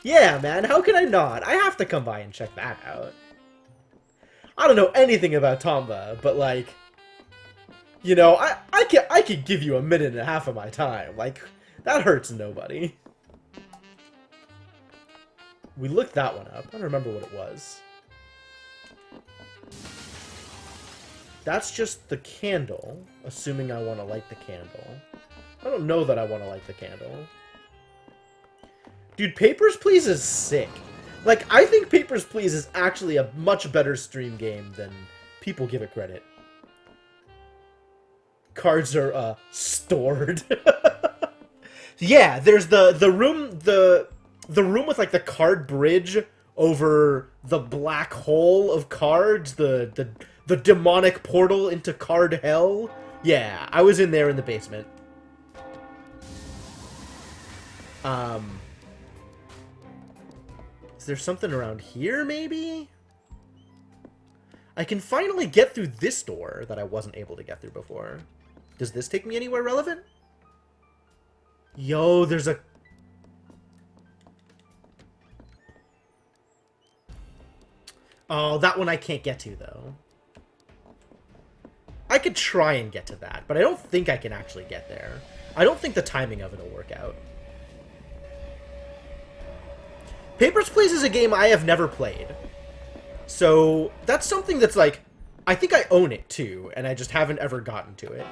S1: Yeah, man, how can I not? I have to come by and check that out. I don't know anything about Tomba, but like, you know, I could give you a minute and a half of my time. Like, that hurts nobody. We looked that one up. I don't remember what it was. That's just the candle, assuming I want to light the candle. I don't know that I want to light the candle. Dude, Papers, Please is sick. Like, I think Papers, Please is actually a much better stream game than people give it credit. Cards are, stored. Yeah, there's the room with, like, the card bridge over the black hole of cards, the demonic portal into card hell. Yeah, I was in there in the basement. Is there something around here, maybe? I can finally get through this door that I wasn't able to get through before. Does this take me anywhere relevant? Yo, there's a... Oh, that one I can't get to, though. I could try and get to that, but I don't think I can actually get there. I don't think the timing of it will work out. Papers, Please is a game I have never played. So, that's something that's like... I think I own it, too, and I just haven't ever gotten to it.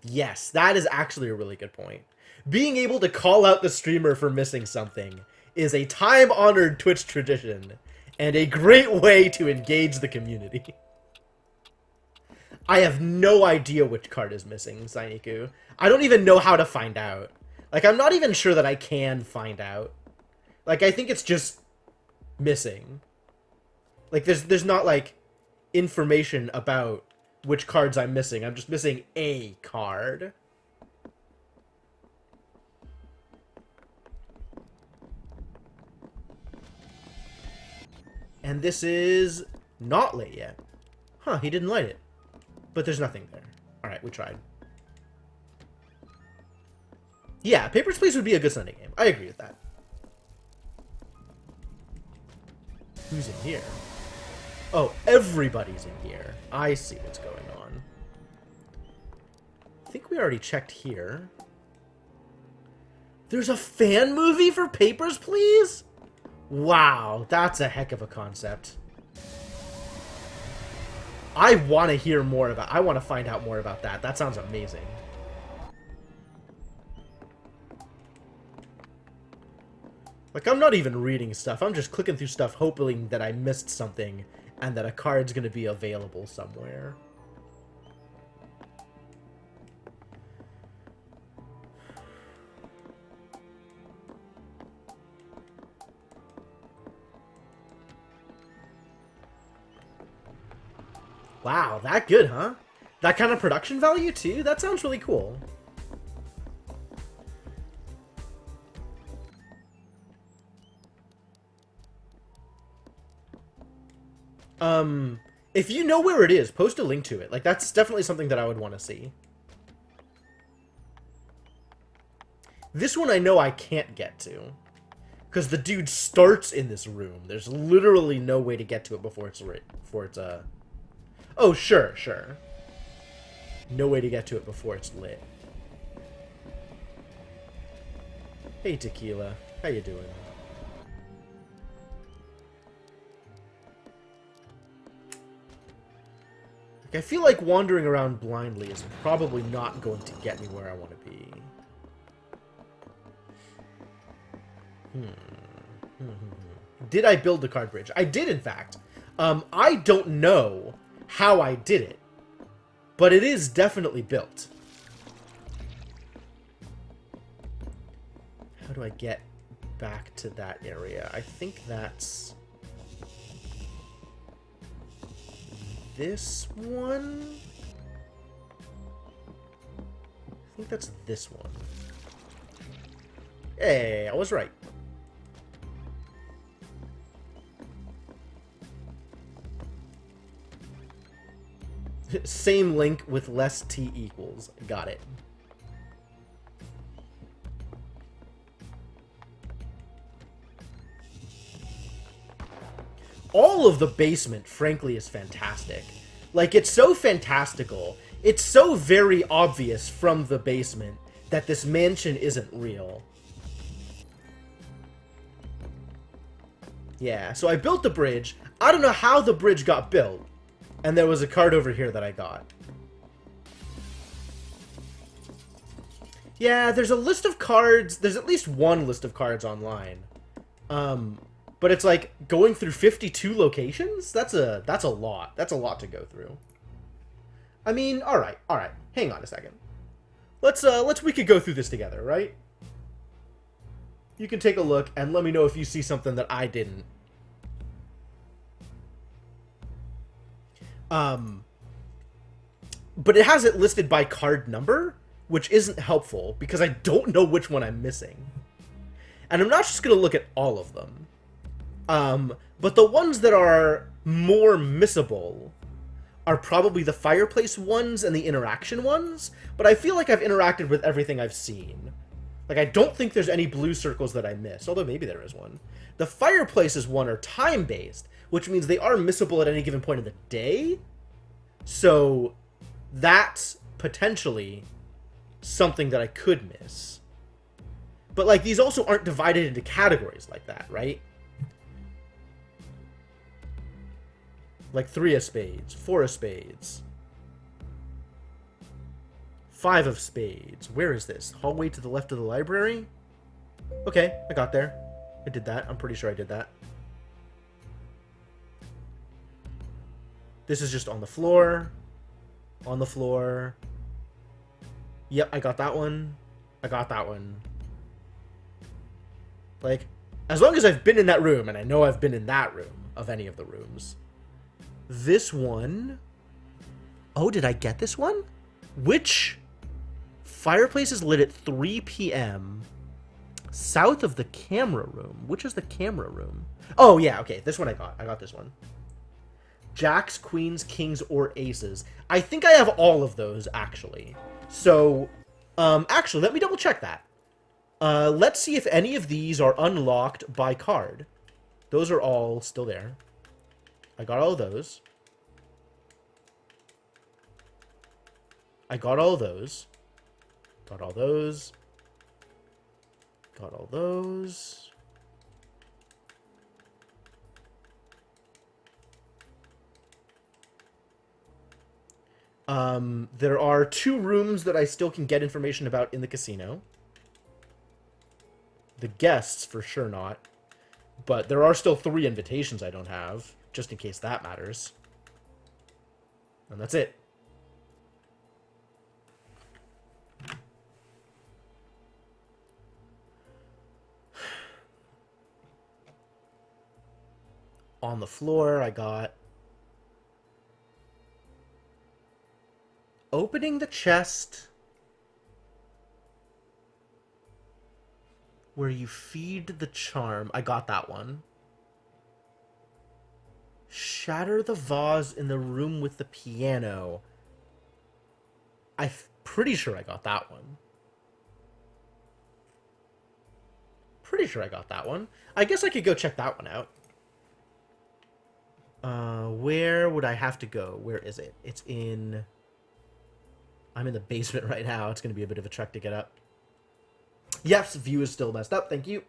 S1: Yes, that is actually a really good point. Being able to call out the streamer for missing something is a time-honored Twitch tradition, and a great way to engage the community. I have no idea which card is missing, Zainiku. I don't even know how to find out. Like, I'm not even sure that I can find out. Like, I think it's just missing. Like, there's not, like, information about which cards I'm missing. I'm just missing a card. And this is not lit yet. Huh, he didn't light it. But there's nothing there. Alright, we tried. Yeah, Papers, Please would be a good Sunday game. I agree with that. Who's in here? Oh, everybody's in here. I see what's going on. I think we already checked here. There's a fan movie for Papers, Please? Wow, that's a heck of a concept. I want to hear more about... I want to find out more about that. That sounds amazing. Like, I'm not even reading stuff. I'm just clicking through stuff hoping that I missed something and that a card's going to be available somewhere. Wow, that good, huh? That kind of production value, too? That sounds really cool. If you know where it is, post a link to it. Like, that's definitely something that I would want to see. This one I know I can't get to. Because the dude starts in this room. There's literally no way to get to it before it's Oh, sure, sure. No way to get to it before it's lit. Hey, Tequila. How you doing? Like, I feel like wandering around blindly is probably not going to get me where I want to be. Did I build the card bridge? I did, in fact. I don't know how I did it, but it is definitely built. How do I get back to that area? I think that's this one? I think that's this one. Hey, I was right. Same link with less t equals. Got it. All of the basement, frankly, is fantastic. Like, it's so fantastical. It's so very obvious from the basement that this mansion isn't real. Yeah, so I built the bridge. I don't know how the bridge got built. And there was a card over here that I got. Yeah, there's a list of cards. There's at least one list of cards online. But it's like going through 52 locations? That's a lot. That's a lot to go through. I mean, all right. Hang on a second. We could go through this together, right? You can take a look and let me know if you see something that I didn't. But it has it listed by card number, which isn't helpful because I don't know which one I'm missing. And I'm not just going to look at all of them. But the ones that are more missable are probably the fireplace ones and the interaction ones, but I feel like I've interacted with everything I've seen. Like, I don't think there's any blue circles that I missed, although maybe there is one. The fireplaces one are time-based, which means they are missable at any given point of the day. So that's potentially something that I could miss. But, like, these also aren't divided into categories like that, right? Like 3 of spades, 4 of spades, 5 of spades. Where is this? Hallway to the left of the library? Okay, I got there. I did that. I'm pretty sure I did that. This is just on the floor. On the floor. Yep, I got that one. I got that one. Like, as long as I've been in that room, and I know I've been in that room of any of the rooms. This one... Oh, did I get this one? Which fireplace is lit at 3 p.m. south of the camera room? Which is the camera room? Oh, yeah, okay. This one I got. I got this one. Jacks, queens, kings, or aces. I think I have all of those, actually. So, actually, let me double check that. Let's see if any of these are unlocked by card. Those are all still there. I got all of those. I got all those. Got all those. Got all those. There are 2 rooms that I still can get information about in the casino. The guests, for sure not. But there are still 3 invitations I don't have, just in case that matters. And that's it. On the floor, I got... Opening the chest... Where you feed the charm. I got that one. Shatter the vase in the room with the piano. I'm pretty sure I got that one. Pretty sure I got that one. I guess I could go check that one out. Where would I have to go? Where is it? It's in... I'm in the basement right now. It's going to be a bit of a trek to get up. Yes, view is still messed up. Thank you.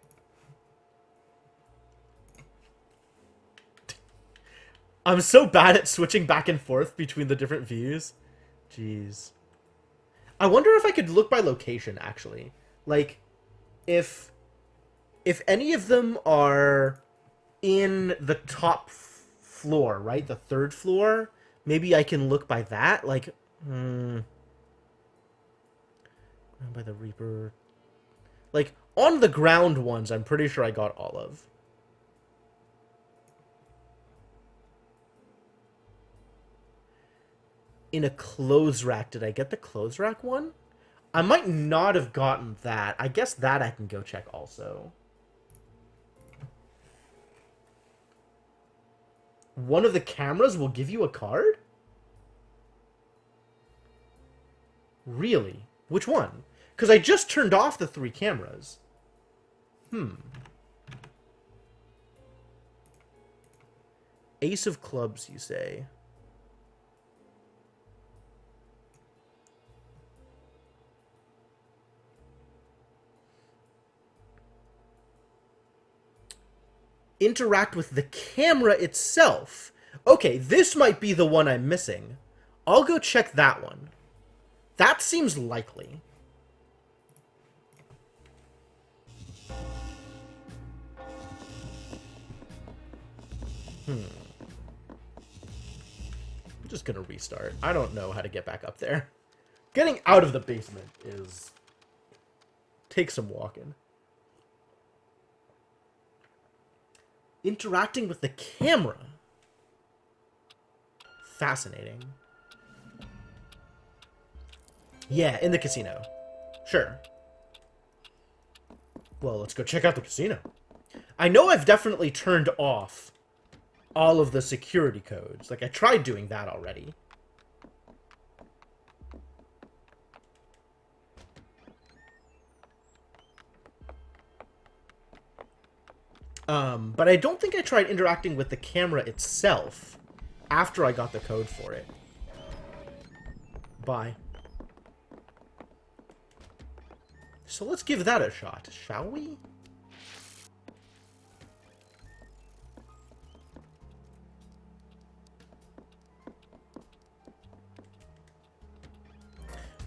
S1: I'm so bad at switching back and forth between the different views. Jeez. I wonder if I could look by location, actually. Like, if any of them are in the top floor, right? The 3rd floor, maybe I can look by that. Like, by the Reaper. Like, on the ground ones, I'm pretty sure I got all of. In a clothes rack. Did I get the clothes rack one? I might not have gotten that. I guess that I can go check also. One of the cameras will give you a card? Really? Which one? Because I just turned off the 3 cameras. Ace of clubs, you say? Interact with the camera itself. Okay, this might be the one I'm missing. I'll go check that one. That seems likely. I'm just gonna restart. I don't know how to get back up there. Getting out of the basement is... Take some walking. Interacting with the camera. Fascinating. Yeah, in the casino. Sure. Well, let's go check out the casino. I know I've definitely turned off all of the security codes. Like, I tried doing that already. But I don't think I tried interacting with the camera itself after I got the code for it. Bye. So let's give that a shot, shall we?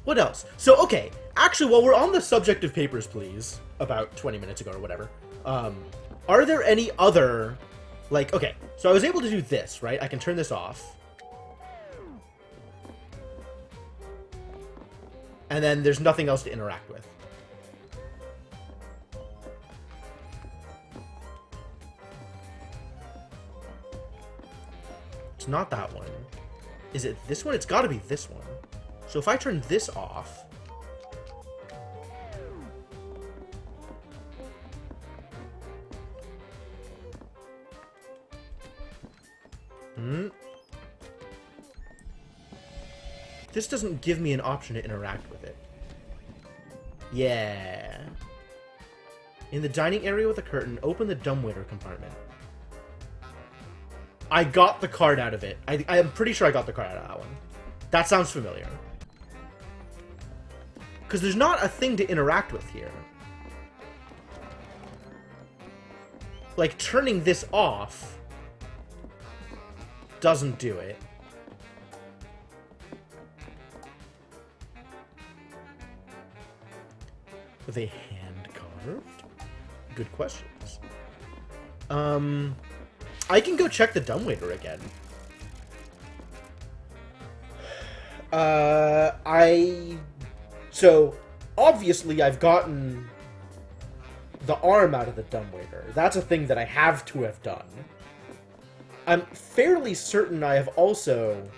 S1: What else? So, okay, actually, while we're on the subject of Papers, Please, about 20 minutes ago or whatever, are there any other, like, okay, so I was able to do this, right? I can turn this off. And then there's nothing else to interact with. It's not that one. Is it this one? It's got to be this one. So if I turn this off... This doesn't give me an option to interact with it. Yeah. In the dining area with a curtain, open the dumbwaiter compartment. I got the card out of it. I am pretty sure I got the card out of that one. That sounds familiar. Because there's not a thing to interact with here. Like, turning this off doesn't do it. Were they hand-carved? Good questions. I can go check the dumbwaiter again. So, obviously I've gotten the arm out of the dumbwaiter. That's a thing that I have to have done. I'm fairly certain I have also...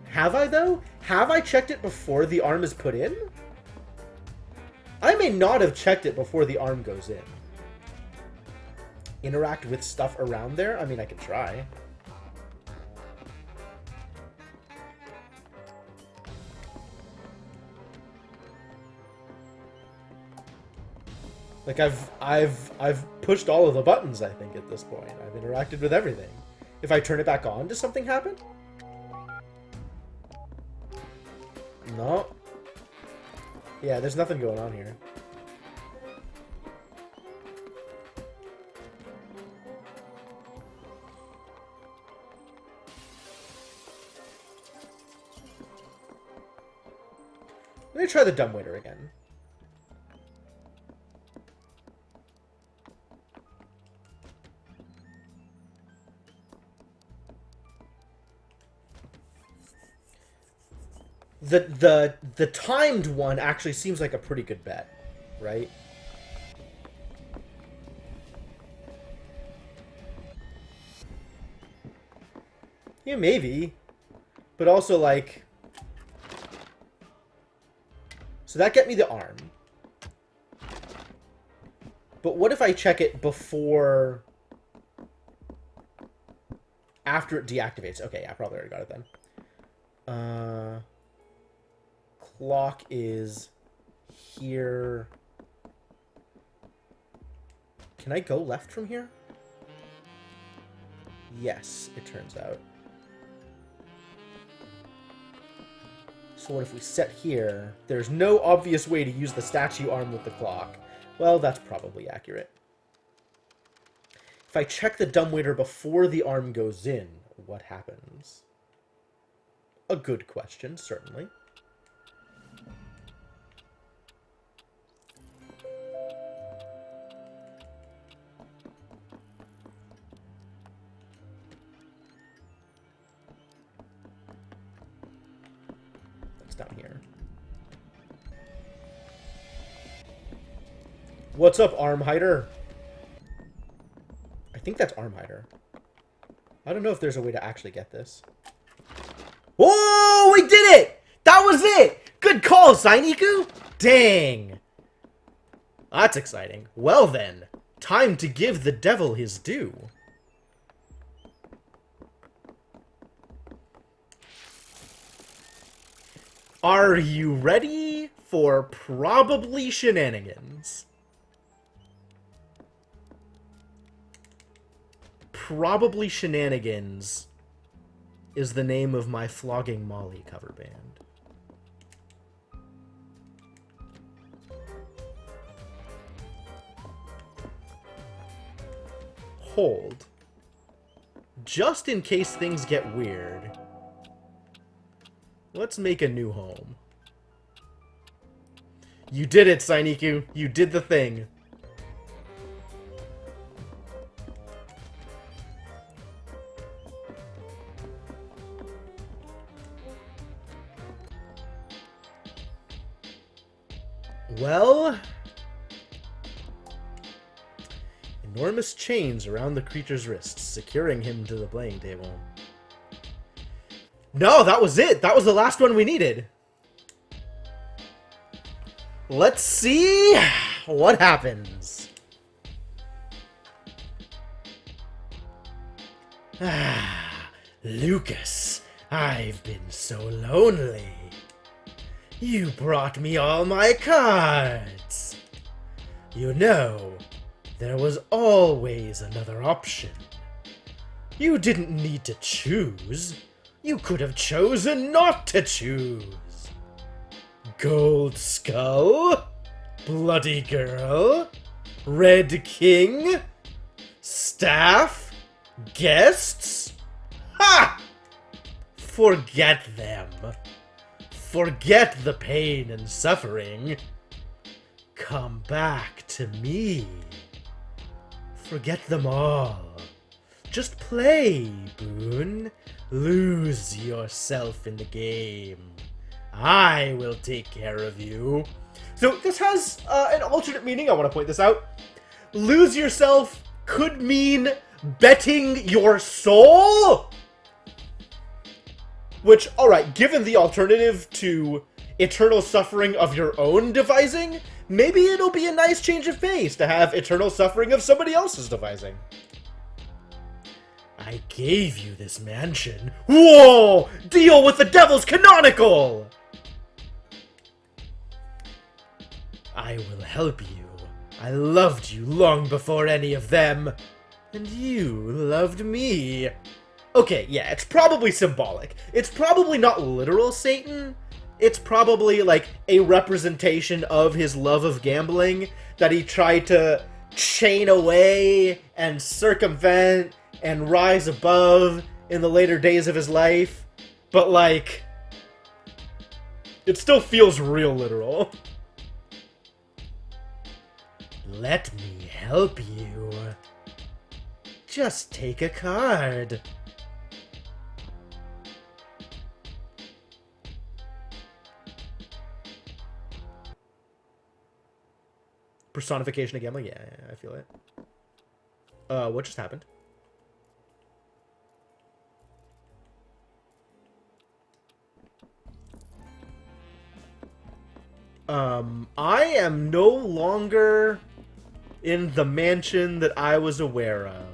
S1: Have I, though? Have I checked it before the arm is put in? I may not have checked it before the arm goes in. Interact with stuff around there? I mean, I could try. Like, I've pushed all of the buttons, I think, at this point. I've interacted with everything. If I turn it back on, does something happen? No. Yeah, there's nothing going on here. Let me try the dumbwaiter again. The timed one actually seems like a pretty good bet, right? Yeah, maybe. But also, like... So that get me the arm. But what if I check it before... After it deactivates? Okay, yeah, I probably already got it then. Clock is here. Can I go left from here? Yes, it turns out. So what if we set here? There's no obvious way to use the statue arm with the clock. Well, that's probably accurate. If I check the dumbwaiter before the arm goes in, what happens? A good question, certainly. Down here. What's up, arm hider? I think that's arm hider. I don't know if there's a way to actually get this. Whoa, we did it! That was it! Good call, Zainiku! Dang. That's exciting. Well then, time to give the devil his due. Are you ready for probably shenanigans? Probably Shenanigans is the name of my Flogging Molly cover band. Hold. Just in case things get weird. Let's make a new home. You did it, Sainiku. You did the thing. Well, enormous chains around the creature's wrists, securing him to the playing table. No, that was it. That was the last one we needed. Let's see what happens. Ah, Lucas, I've been so lonely. You brought me all my cards. You know, there was always another option. You didn't need to choose. You could have chosen not to choose. Gold Skull? Bloody Girl? Red King? Staff? Guests? Ha! Forget them. Forget the pain and suffering. Come back to me. Forget them all. Just play, Boone. Lose yourself in the game. I will take care of you. So this has an alternate meaning. I want to point this out. Lose yourself could mean betting your soul. Which, alright, given the alternative to eternal suffering of your own devising, maybe it'll be a nice change of pace to have eternal suffering of somebody else's devising. I gave you this mansion. Whoa! Deal with the devil's canonical! I will help you. I loved you long before any of them. And you loved me. Okay, yeah, it's probably symbolic. It's probably not literal Satan. It's probably like a representation of his love of gambling that he tried to chain away and circumvent and rise above in the later days of his life. But like, it still feels real literal. Let me help you. Just take a card. Personification of gambling? Yeah, I feel it. What just happened? I am no longer in the mansion that I was aware of.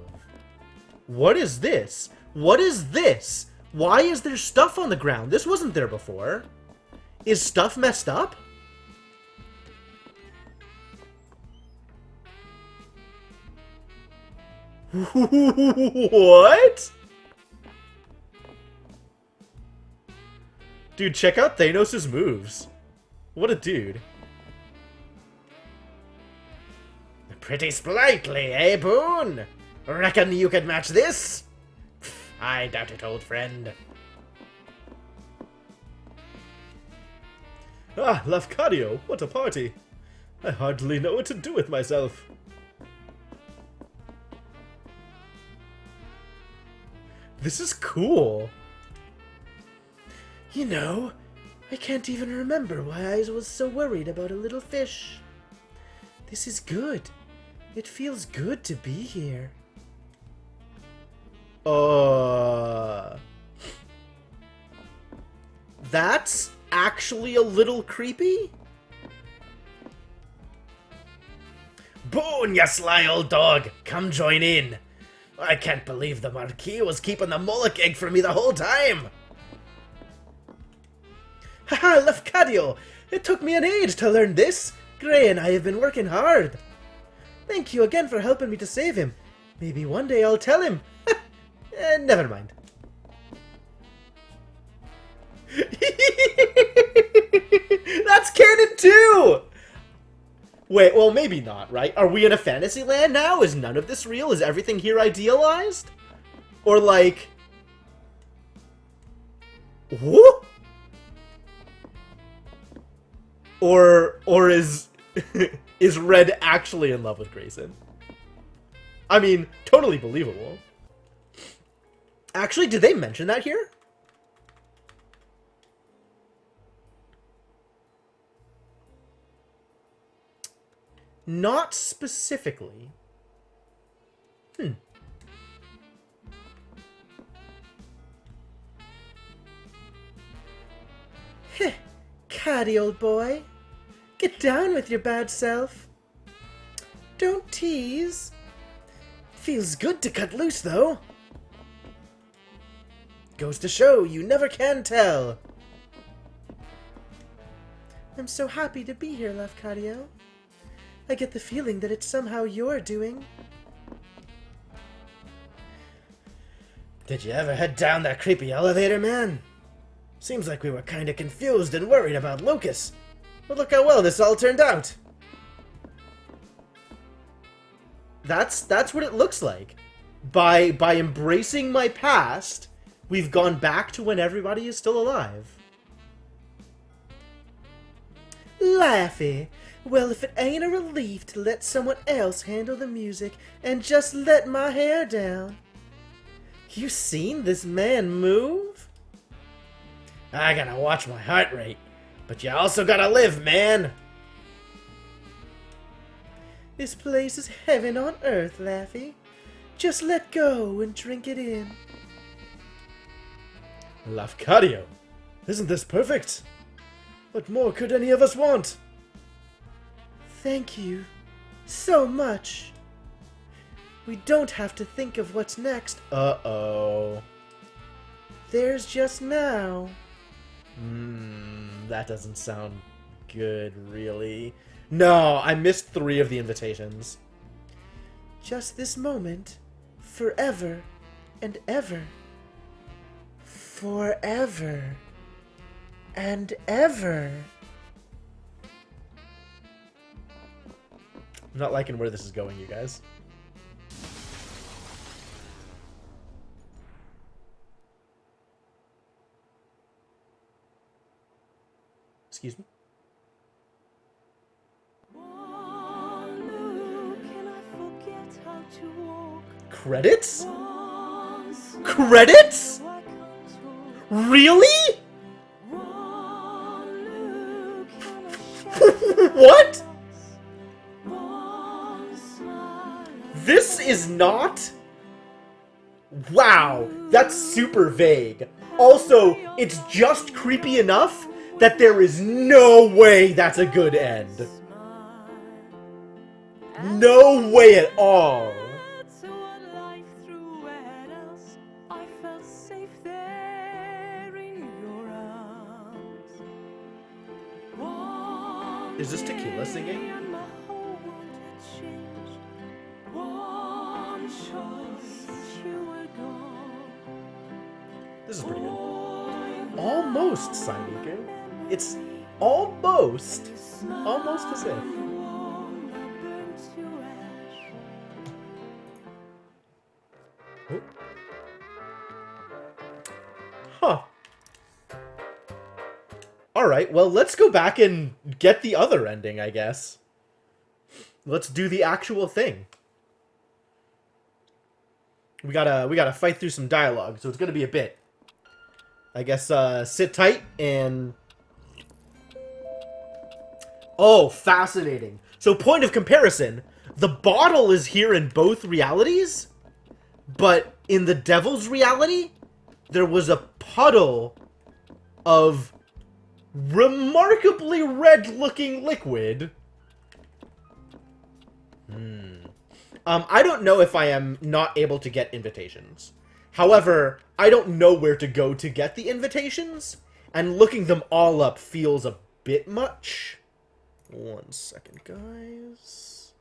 S1: What is this? What is this? Why is there stuff on the ground? This wasn't there before. Is stuff messed up? What? Dude, check out Thanos' moves. What a dude. Pretty sprightly, eh, Boone? Reckon you could match this? I doubt it, old friend. Ah, Lafcadio, what a party. I hardly know what to do with myself. This is cool. You know, I can't even remember why I was so worried about a little fish. This is good. It feels good to be here. That's actually a little creepy? Boone, you sly old dog! Come join in! I can't believe the Marquis was keeping the Moloch egg for me the whole time! Haha, Lafcadio! It took me an age to learn this! Gray and I have been working hard! Thank you again for helping me to save him. Maybe one day I'll tell him. Never mind. That's canon too! Wait, well maybe not, right? Are we in a fantasy land now? Is none of this real? Is everything here idealized? Or like... Whoop? Or is... is Red actually in love with Grayson? I mean, totally believable. Actually, did they mention that here? Not specifically. Heh, Caddy, old boy. Get down with your bad self. Don't tease. Feels good to cut loose, though. Goes to show you never can tell. I'm so happy to be here, Lafcadio. I get the feeling that it's somehow your doing. Did you ever head down that creepy elevator, man? Seems like we were kinda confused and worried about Lucas. But look how well this all turned out. That's what it looks like. By embracing my past, we've gone back to when everybody is still alive. Laffy. Well, if it ain't a relief to let someone else handle the music and just let my hair down. You seen this man move? I gotta watch my heart rate, but you also gotta live, man. This place is heaven on earth, Laffy. Just let go and drink it in. Lafcadio, isn't this perfect? What more could any of us want? Thank you so much. We don't have to think of what's next. Uh-oh. There's just now. That doesn't sound good, really. No, I missed 3 of the invitations. Just this moment, forever and ever. Forever and ever. I'm not liking where this is going, you guys. Excuse me? Credits? Credits? Really? What? This is not... Wow, that's super vague. Also, it's just creepy enough that there is no way that's a good end. No way at all. Is this Tequila singing? This is pretty good. Almost, Sainika. It's almost as if. Oh. Huh. Alright, well, let's go back and get the other ending, I guess. Let's do the actual thing. We gotta fight through some dialogue, so it's gonna be a bit. I guess, sit tight and... Oh, fascinating. So, point of comparison, the bottle is here in both realities, but in the devil's reality, there was a puddle of remarkably red-looking liquid. I don't know if I am not able to get invitations. However, I don't know where to go to get the invitations, and looking them all up feels a bit much. 1 second, guys.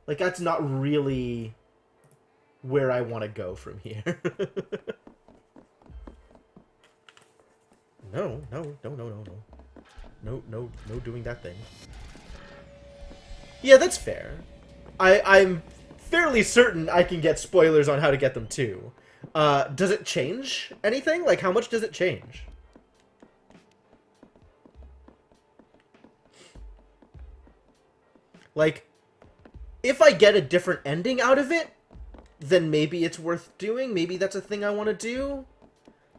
S1: Like, that's not really where I want to go from here. No doing that thing. Yeah, that's fair. I'm fairly certain I can get spoilers on how to get them too. Does it change anything? Like, how much does it change? Like, if I get a different ending out of it, then maybe it's worth doing. Maybe that's a thing I want to do.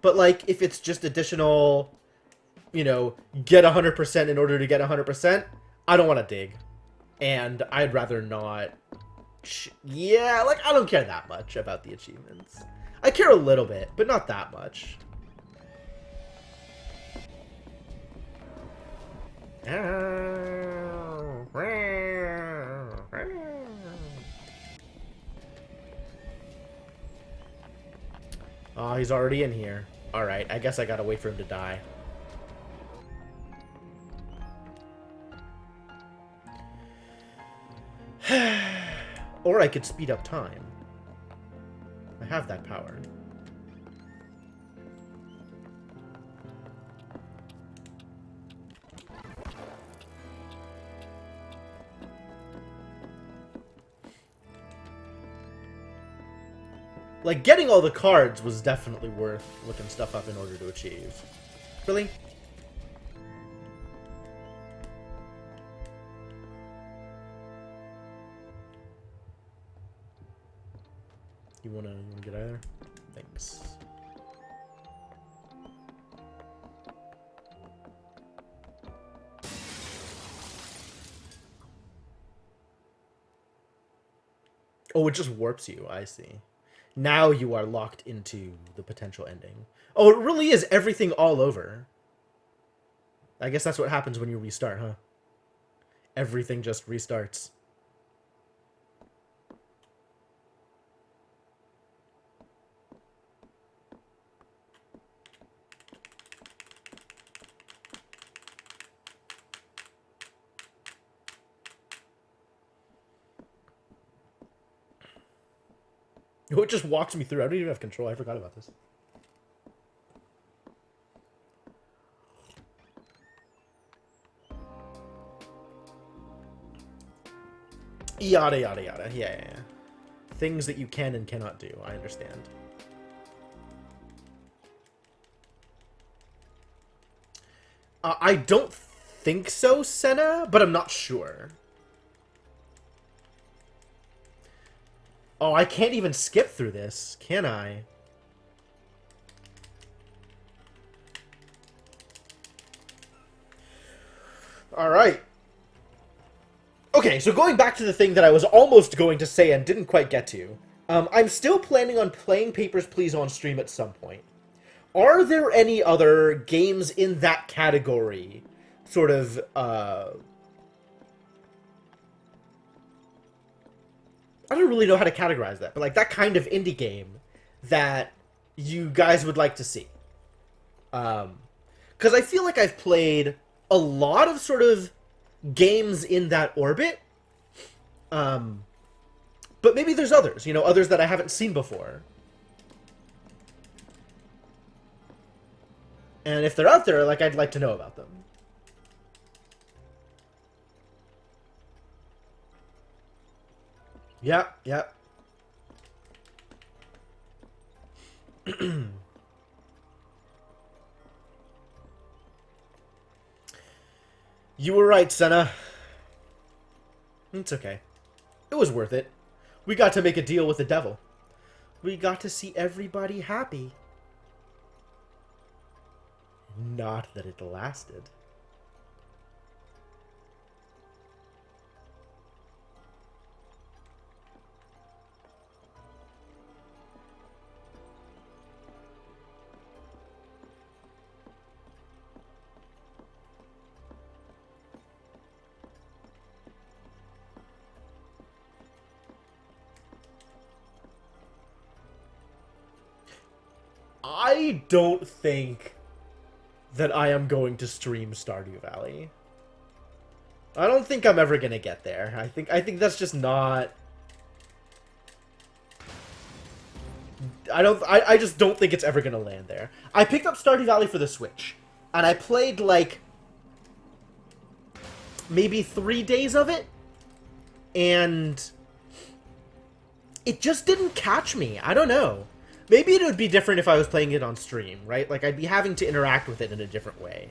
S1: But, like, if it's just additional, you know, get 100% in order to get 100%, I don't want to dig. And I'd rather not... Yeah, like, I don't care that much about the achievements. I care a little bit, but not that much. Oh, he's already in here. Alright, I guess I gotta wait for him to die. Or I could speed up time. I have that power. Like, getting all the cards was definitely worth looking stuff up in order to achieve. Really? You wanna get out of there? Thanks. Oh, it just warps you. I see. Now you are locked into the potential ending. Oh, it really is everything all over. I guess that's what happens when you restart, huh? Everything just restarts. Oh, it just walks me through. I don't even have control. I forgot about this. Yada, yada, yada. Yeah. Things that you can and cannot do. I understand. I don't think so, Senna, but I'm not sure. Oh, I can't even skip through this, can I? Alright. Okay, so going back to the thing that I was almost going to say and didn't quite get to. I'm still planning on playing Papers, Please on stream at some point. Are there any other games in that category? Sort of, I don't really know how to categorize that, but like that kind of indie game that you guys would like to see. Because I feel like I've played a lot of sort of games in that orbit. But maybe there's others, you know, others that I haven't seen before. And if they're out there, like, I'd like to know about them. Yep. You were right, Senna. It's okay. It was worth it. We got to make a deal with the devil. We got to see everybody happy. Not that it lasted. I don't think that I am going to stream Stardew Valley. I don't think I'm ever gonna get there. I think that's just not... I just don't think it's ever gonna land there. I picked up Stardew Valley for the Switch, and I played, like, maybe 3 days of it, and it just didn't catch me. I don't know. Maybe it would be different if I was playing it on stream, right? Like, I'd be having to interact with it in a different way.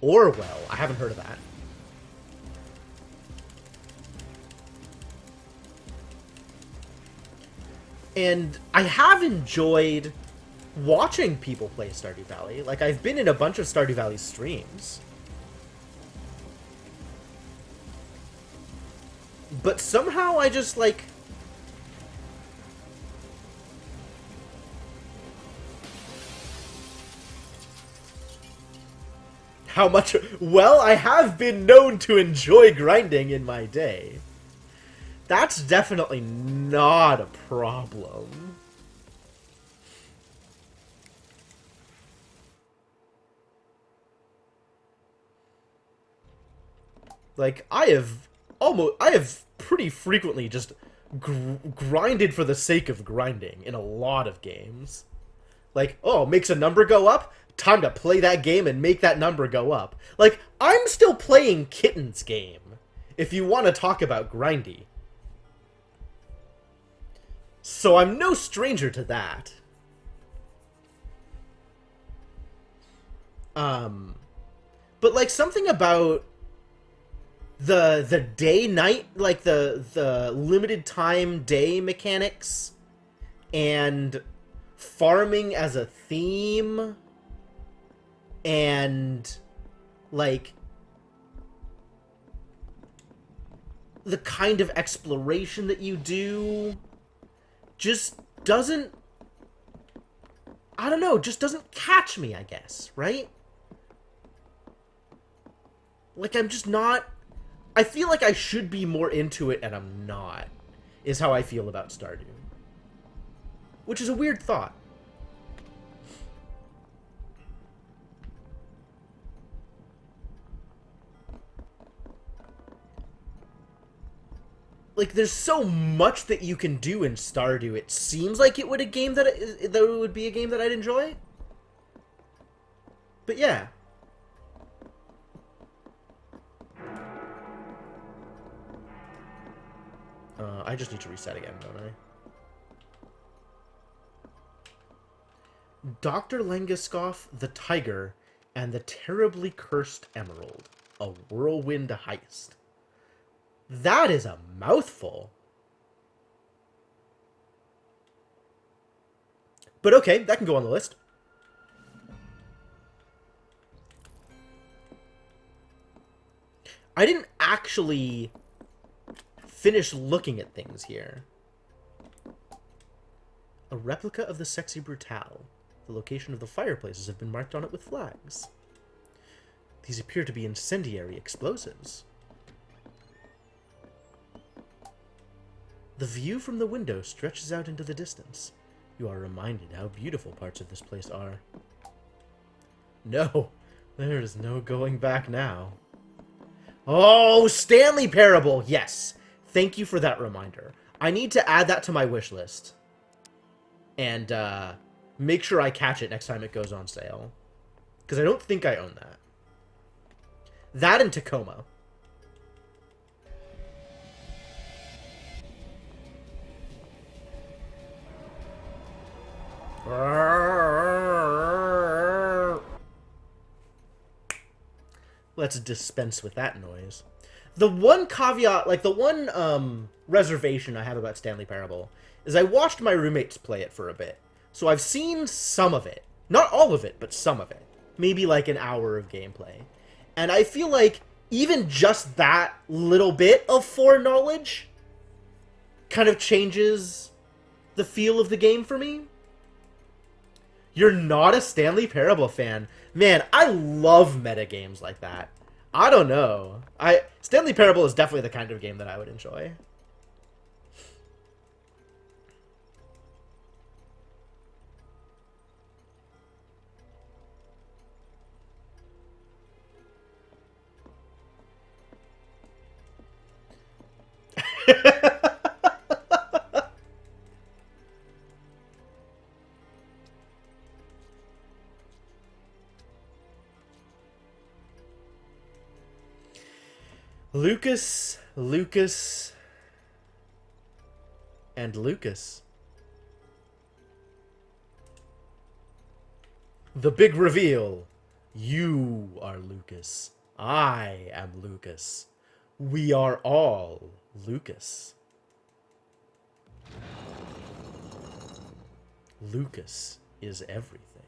S1: Orwell. I haven't heard of that. And I have enjoyed watching people play Stardew Valley. Like, I've been in a bunch of Stardew Valley streams. But somehow I just, like... How much... Well, I have been known to enjoy grinding in my day. That's definitely not a problem. Like, I have pretty frequently just grinded for the sake of grinding in a lot of games. Like, oh, makes a number go up? Time to play that game and make that number go up. Like, I'm still playing Kitten's game, if you want to talk about grindy. So I'm no stranger to that. But like something about the day night, like the limited time day mechanics and farming as a theme and like the kind of exploration that you do just doesn't, I don't know, just doesn't catch me, I guess, right? Like, I'm just not... I feel like I should be more into it, and I'm not, is how I feel about Stardew. Which is a weird thought. Like, there's so much that you can do in Stardew. It seems like it would a game that it would be a game that I'd enjoy. But yeah. I just need to reset again, don't I? Dr. Langaskoff, the Tiger, and the Terribly Cursed Emerald. A Whirlwind Heist. That is a mouthful. But okay, that can go on the list. I didn't actually finish looking at things here. A replica of the Sexy Brutale. The location of the fireplaces have been marked on it with flags. These appear to be incendiary explosives. The view from the window stretches out into the distance. You are reminded how beautiful parts of this place are. No, there is no going back now. Oh, Stanley Parable! Yes! Thank you for that reminder. I need to add that to my wish list. And, make sure I catch it next time it goes on sale. Because I don't think I own that. That and Tacoma. Let's dispense with that noise. The one caveat, like the one reservation I have about Stanley Parable is I watched my roommates play it for a bit. So I've seen some of it. Not all of it, but some of it. Maybe like an hour of gameplay. And I feel like even just that little bit of foreknowledge kind of changes the feel of the game for me. You're not a Stanley Parable fan. Man, I love metagames like that. I don't know. Stanley Parable is definitely the kind of game that I would enjoy. Lucas, and Lucas. The big reveal. You are Lucas. I am Lucas. We are all Lucas. Lucas is everything.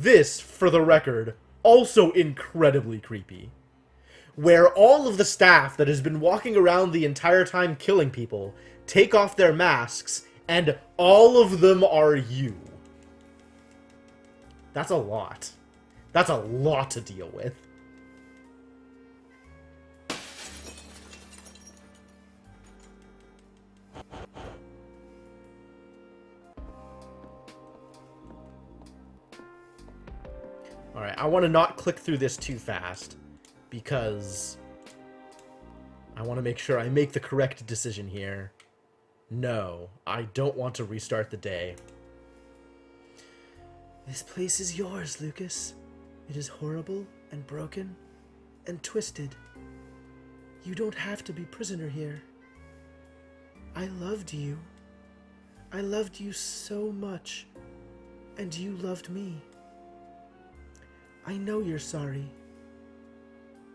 S1: this, for the record, also incredibly creepy. Where all of the staff that has been walking around the entire time killing people take off their masks, and all of them are you. That's a lot. That's a lot to deal with. Alright, I want to not click through this too fast, because I want to make sure I make the correct decision here. No, I don't want to restart the day. This place is yours, Lucas. It is horrible and broken and twisted. You don't have to be prisoner here. I loved you. I loved you so much, and you loved me. I know you're sorry.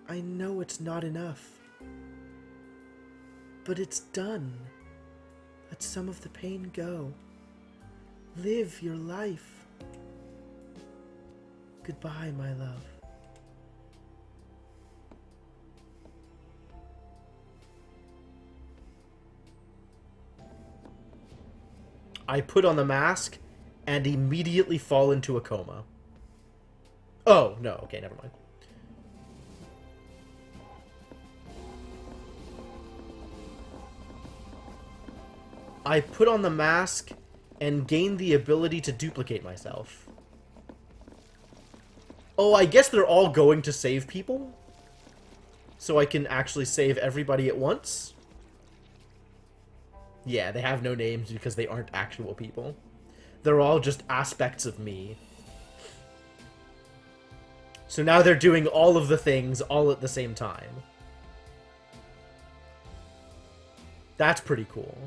S1: I know it's not enough. But it's done. Let some of the pain go. Live your life. Goodbye, my love. I put on the mask and immediately fall into a coma. Oh, no. Okay, never mind. I put on the mask and gain the ability to duplicate myself. Oh, I guess they're all going to save people? So I can actually save everybody at once? Yeah, they have no names because they aren't actual people. They're all just aspects of me. So now they're doing all of the things all at the same time. That's pretty cool.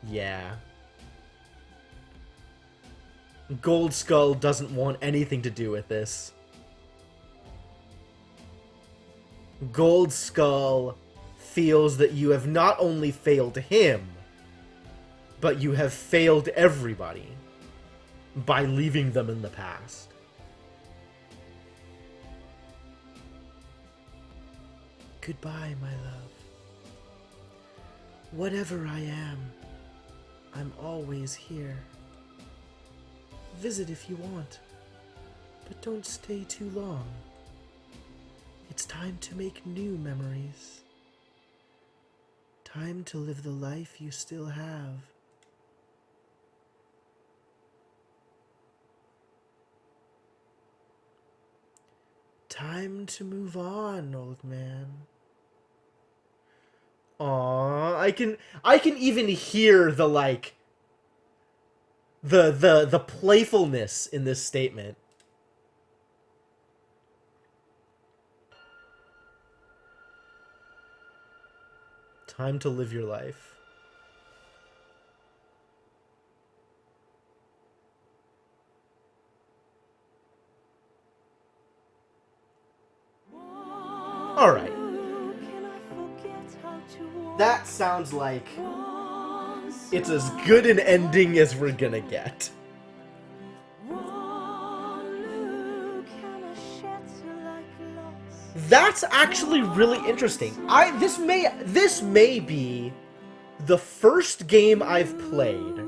S1: Yeah. Gold Skull doesn't want anything to do with this. Gold Skull feels that you have not only failed him, but you have failed everybody by leaving them in the past. Goodbye, my love. Whatever I am, I'm always here. Visit if you want, but don't stay too long. It's time to make new memories. Time to live the life you still have. Time to move on, old man. Aww, I can even hear the the playfulness in this statement. Time to live your life. All right. That sounds like it's as good an ending as we're gonna get. That's actually really interesting. This may be the first game I've played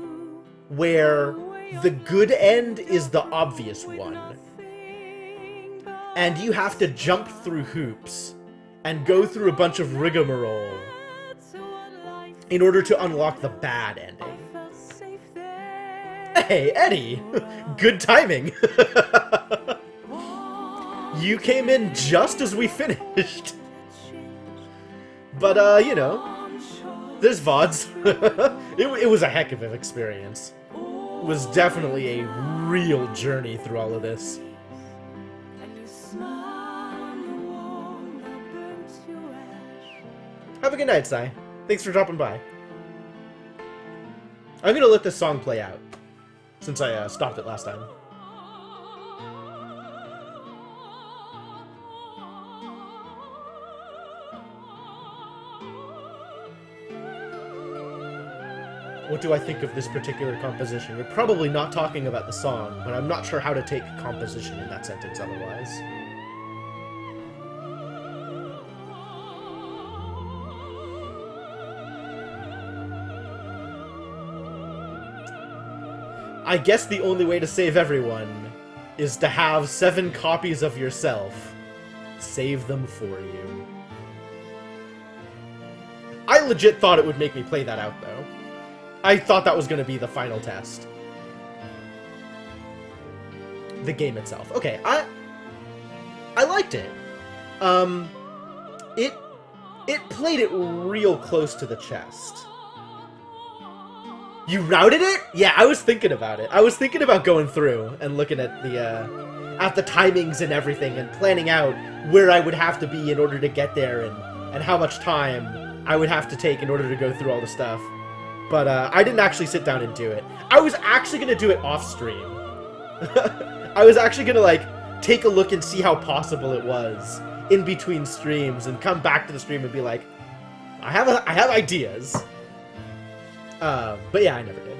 S1: where the good end is the obvious one. And you have to jump through hoops and go through a bunch of rigmarole in order to unlock the bad ending. Hey, Eddie! Good timing! You came in just as we finished. But, you know, there's VODs. It was a heck of an experience. It was definitely a real journey through all of this. Have a good night, Sai. Thanks for dropping by. I'm gonna let this song play out, since I stopped it last time. What do I think of this particular composition? You're probably not talking about the song, but I'm not sure how to take composition in that sentence otherwise. I guess the only way to save everyone is to have 7 copies of yourself. Save them for you. I legit thought it would make me play that out, though. I thought that was going to be the final test. The game itself. Okay, I liked it. It played it real close to the chest. You routed it? Yeah, I was thinking about it. I was thinking about going through and looking at the timings and everything and planning out where I would have to be in order to get there and how much time I would have to take in order to go through all the stuff. But I didn't actually sit down and do it. I was actually going to do it off stream. I was actually going to like take a look and see how possible it was in between streams and come back to the stream and be like, I have ideas. But yeah, I never did.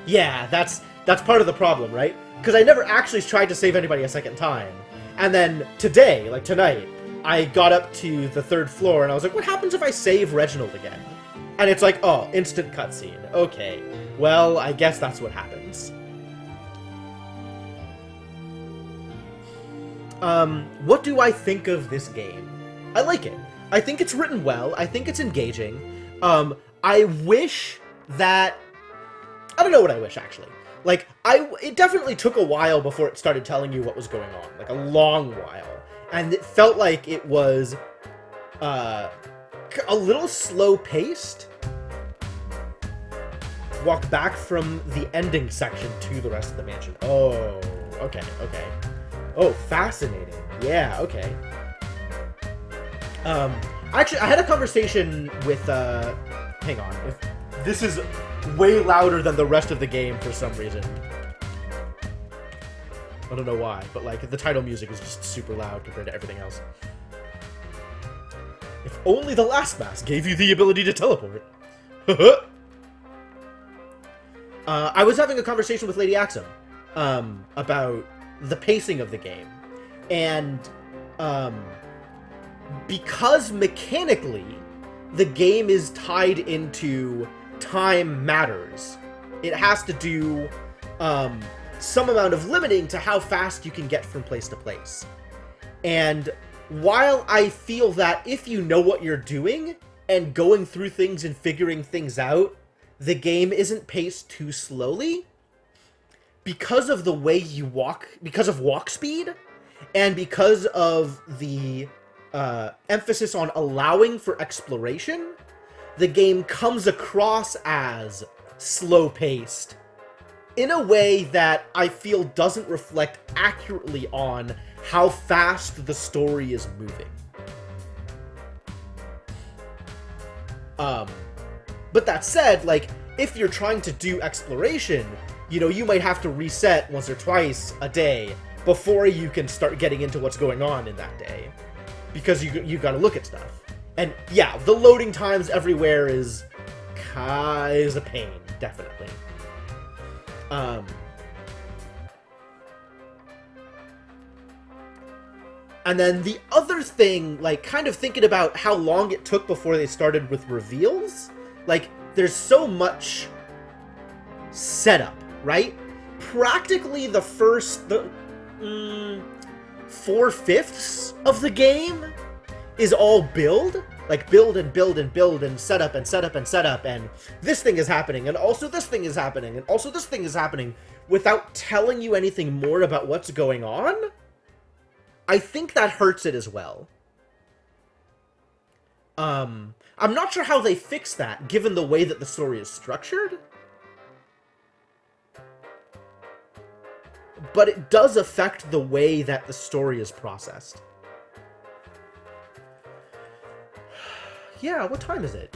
S1: Yeah, that's part of the problem, right? Because I never actually tried to save anybody a second time. And then today, like tonight, I got up to the 3rd floor and I was like, what happens if I save Reginald again? And it's like, oh, instant cutscene. Okay, well, I guess that's what happens. What do I think of this game? I like it. I think it's written well. I think it's engaging. I wish that... I don't know what I wish, actually. Like, it definitely took a while before it started telling you what was going on. Like, a long while. And it felt like it was a little slow-paced. Walk back from the ending section to the rest of the mansion. Oh, okay, okay. Oh, fascinating. Yeah, okay. Actually, I had a conversation with, hang on. This is way louder than the rest of the game for some reason. I don't know why, but, like, the title music is just super loud compared to everything else. If only the last mask gave you the ability to teleport. I was having a conversation with Lady Axum, about the pacing of the game. And, because mechanically the game is tied into time matters, it has to do some amount of limiting to how fast you can get from place to place. And while I feel that if you know what you're doing and going through things and figuring things out, the game isn't paced too slowly, because of the way you walk, because of walk speed, and because of the emphasis on allowing for exploration, the game comes across as slow-paced in a way that I feel doesn't reflect accurately on how fast the story is moving. But that said, like, if you're trying to do exploration, you know, you might have to reset once or twice a day before you can start getting into what's going on in that day. Because you gotta look at stuff. And yeah, the loading times everywhere is a pain, definitely. And then the other thing, like, kind of thinking about how long it took before they started with reveals, like, there's so much setup, right? Practically the first 4/5 of the game is all build. Like, build and build and build and setup and setup and setup, and this thing is happening, and also this thing is happening, and also this thing is happening, without telling you anything more about what's going on. I think that hurts it as well. I'm not sure how they fix that, given the way that the story is structured. But it does affect the way that the story is processed. Yeah, what time is it? It's